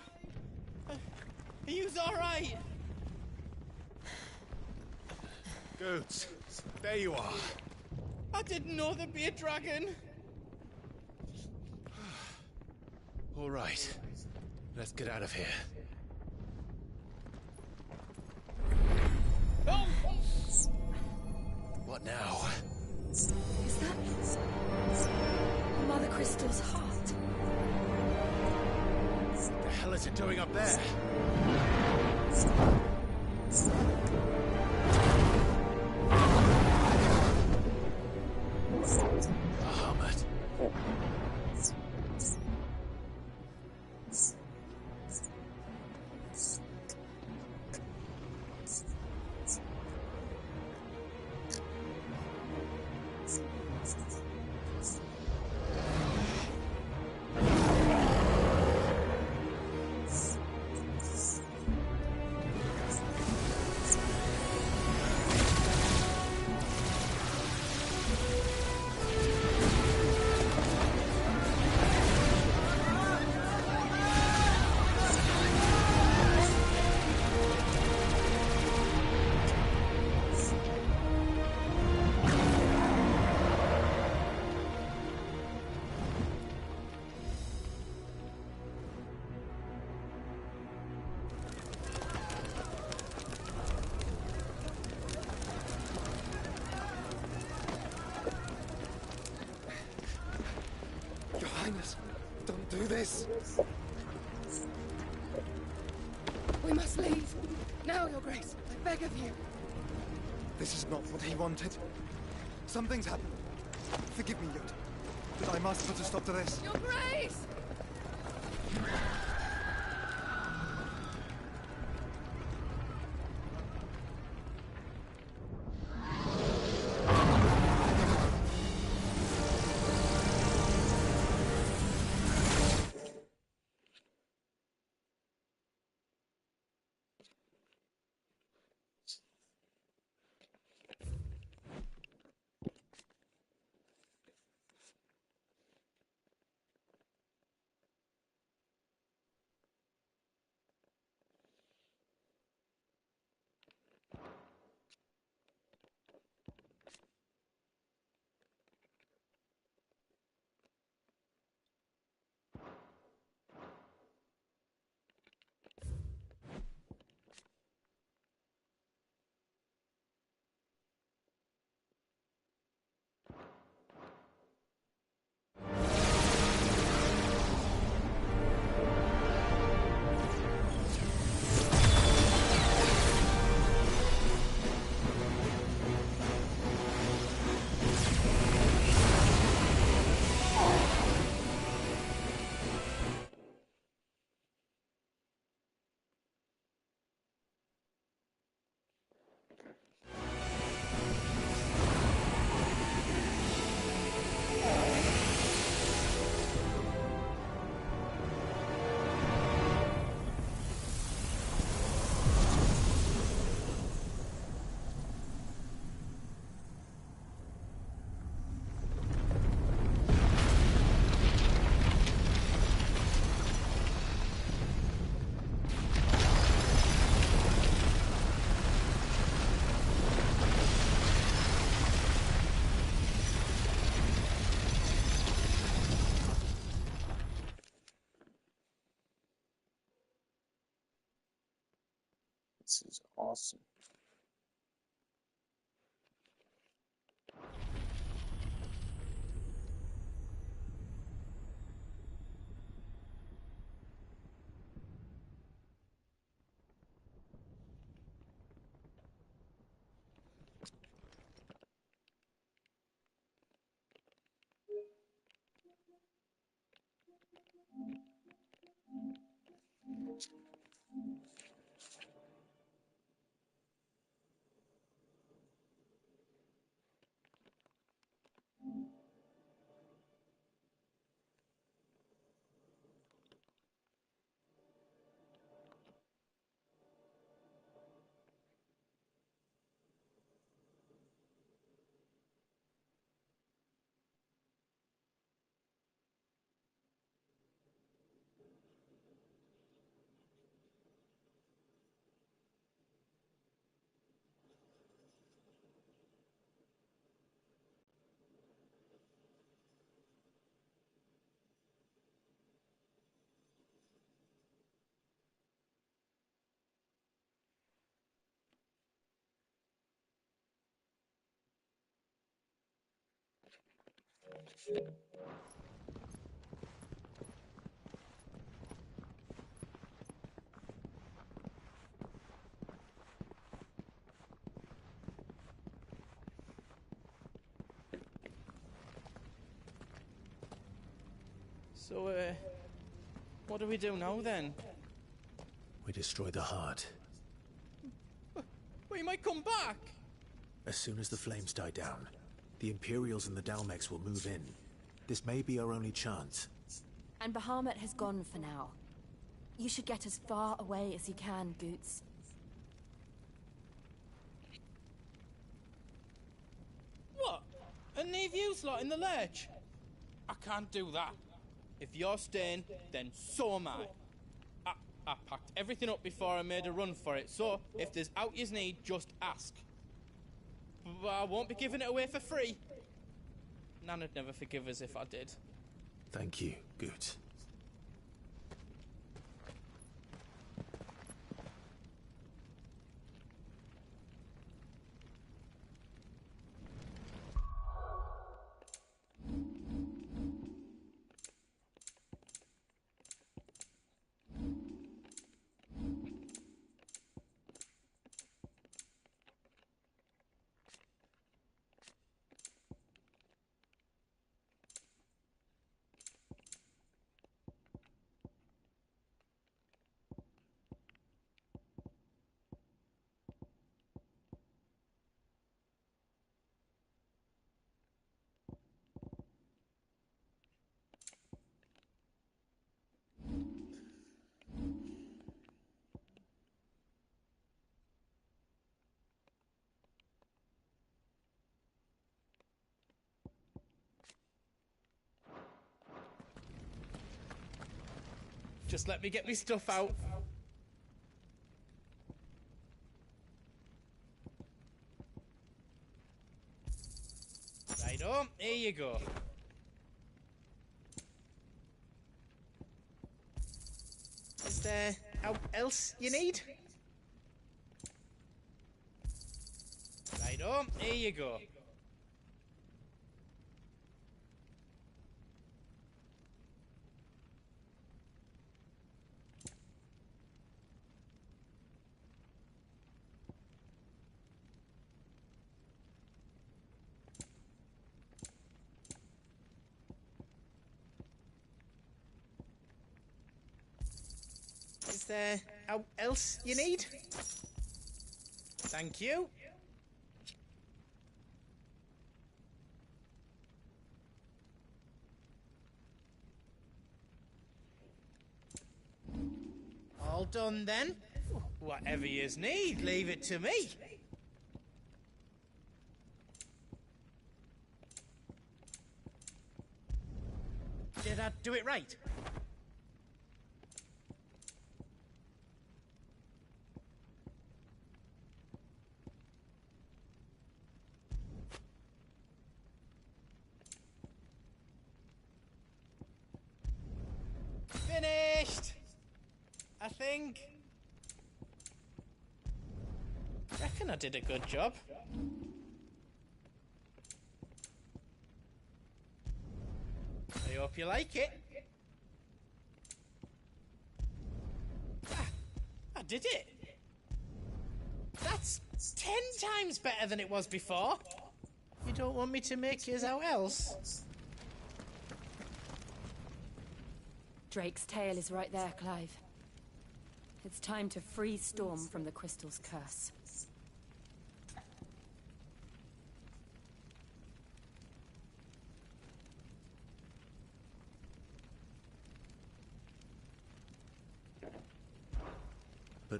Are you alright? Goods, there you are. I didn't know there'd be a dragon. All right, let's get out of here. Oh! What now? Is that Mother Crystal's heart? What the hell is it doing up there? Bahamut. Your Highness, don't do this. We must leave. Now, Your Grace. I beg of you. This is not what he wanted. Something's happened. Forgive me, Yod. But I must put a stop to this. Your Grace! This is awesome. So, what do we do now then? We destroy the heart. We might come back! As soon as the flames die down, the Imperials and the Dalmex will move in. This may be our only chance. And Bahamut has gone for now. You should get as far away as you can, Goots. What? And leave you lot in the lurch? I can't do that. If you're staying, then so am I. I packed everything up before I made a run for it, so if there's out yous need, just ask. But I won't be giving it away for free. Nana'd never forgive us if I did. Thank you, Goots. Just let me get me stuff out. Righto, here you go. Is there out else you need? Righto, here you go. Is there out else you need? Thank you. All done then. Whatever yous need, leave it to me. Did I do it right? Finished! I think. Reckon I did a good job. I hope you like it. I did it. That's 10 times better than it was before. You don't want me to make yours out else? Drake's tail is right there, Clive. It's time to free Storm from the Crystal's curse.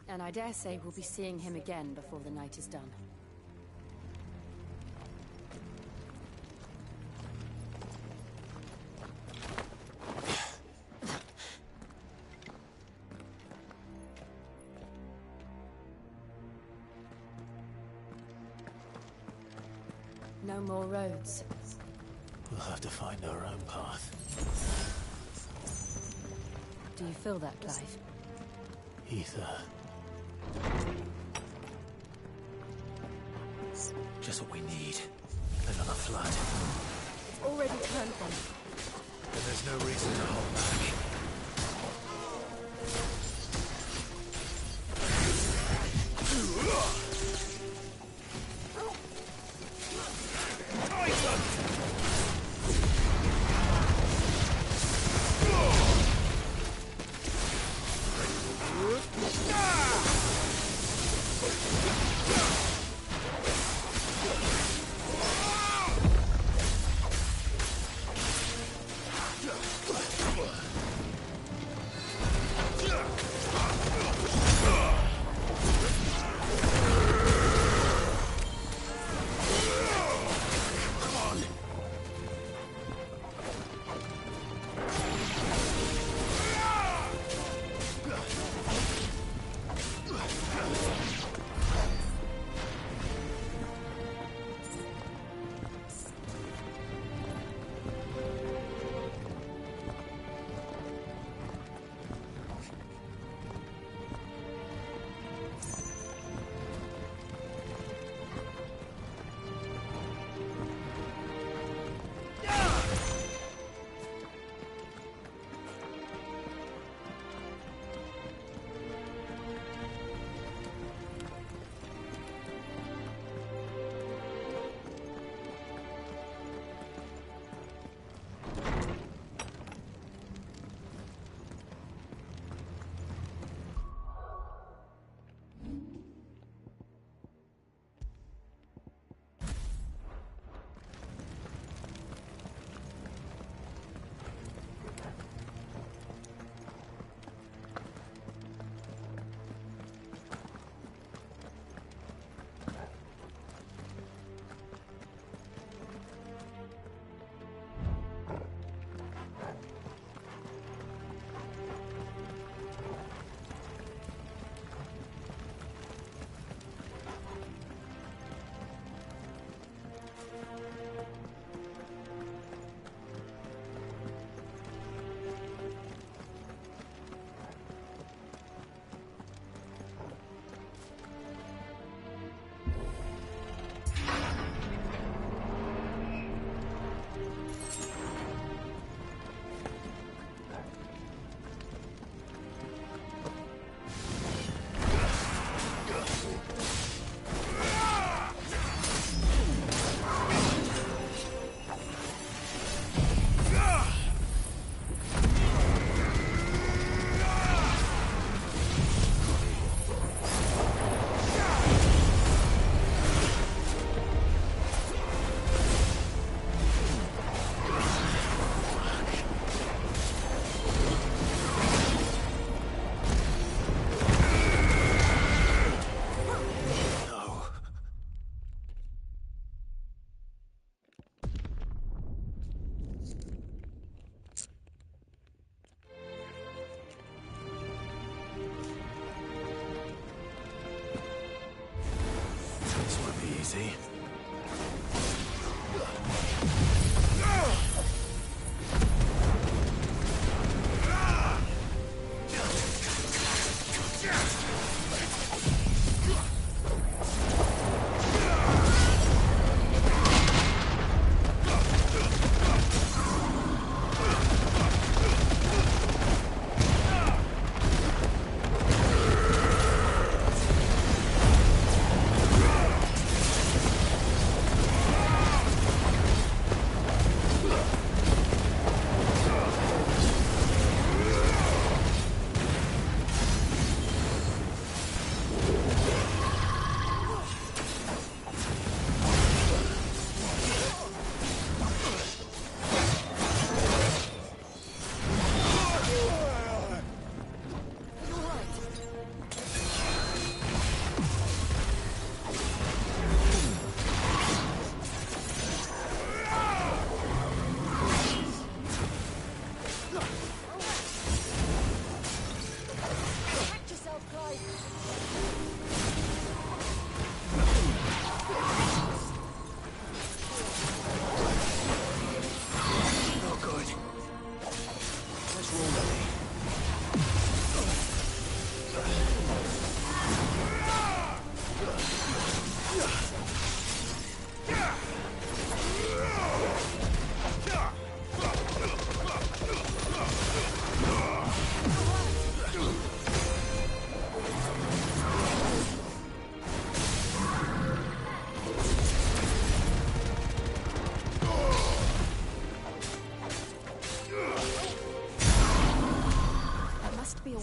And I dare say we'll be seeing him again before the night is done. No more roads. We'll have to find our own path. Do you feel that, Clive? Ether. Just what we need. Another flood. already turned them. Then there's no reason to hold back.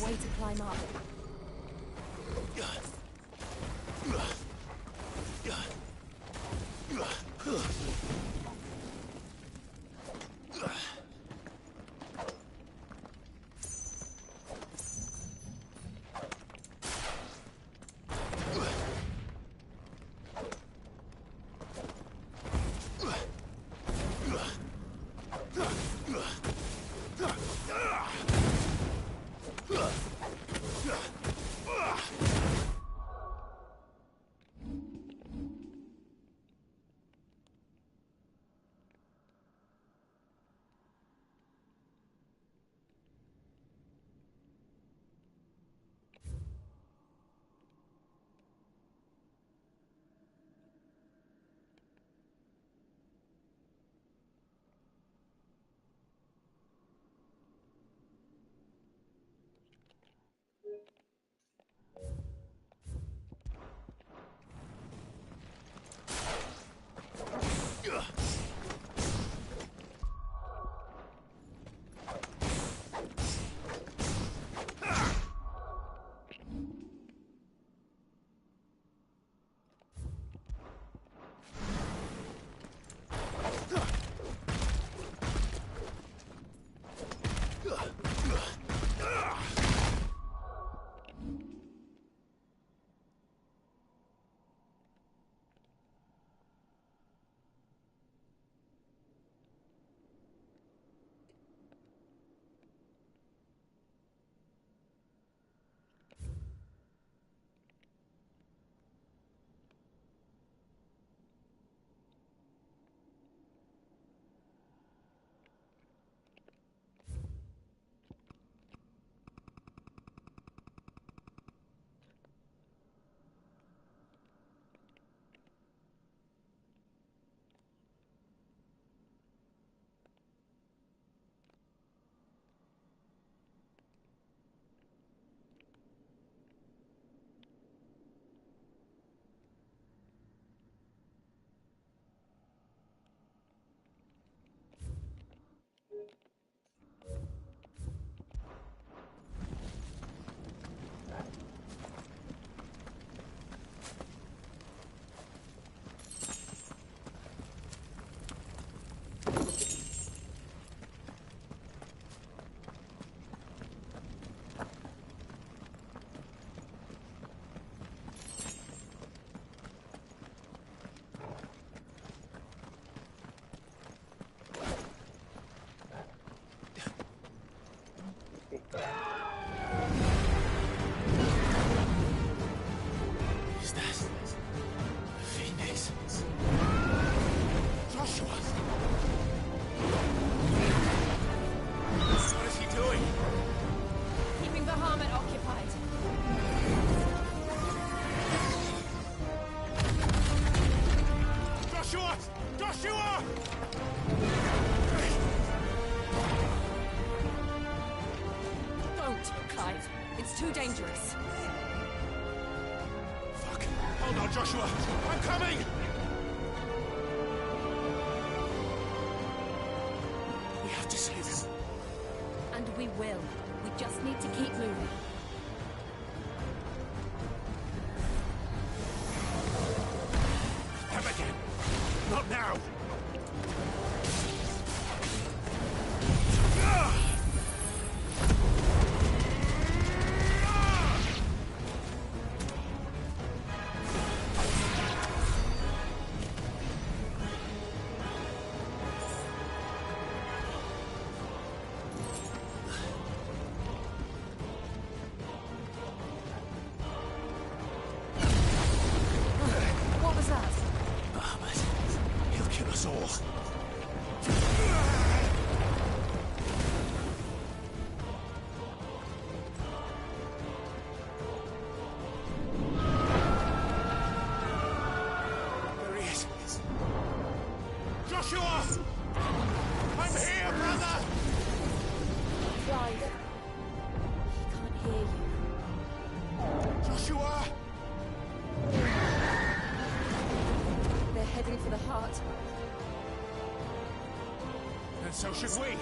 a way to climb up. Too dangerous. Fuck. Hold on, Joshua. I'm coming! We have to save him. And we will. We just need to keep moving. Come again. Not now. Joshua! I'm here, brother! Clive. He can't hear you. Joshua! They're heading for the heart. And so should we.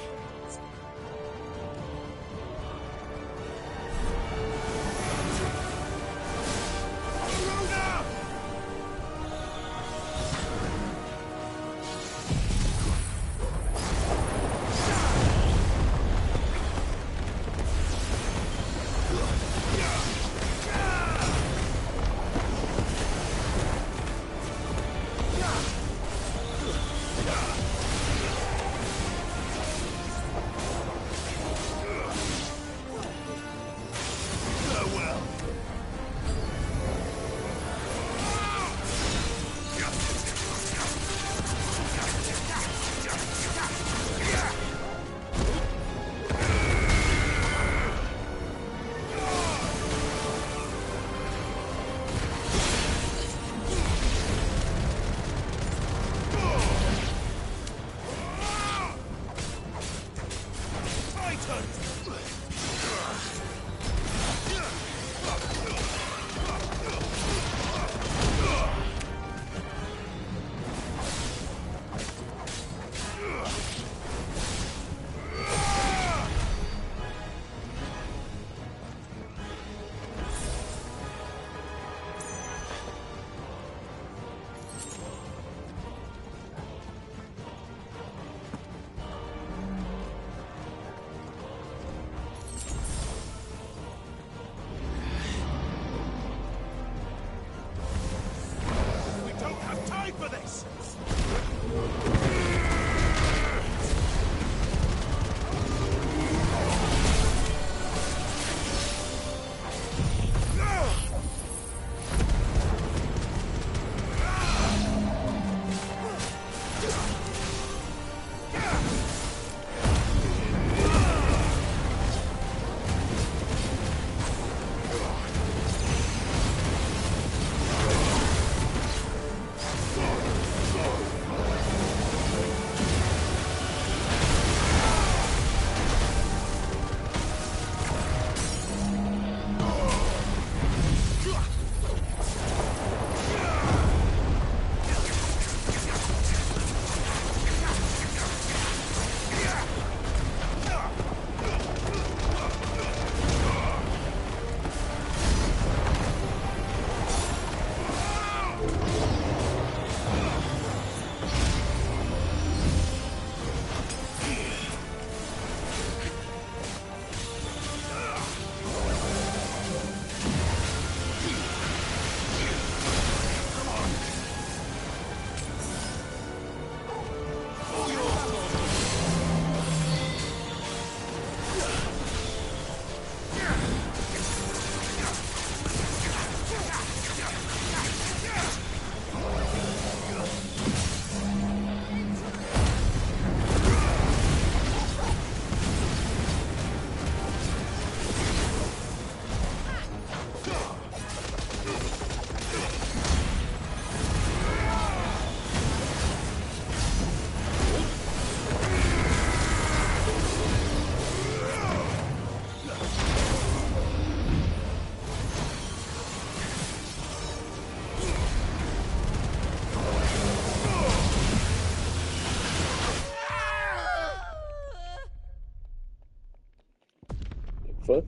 Fuck.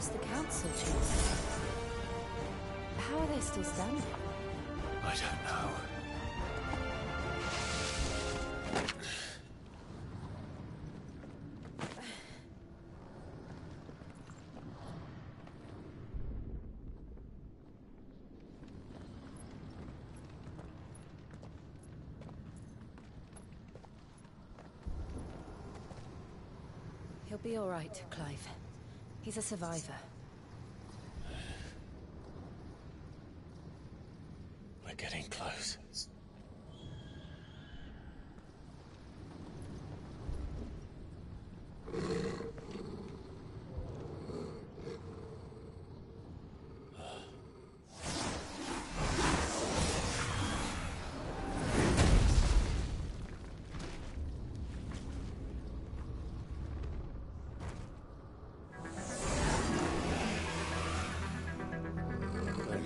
Suppose the council choose. How are they still standing? I don't know. He'll be all right, Clive. He's a survivor. We're getting close.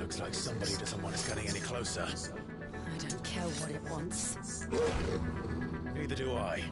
Looks like somebody doesn't want us getting any closer. I don't care what it wants. Neither do I.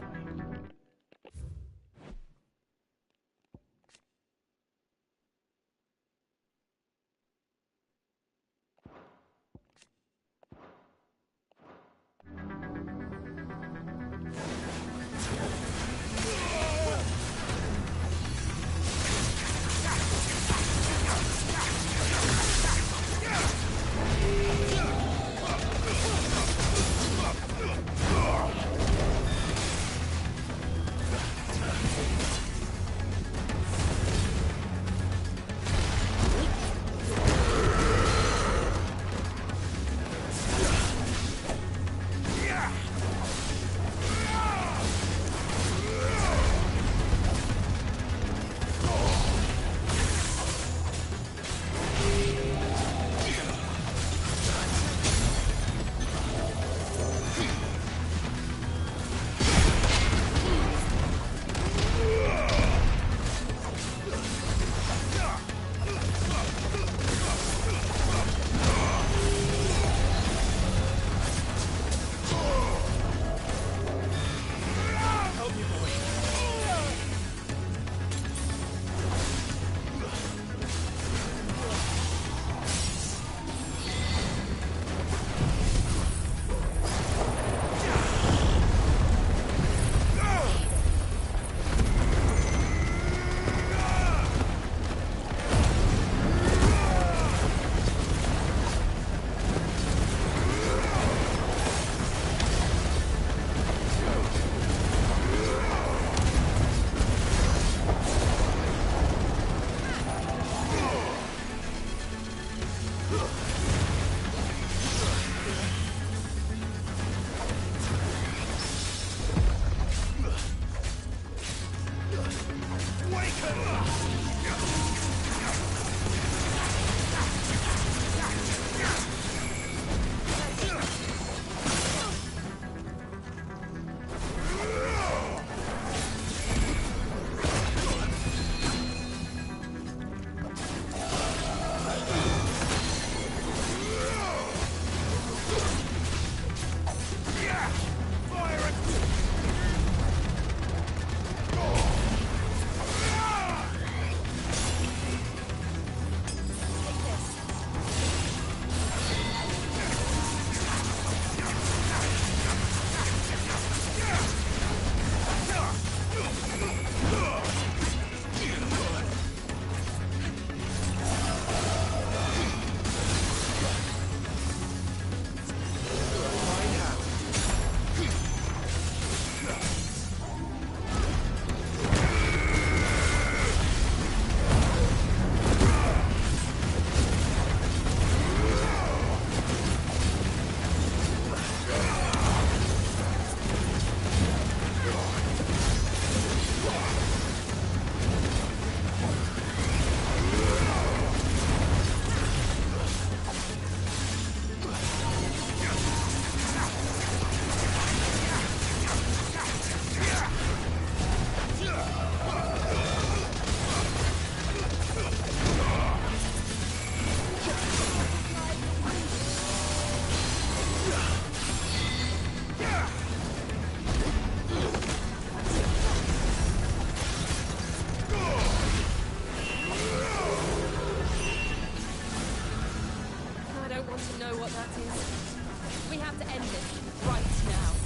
know what that is? We have to end this right now.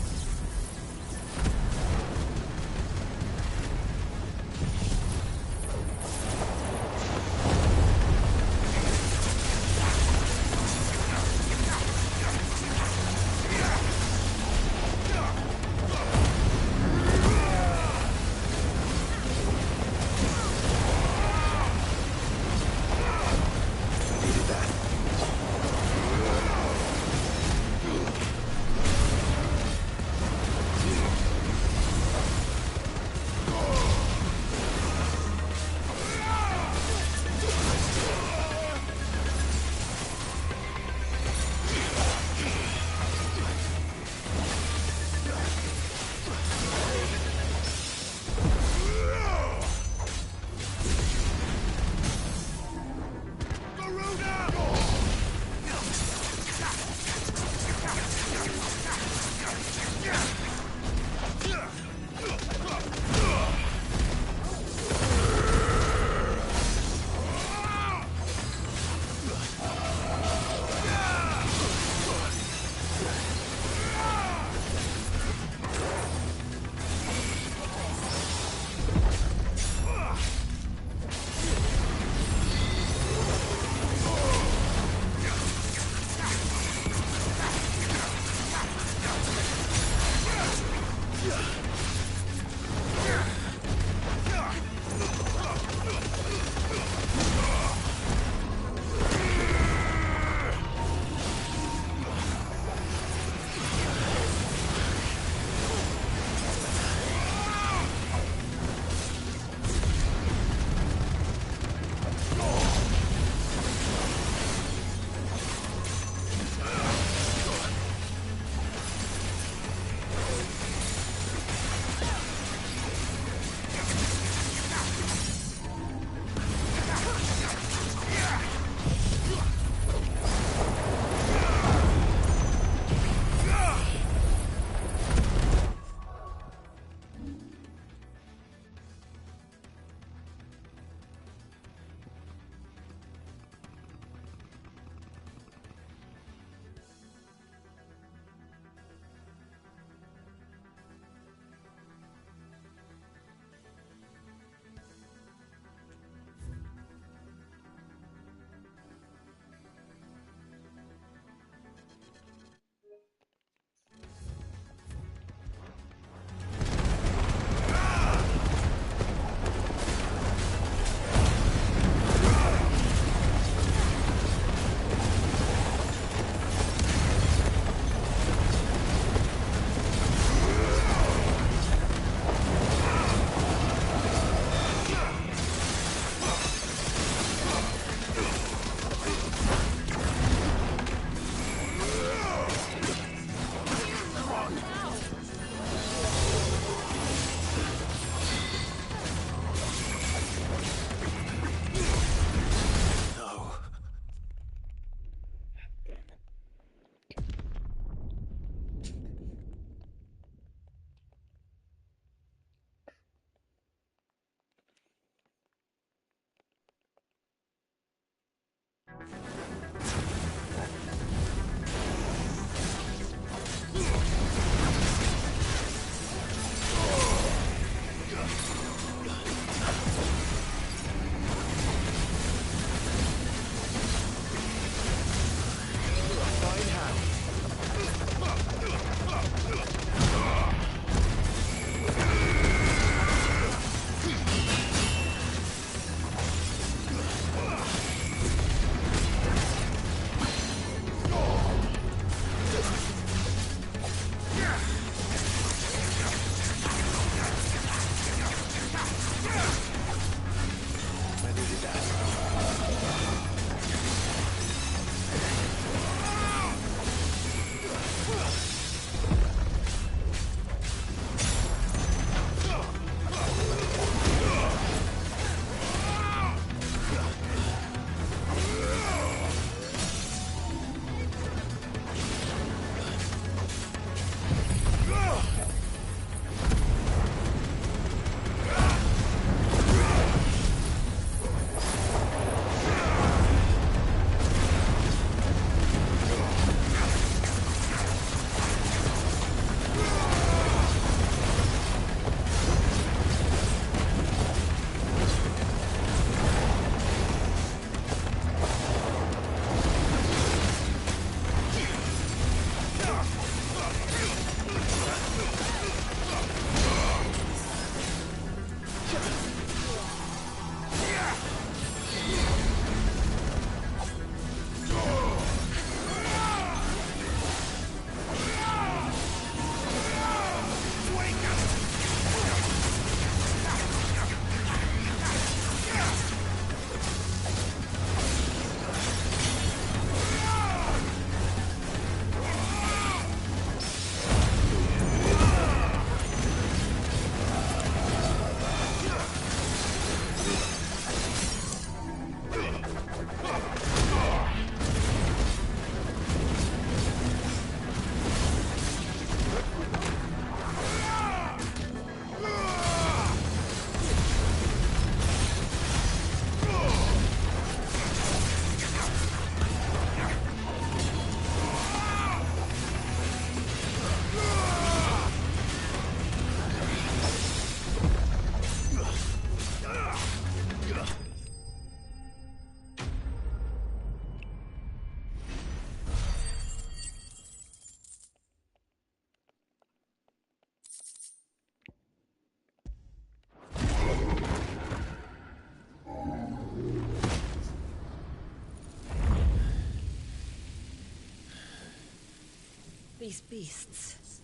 These beasts...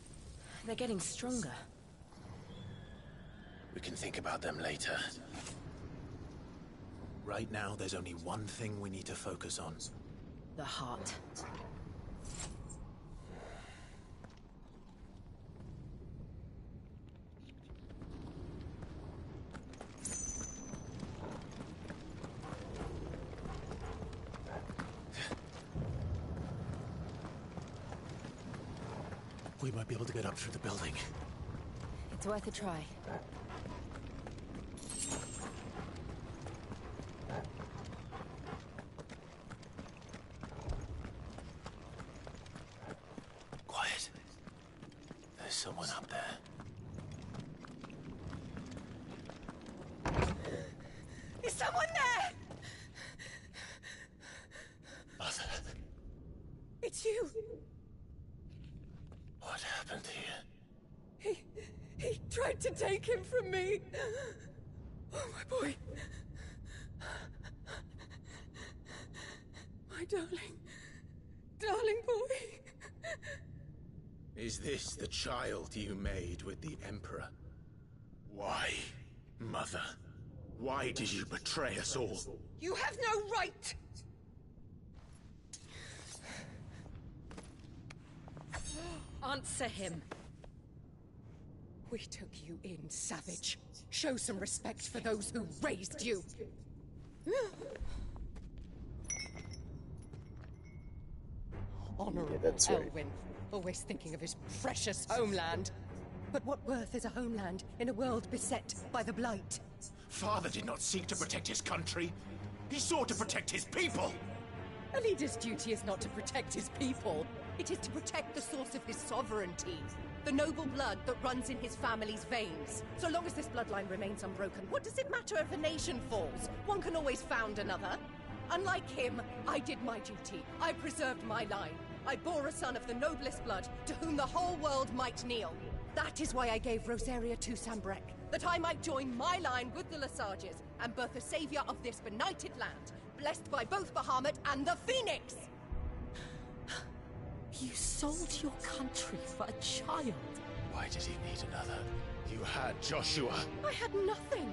they're getting stronger. We can think about them later. Right now, there's only one thing we need to focus on. The heart. We might be able to get up through the building. It's worth a try. Quiet. There's someone up there. Is someone there? Mother. It's you. What happened here? He tried to take him from me. Oh, my boy. My darling. Darling boy. Is this the child you made with the Emperor? Why, Mother? Why did you betray us all? You have no right! Answer him. We took you in, savage. Show some respect for those who raised you. Honorable that's right. Elwyn, always thinking of his precious homeland. But what worth is a homeland in a world beset by the Blight? Father did not seek to protect his country. He sought to protect his people. A leader's duty is not to protect his people. It is to protect the source of his sovereignty. The noble blood that runs in his family's veins. So long as this bloodline remains unbroken, what does it matter if a nation falls? One can always found another. Unlike him, I did my duty. I preserved my line. I bore a son of the noblest blood, to whom the whole world might kneel. That is why I gave Rosaria to Sambrek, that I might join my line with the Lesages and birth a savior of this benighted land, blessed by both Bahamut and the Phoenix! You sold your country for a child. Why did he need another? You had Joshua. I had nothing.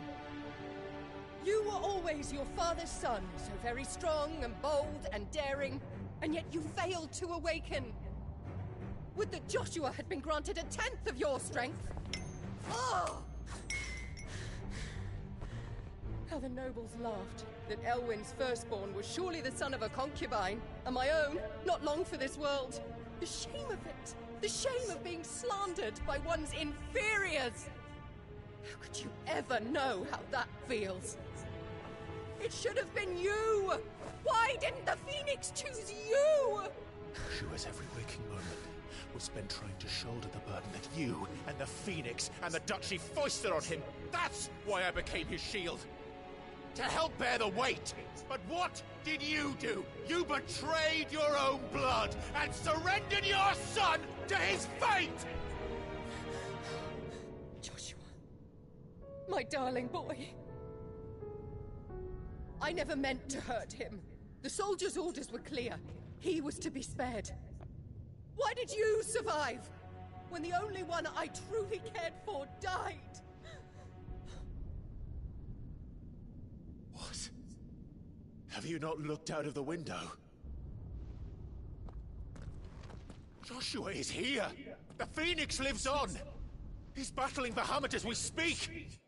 You were always your father's son, so very strong and bold and daring, and yet you failed to awaken. Would that Joshua had been granted 1/10 of your strength. Oh! How the nobles laughed that Elwyn's firstborn was surely the son of a concubine, and my own, not long for this world. The shame of it! The shame of being slandered by one's inferiors! How could you ever know how that feels? It should have been you! Why didn't the Phoenix choose you? Joshua's every waking moment was spent trying to shoulder the burden that you and the Phoenix and the Duchy foisted on him. That's why I became his shield. To help bear the weight. But what did you do? You betrayed your own blood and surrendered your son to his fate! Joshua. My darling boy. I never meant to hurt him. The soldiers' orders were clear. He was to be spared. Why did you survive? When the only one I truly cared for died? What? Have you not looked out of the window? Joshua is here! The Phoenix lives on! He's battling Bahamut as we speak!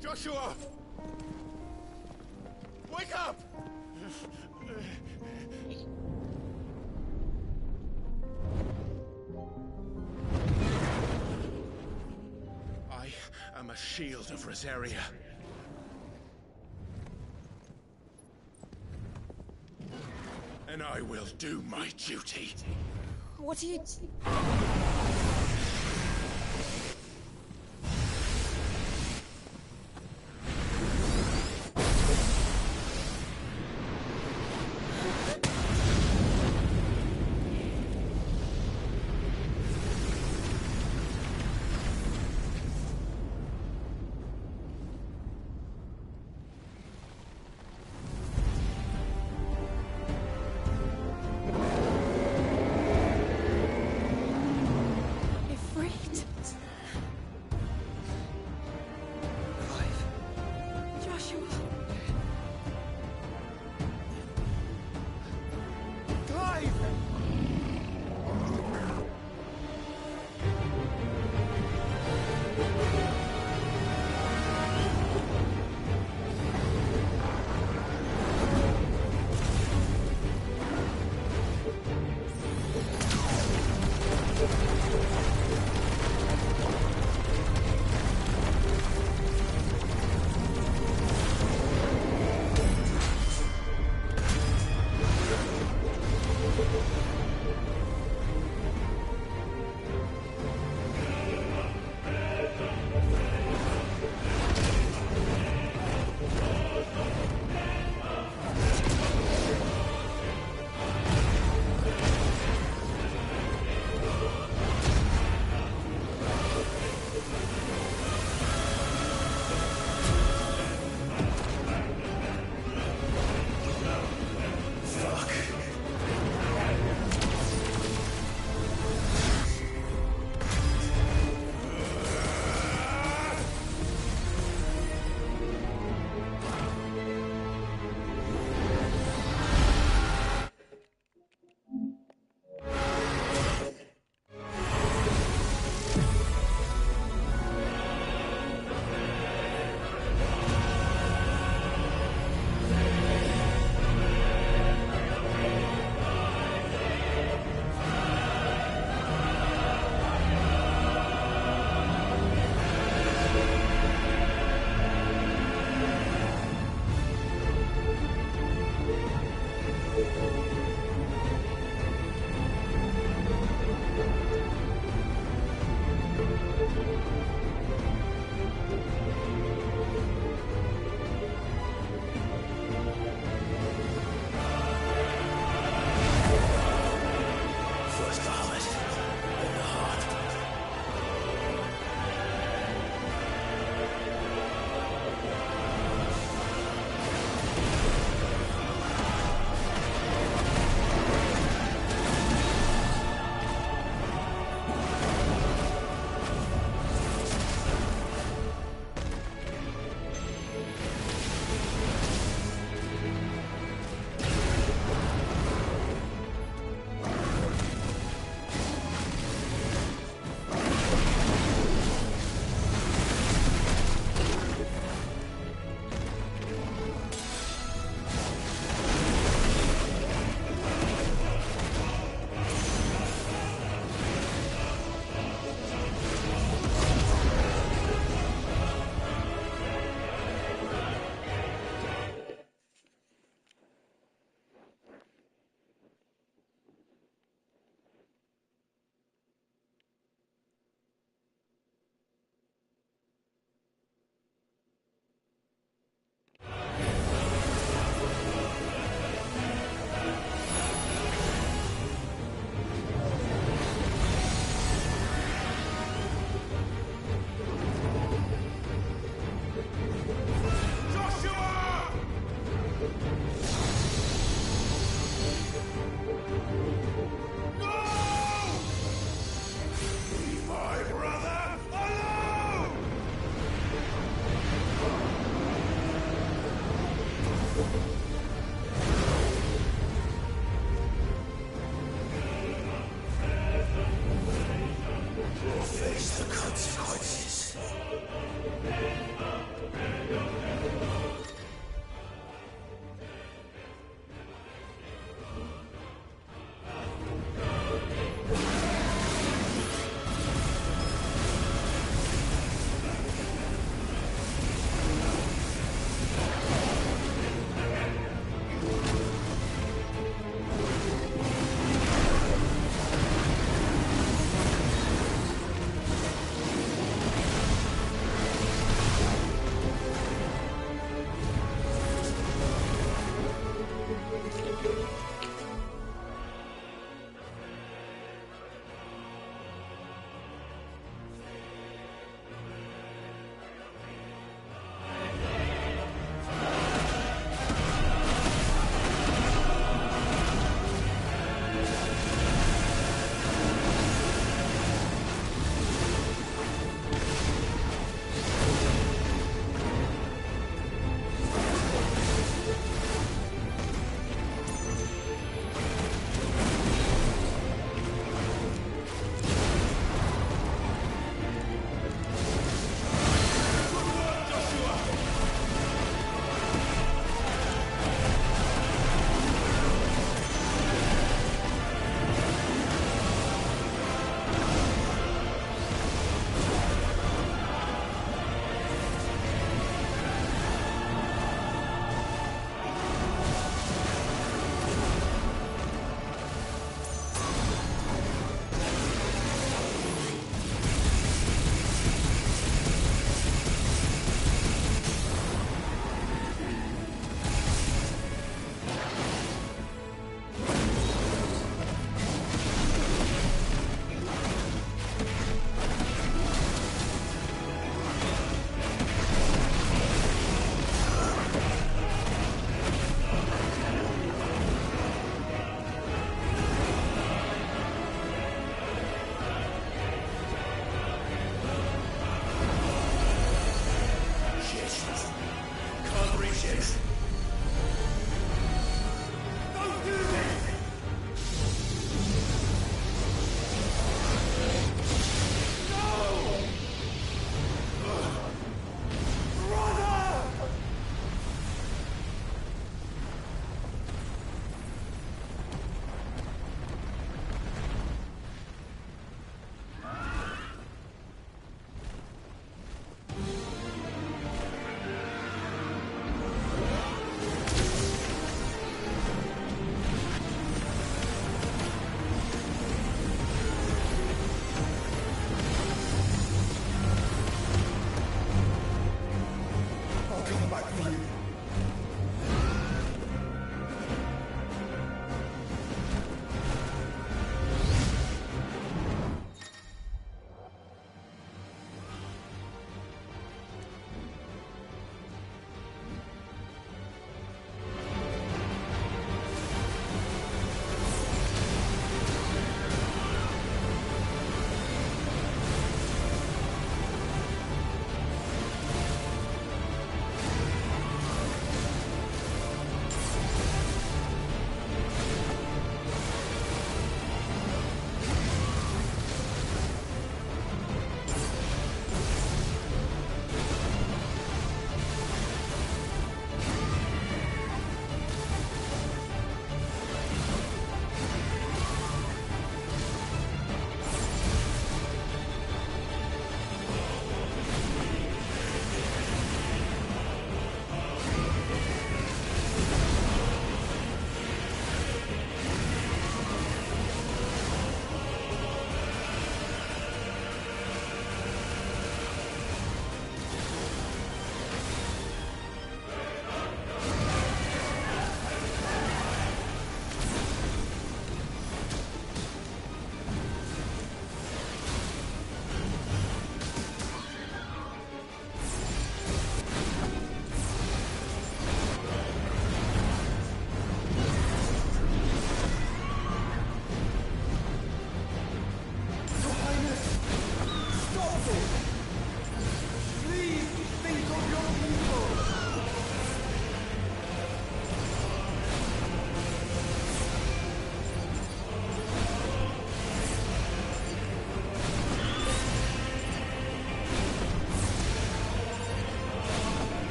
Joshua! Wake up! I am a shield of Rosaria. And I will do my duty. What are you...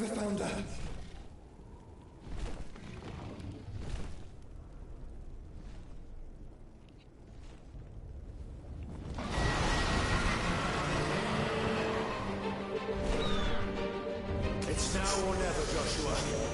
never found her. It's now or never, Joshua.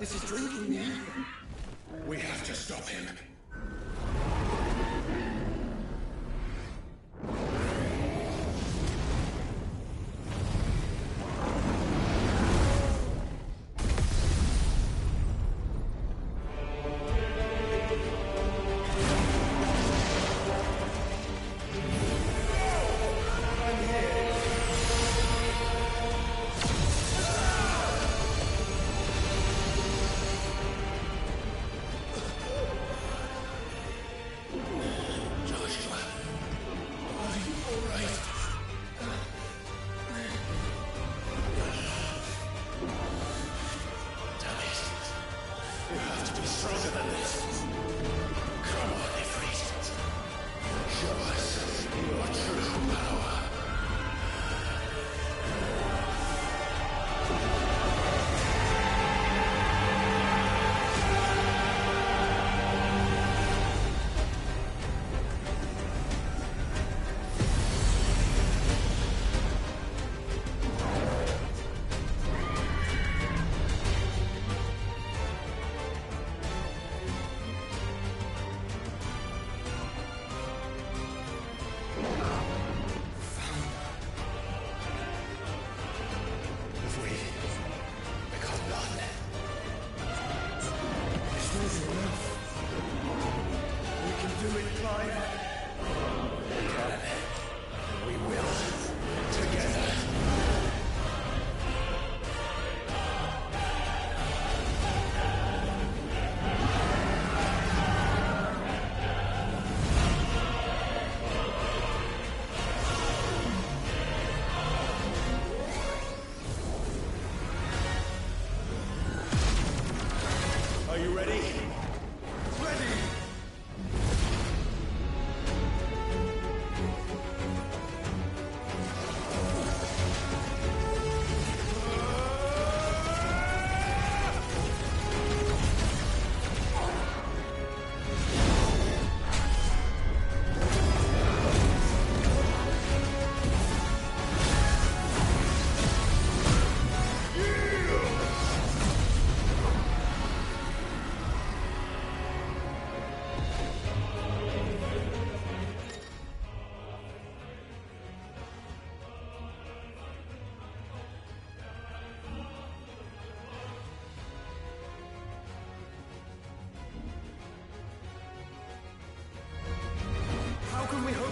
This is drinking me. We have to stop him.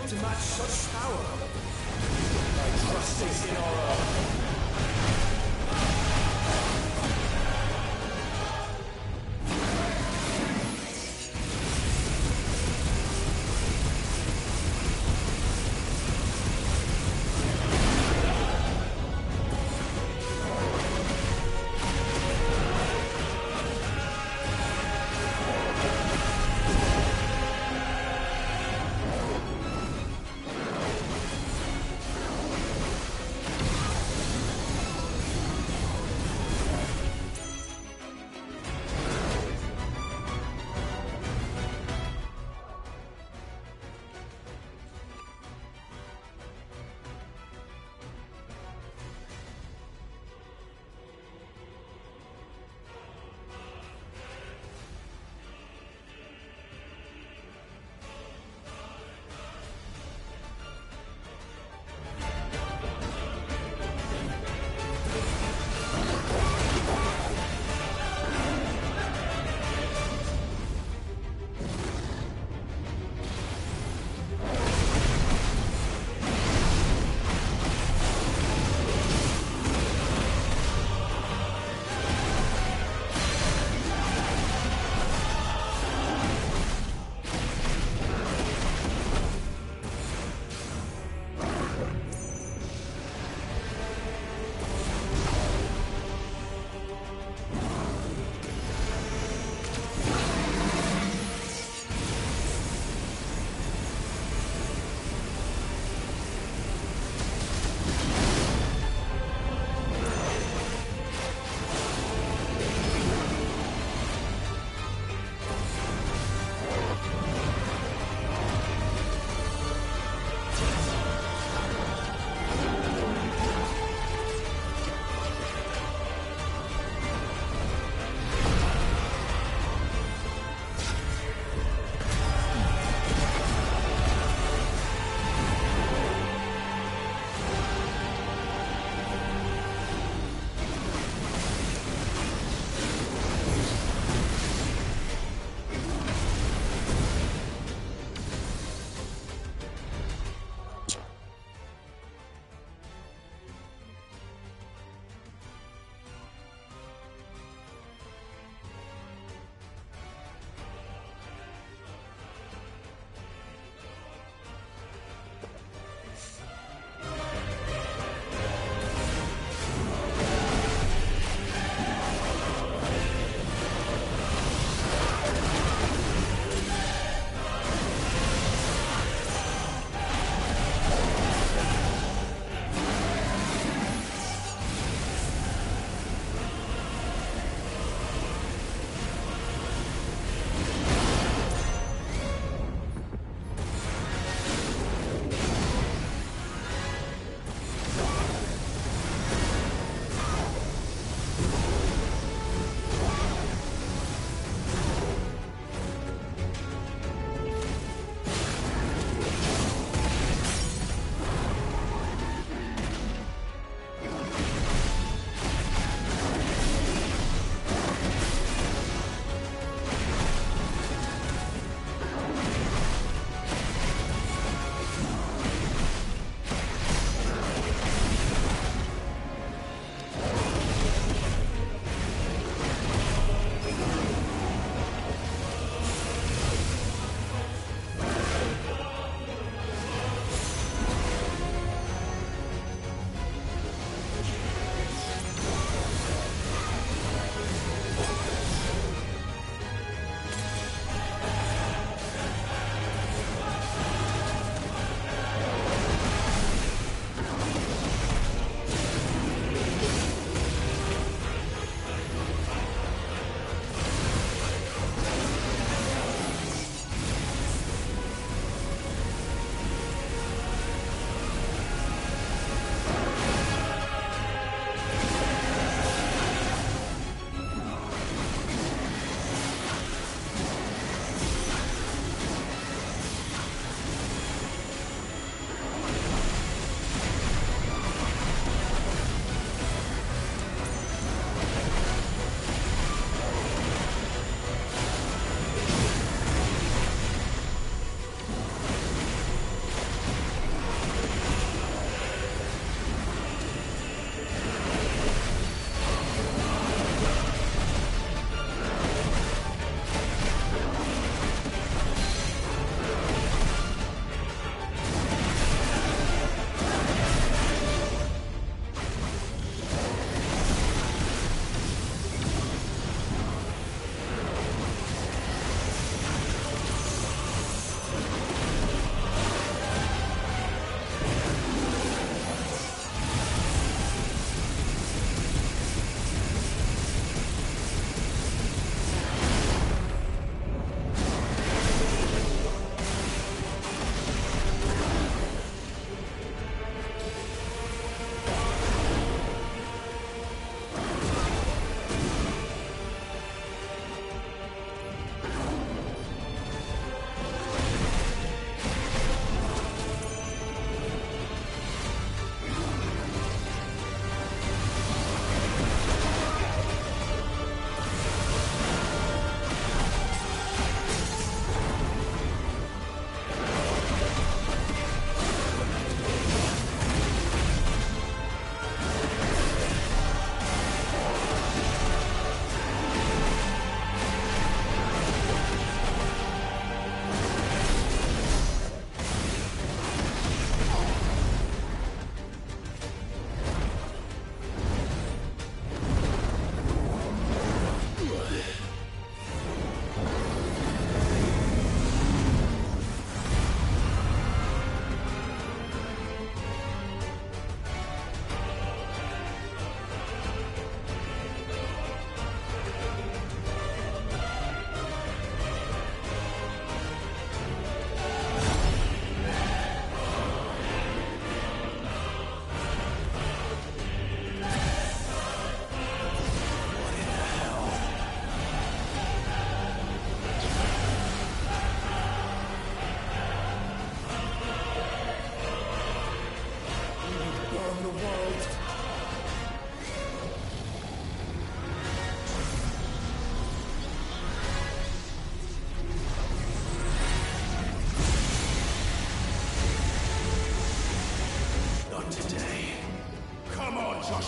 To match such power. My trust is in our own.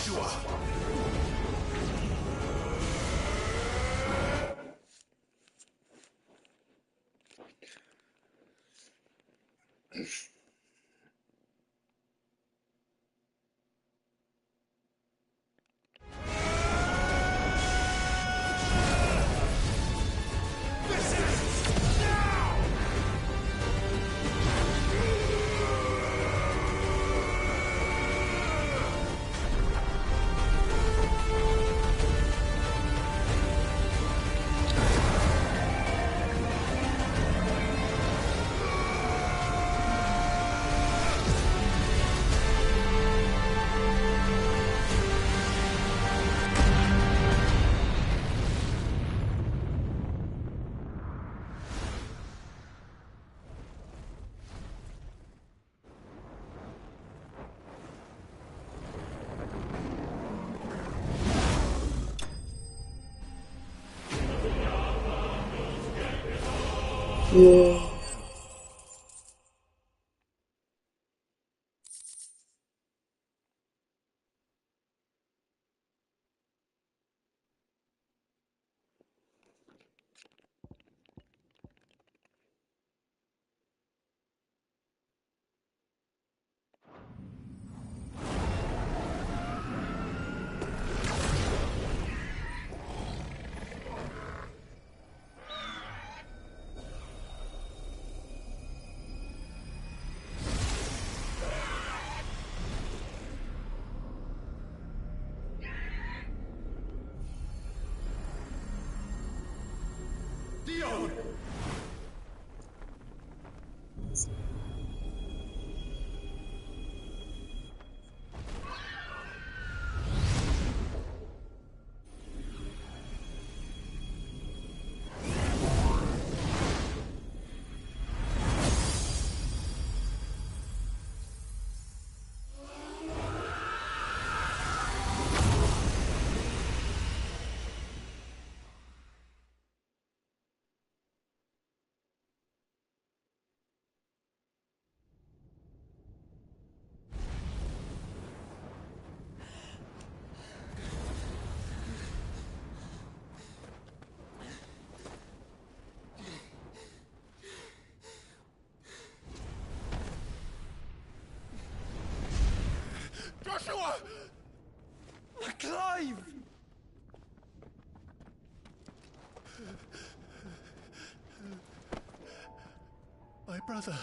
Joshua! Yeah. Dion! Joshua! Clive! My brother.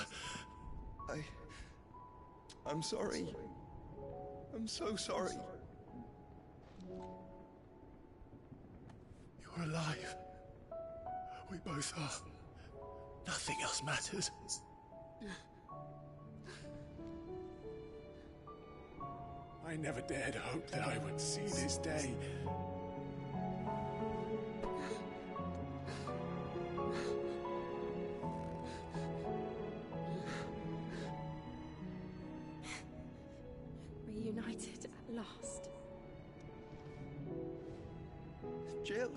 I'm sorry. I'm so sorry. You're alive. We both are. Nothing else matters. I never dared hope that I would see this day. Reunited at last. Jill.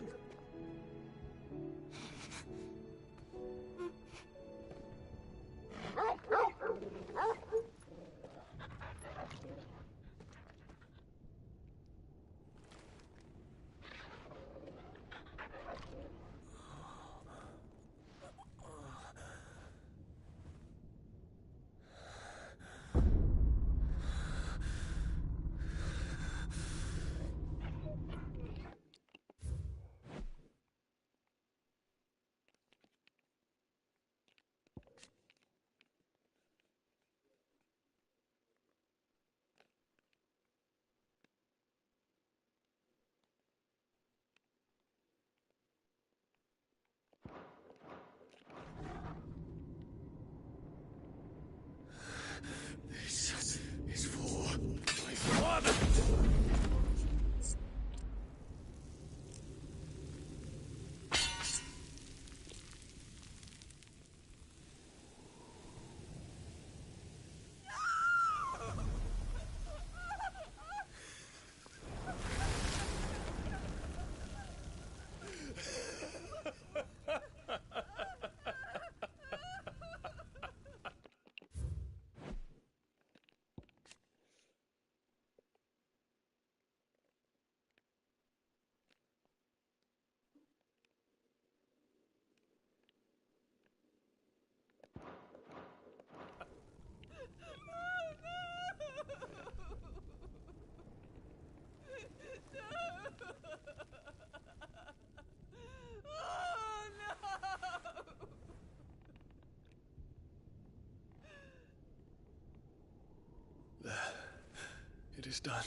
is done.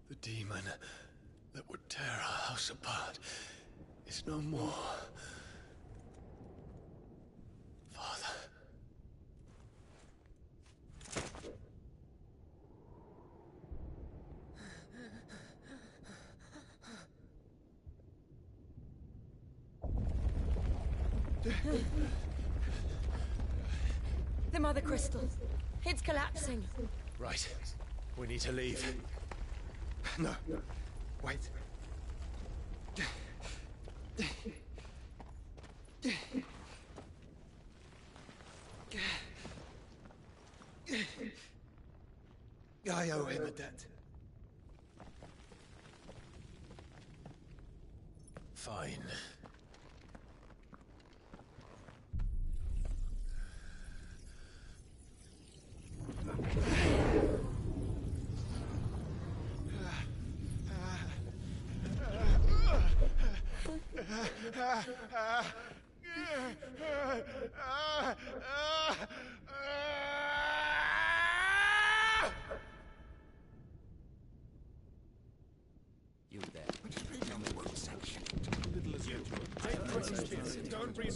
The demon that would tear our house apart is no more. Father. The Mother Crystal. It's collapsing. Right. We need to leave. No. Wait. I owe him a debt. Fine. You there. Don't breathe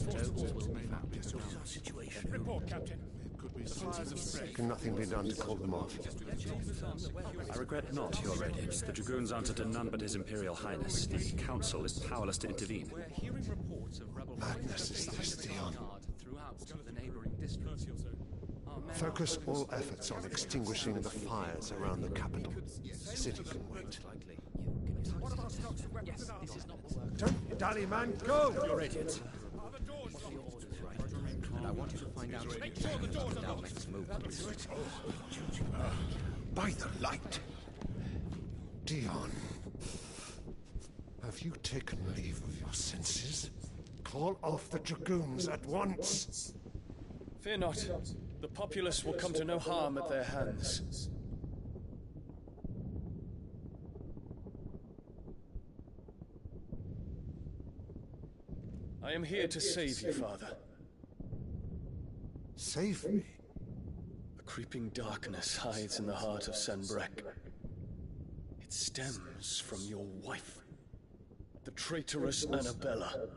situation. Report, Captain. Can nothing be done to call them off? I regret not, Your Radiance. The Dragoons answer to none but His Imperial Highness. The Council is powerless to intervene. We're hearing reports of rebel Madness is this, Dion. throughout the neighboring districts. Focus all efforts on extinguishing the fires around the capital. The city can wait. Don't dally, man. Go! Your Radiance. And I want you to find out the Dalmec's movements. By the light! Dion, have you taken leave of your senses? Call off the Dragoons at once! Fear not. The populace will come to no harm at their hands. I am here to save you, Father. Save me? A creeping darkness hides in the heart of Sanbreque. It stems from your wife, the traitorous Annabella.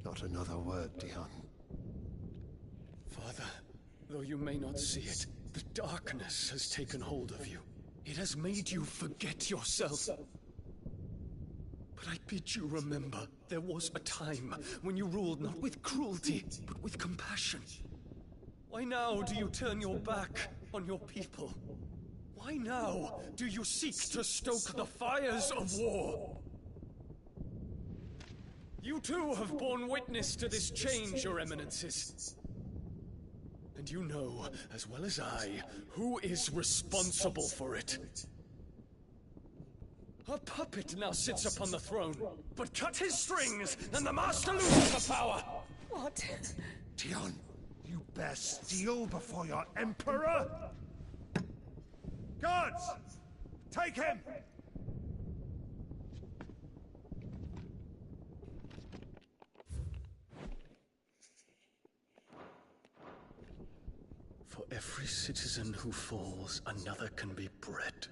Not another word, Dion. Father, though you may not see it, the darkness has taken hold of you. It has made you forget yourself. But I bid you remember, there was a time when you ruled not with cruelty, but with compassion. Why now do you turn your back on your people? Why now do you seek to stoke the fires of war? You too have borne witness to this change, Your Eminences. And you know, as well as I, who is responsible for it. A puppet now sits upon the throne, but cut his strings, and the Master loses the power! What? Dion, you bear steel before your Emperor? Guards! Take him! For every citizen who falls, another can be bred.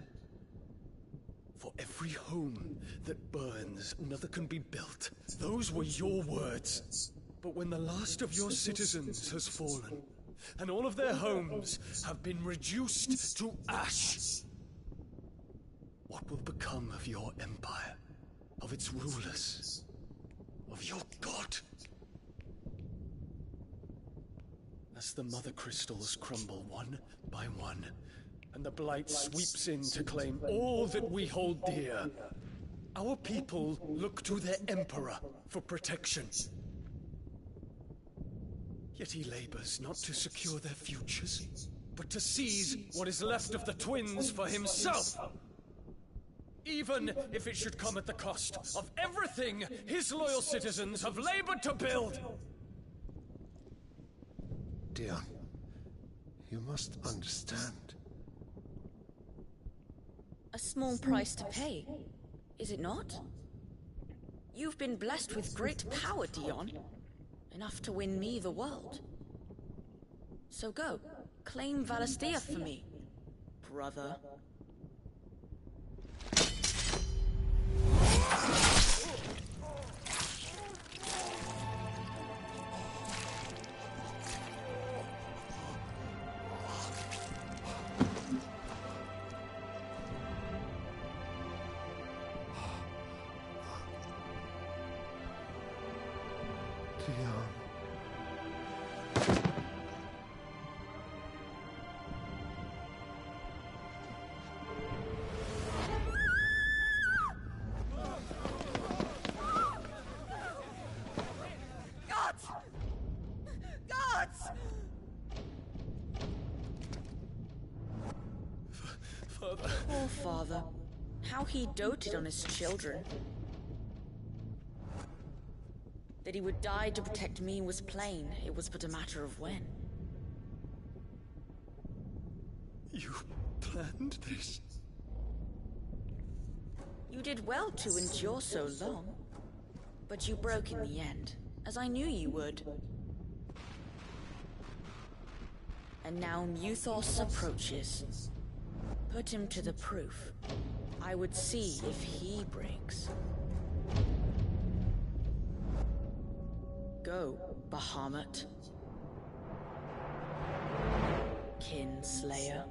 For every home that burns, another can be built. Those were your words. But when the last of your citizens has fallen, and all of their homes have been reduced to ash, what will become of your empire, of its rulers, of your god? As the Mother Crystals crumble one by one, and the Blight sweeps in to claim all that we hold dear, our people look to their Emperor for protection. Yet he labors not to secure their futures, but to seize what is left of the twins for himself. Even if it should come at the cost of everything his loyal citizens have labored to build. Dion, you must understand. A small price to pay, is it not? You've been blessed with great power, Dion. Enough to win me the world. So go, claim Valisthea for me, brother. Poor father. How he doted on his children. That he would die to protect me was plain. It was but a matter of when. You planned this? You did well to endure so long. But you broke in the end, as I knew you would. And now Muthos approaches. Put him to the proof. I would see if he breaks. Go, Bahamut. Kinslayer.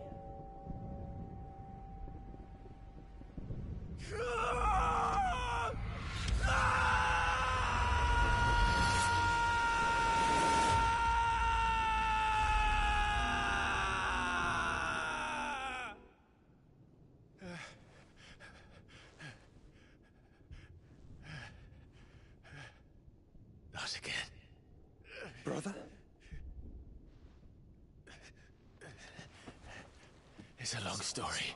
Not again. Brother? It's a long story.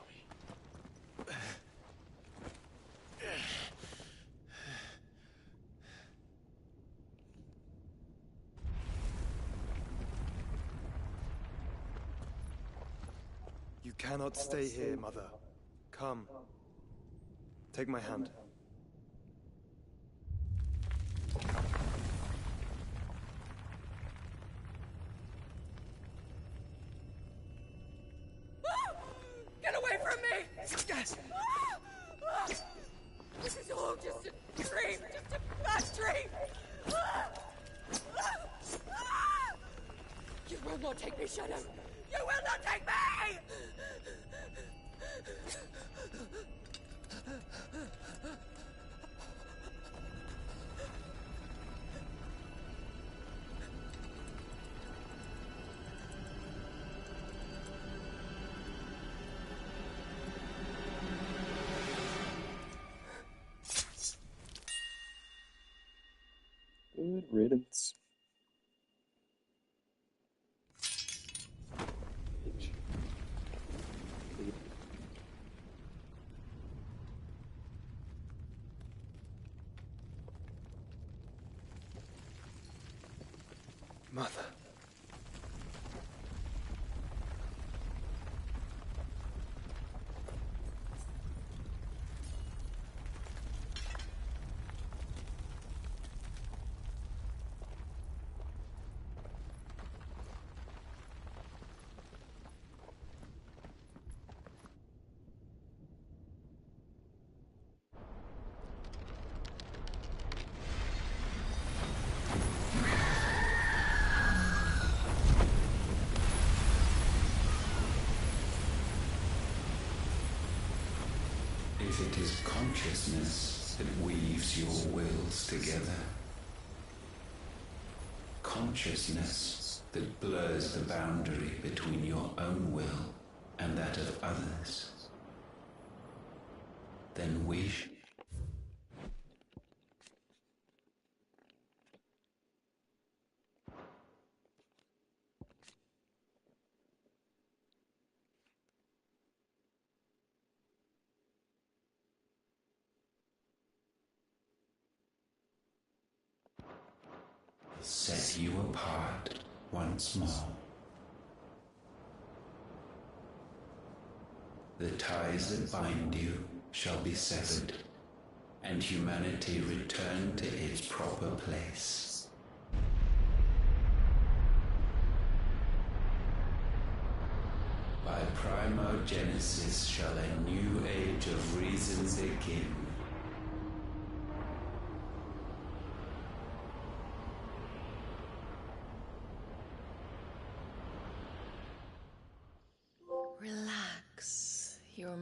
You cannot stay here, Mother. Come. Take my hand. Get away from me! This is all just a dream, just a bad dream! You will not take me, Shadow! You will not take me! Good riddance. Mother. If it is consciousness that weaves your wills together, consciousness that blurs the boundary between your own will and that of others, then wish. Set you apart once more. The ties that bind you shall be severed, and humanity return to its proper place. Primogenesis shall a new age of reason begin. Relax, Your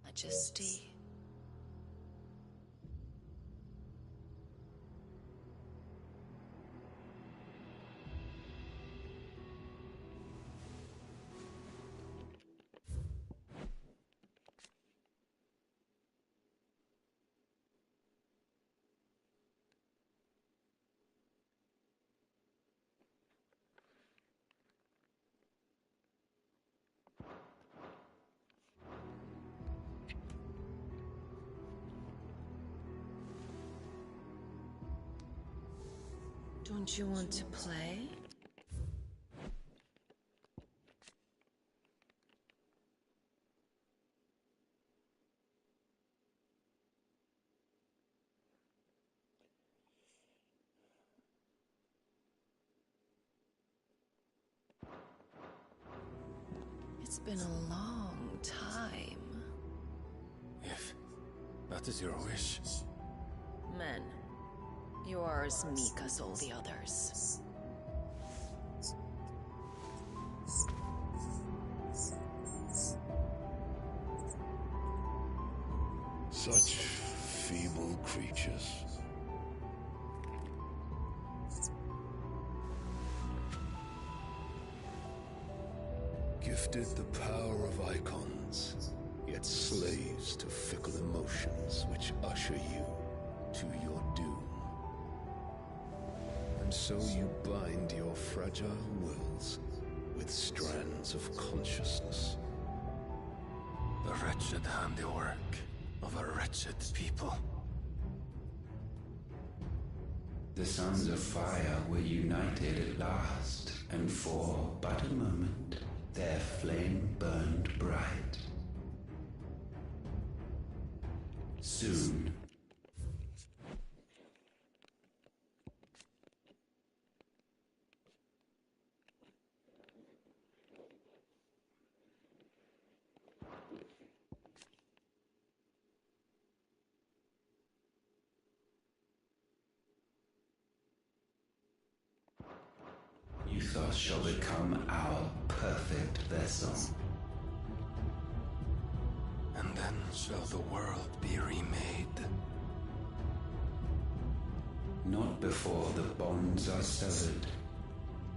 Majesty. Don't you want to play? It's been a long time. If that is your wish. Men, you are as meek as all the others. Such feeble creatures. Gifted the power of icons, yet slaves to fickle emotions which usher you to your doom. And so you bind your fragile wills with strands of consciousness. The wretched handiwork of a wretched people. The sons of fire were united at last, and for but a moment their flame burned bright. Soon, Mythos shall become our perfect vessel. And then shall the world be remade. Not before the bonds are severed,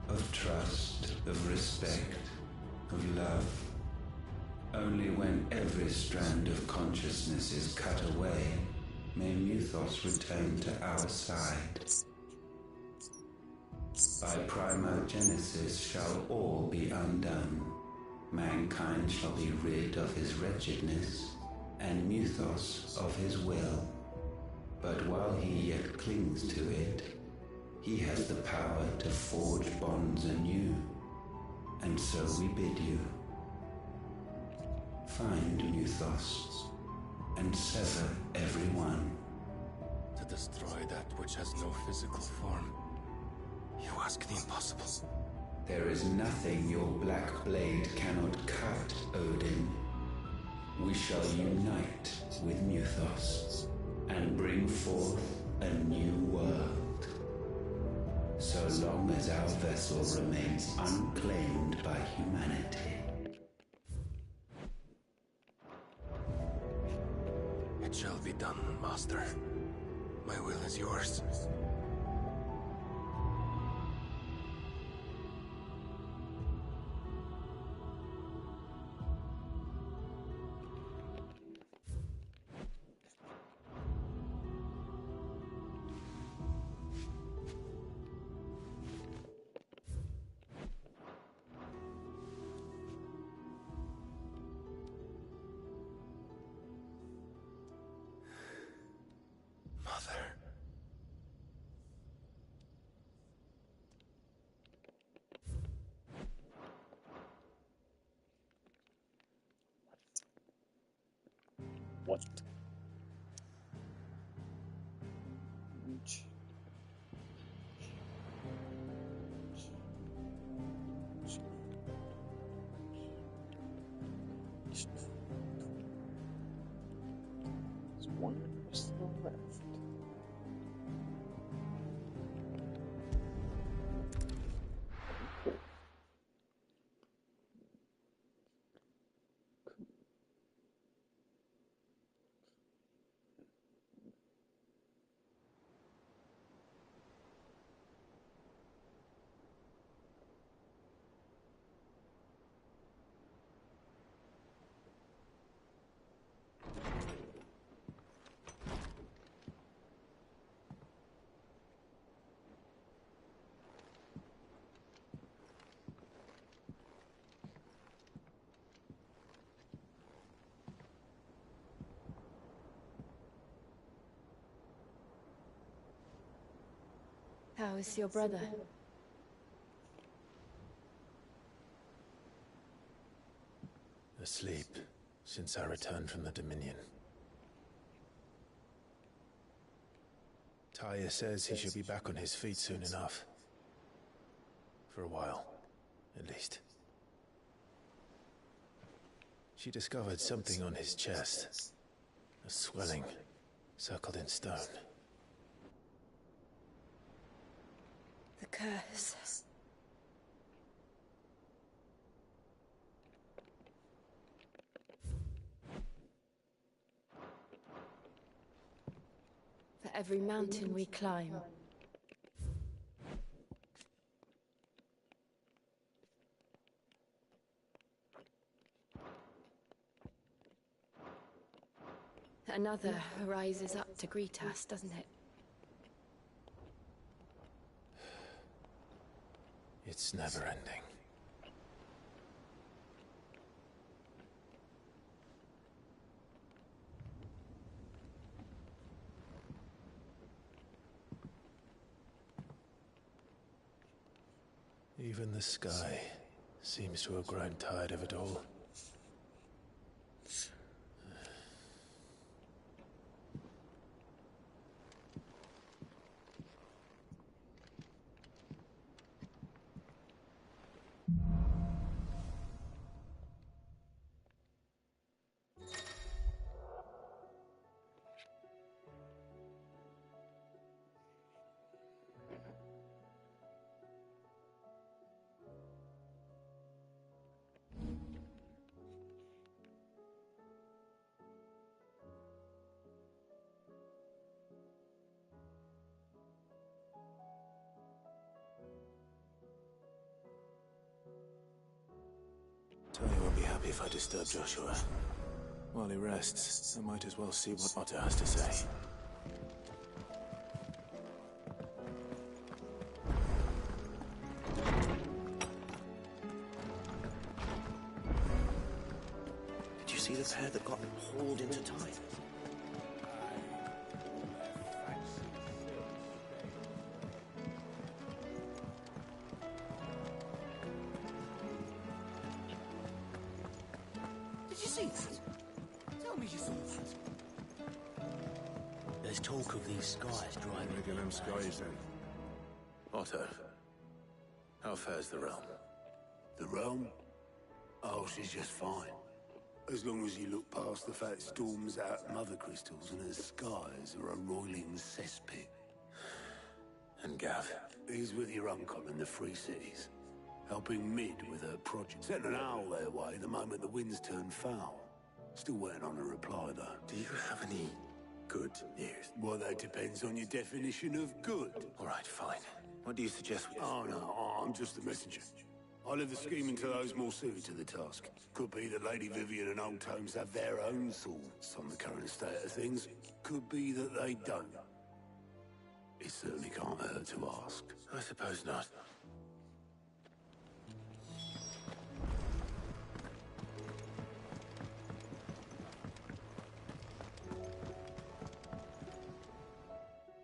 of trust, of respect, of love. Only when every strand of consciousness is cut away, may Mythos return to our side. By primogenesis shall all be undone. Mankind shall be rid of his wretchedness, and Mythos of his will. But while he yet clings to it, he has the power to forge bonds anew. And so we bid you, find Mythos, and sever every one. To destroy that which has no physical form. You ask the impossible. There is nothing your black blade cannot cut, Odin. We shall unite with Mythos and bring forth a new world. So long as our vessel remains unclaimed by humanity. It shall be done, Master. My will is yours. What? There's one crystal left. How is your brother? Asleep since I returned from the Dominion. Talia says he should be back on his feet soon enough. For a while, at least. She discovered something on his chest. A swelling, circled in stone. The curse. For every mountain we climb, another rises up to greet us, doesn't it? It's never ending. Even the sky seems to have grown tired of it all. Tony won't be happy if I disturb Joshua. While he rests, I might as well see what Otto has to say. Did you see the pair that got hauled into time? Did you see that? Tell me you saw that. There's talk of these skies driving. Look at them skies then. Otto, how fares the realm? The realm? Oh, she's just fine. As long as you look past the fat storms out mother crystals and her skies are a roiling cesspit. And Gav? He's with your uncle in the Free Cities, helping Mid with her project. Sent an owl their way the moment the winds turned foul. Still waiting on a reply, though. Do you have any good news? Well, that depends on your definition of good. All right, fine. What do you suggest we... Oh, no, I'm just the messenger. I leave the scheming to those more suited to the task. Could be that Lady Vivian and Old Holmes have their own thoughts on the current state of things. Could be that they don't. It certainly can't hurt to ask. I suppose not.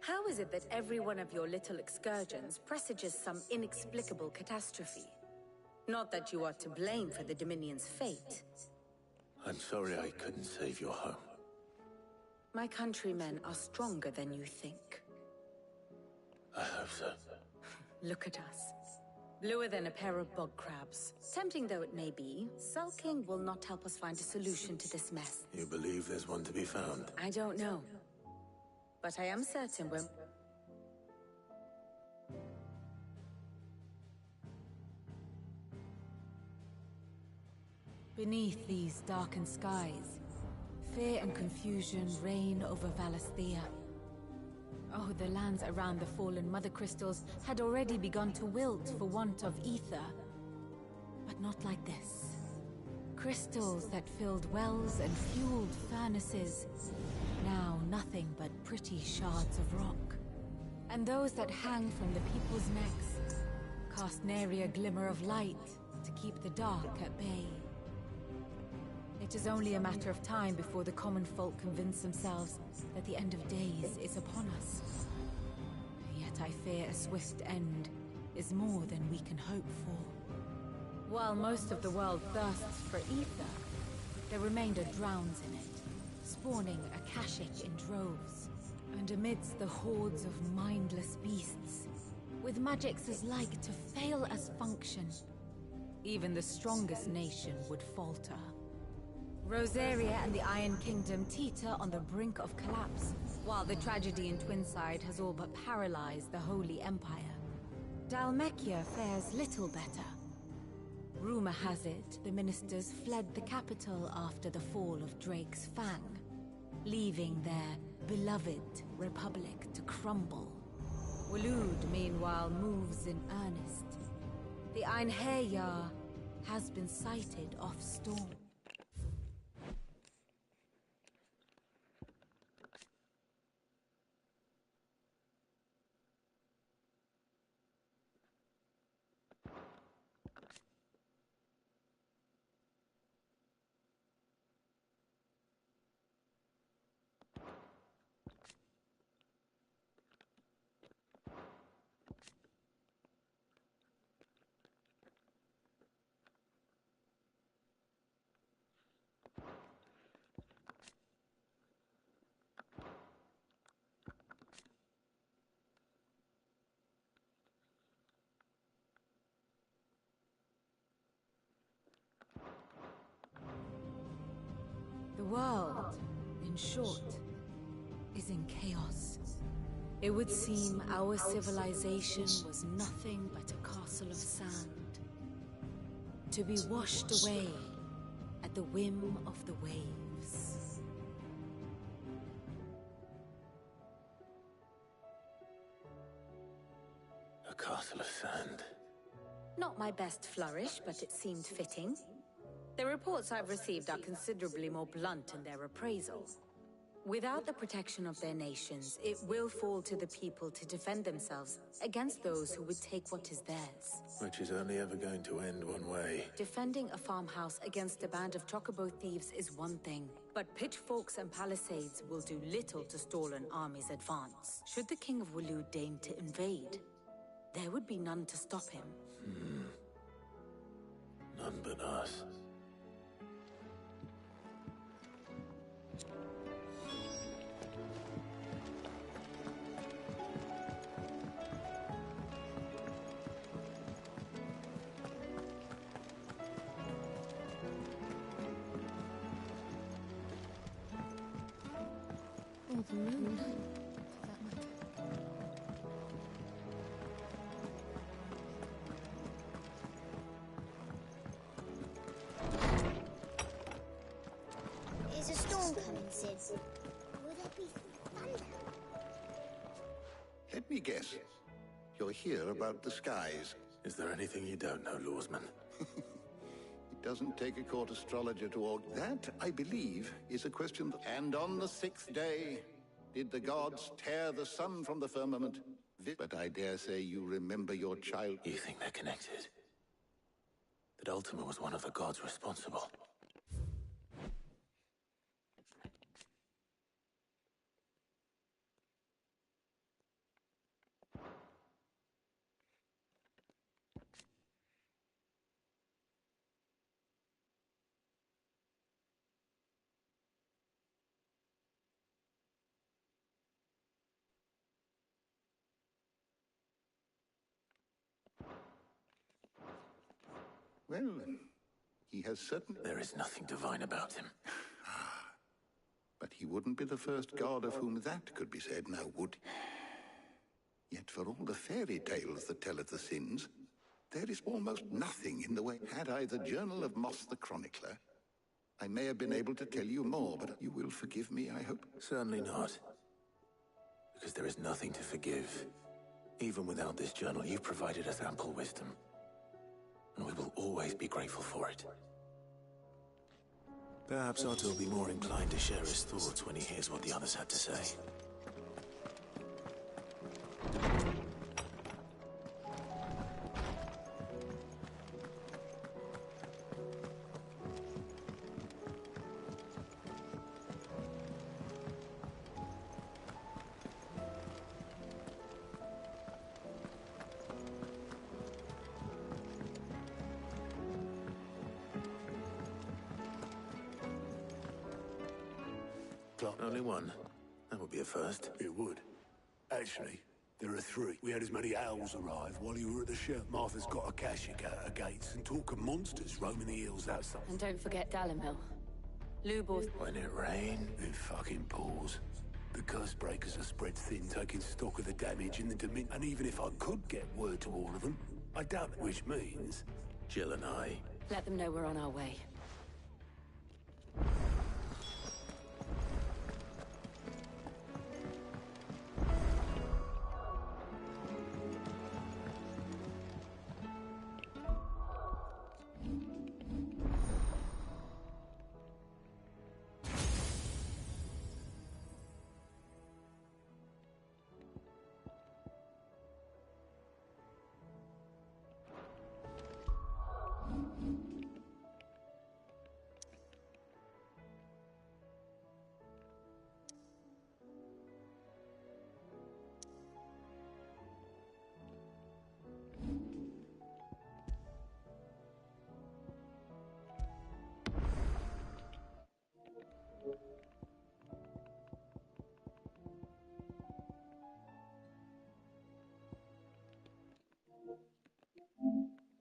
How is it that every one of your little excursions presages some inexplicable catastrophe? Not that you are to blame for the Dominion's fate. I'm sorry I couldn't save your home. My countrymen are stronger than you think. I hope so. Look at us. Bluer than a pair of bog crabs. Tempting though it may be, sulking will not help us find a solution to this mess. You believe there's one to be found? I don't know. But I am certain when... Beneath these darkened skies, fear and confusion reign over Valisthea. Oh, the lands around the fallen Mother Crystals had already begun to wilt for want of ether. But not like this. Crystals that filled wells and fueled furnaces. Now nothing but pretty shards of rock. And those that hang from the people's necks cast nary a glimmer of light to keep the dark at bay. It is only a matter of time before the common folk convince themselves that the end of days is upon us. Yet I fear a swift end is more than we can hope for. While most of the world thirsts for ether, the remainder drowns in it, spawning Akashic in droves. And amidst the hordes of mindless beasts, with magics as like to fail as function, even the strongest nation would falter. Rosaria and the Iron Kingdom teeter on the brink of collapse, while the tragedy in Twinside has all but paralyzed the Holy Empire. Dhalmekia fares little better. Rumor has it the ministers fled the capital after the fall of Drake's Fang, leaving their beloved republic to crumble. Waloed, meanwhile, moves in earnest. The Einherjar has been sighted off Storm. The world, in short, is in chaos. It would seem our civilization was nothing but a castle of sand, to be washed away at the whim of the waves. A castle of sand. Not my best flourish, but it seemed fitting. The reports I've received are considerably more blunt in their appraisal. Without the protection of their nations, it will fall to the people to defend themselves against those who would take what is theirs. Which is only ever going to end one way. Defending a farmhouse against a band of chocobo thieves is one thing, but pitchforks and palisades will do little to stall an army's advance. Should the King of Waloed deign to invade, there would be none to stop him. None but us. The moon. Is a storm coming, Sid? Will there be thunder? Let me guess. You're here about the skies. Is there anything you don't know, Lawsman? It doesn't take a court astrologer to order. That, I believe, is a question. And on the 6th day, did the gods tear the sun from the firmament? But I dare say you remember your child. You think they're connected? That Ultima was one of the gods responsible? Well, he has certain... There is nothing divine about him. But he wouldn't be the first god of whom that could be said, now would he? Yet for all the fairy tales that tell of the sins, there is almost nothing in the way. Had I the Journal of Moss the Chronicler, I may have been able to tell you more, but you will forgive me, I hope? Certainly not. Because there is nothing to forgive. Even without this journal, you've provided us ample wisdom. And we will always be grateful for it. Perhaps Otto will be more inclined to share his thoughts when he hears what the others had to say. Only one. That would be a first. It would. Actually, there are 3. We had as many owls arrive while you were at the show. Martha's got a Kashik at her gates and talk of monsters roaming the hills outside. And don't forget Dalimil. Lubor's... When it rained... It fucking pours. The curse breakers are spread thin, taking stock of the damage in the Dominion. And even if I could get word to all of them, I doubt it, which means... Jill and I... Let them know we're on our way.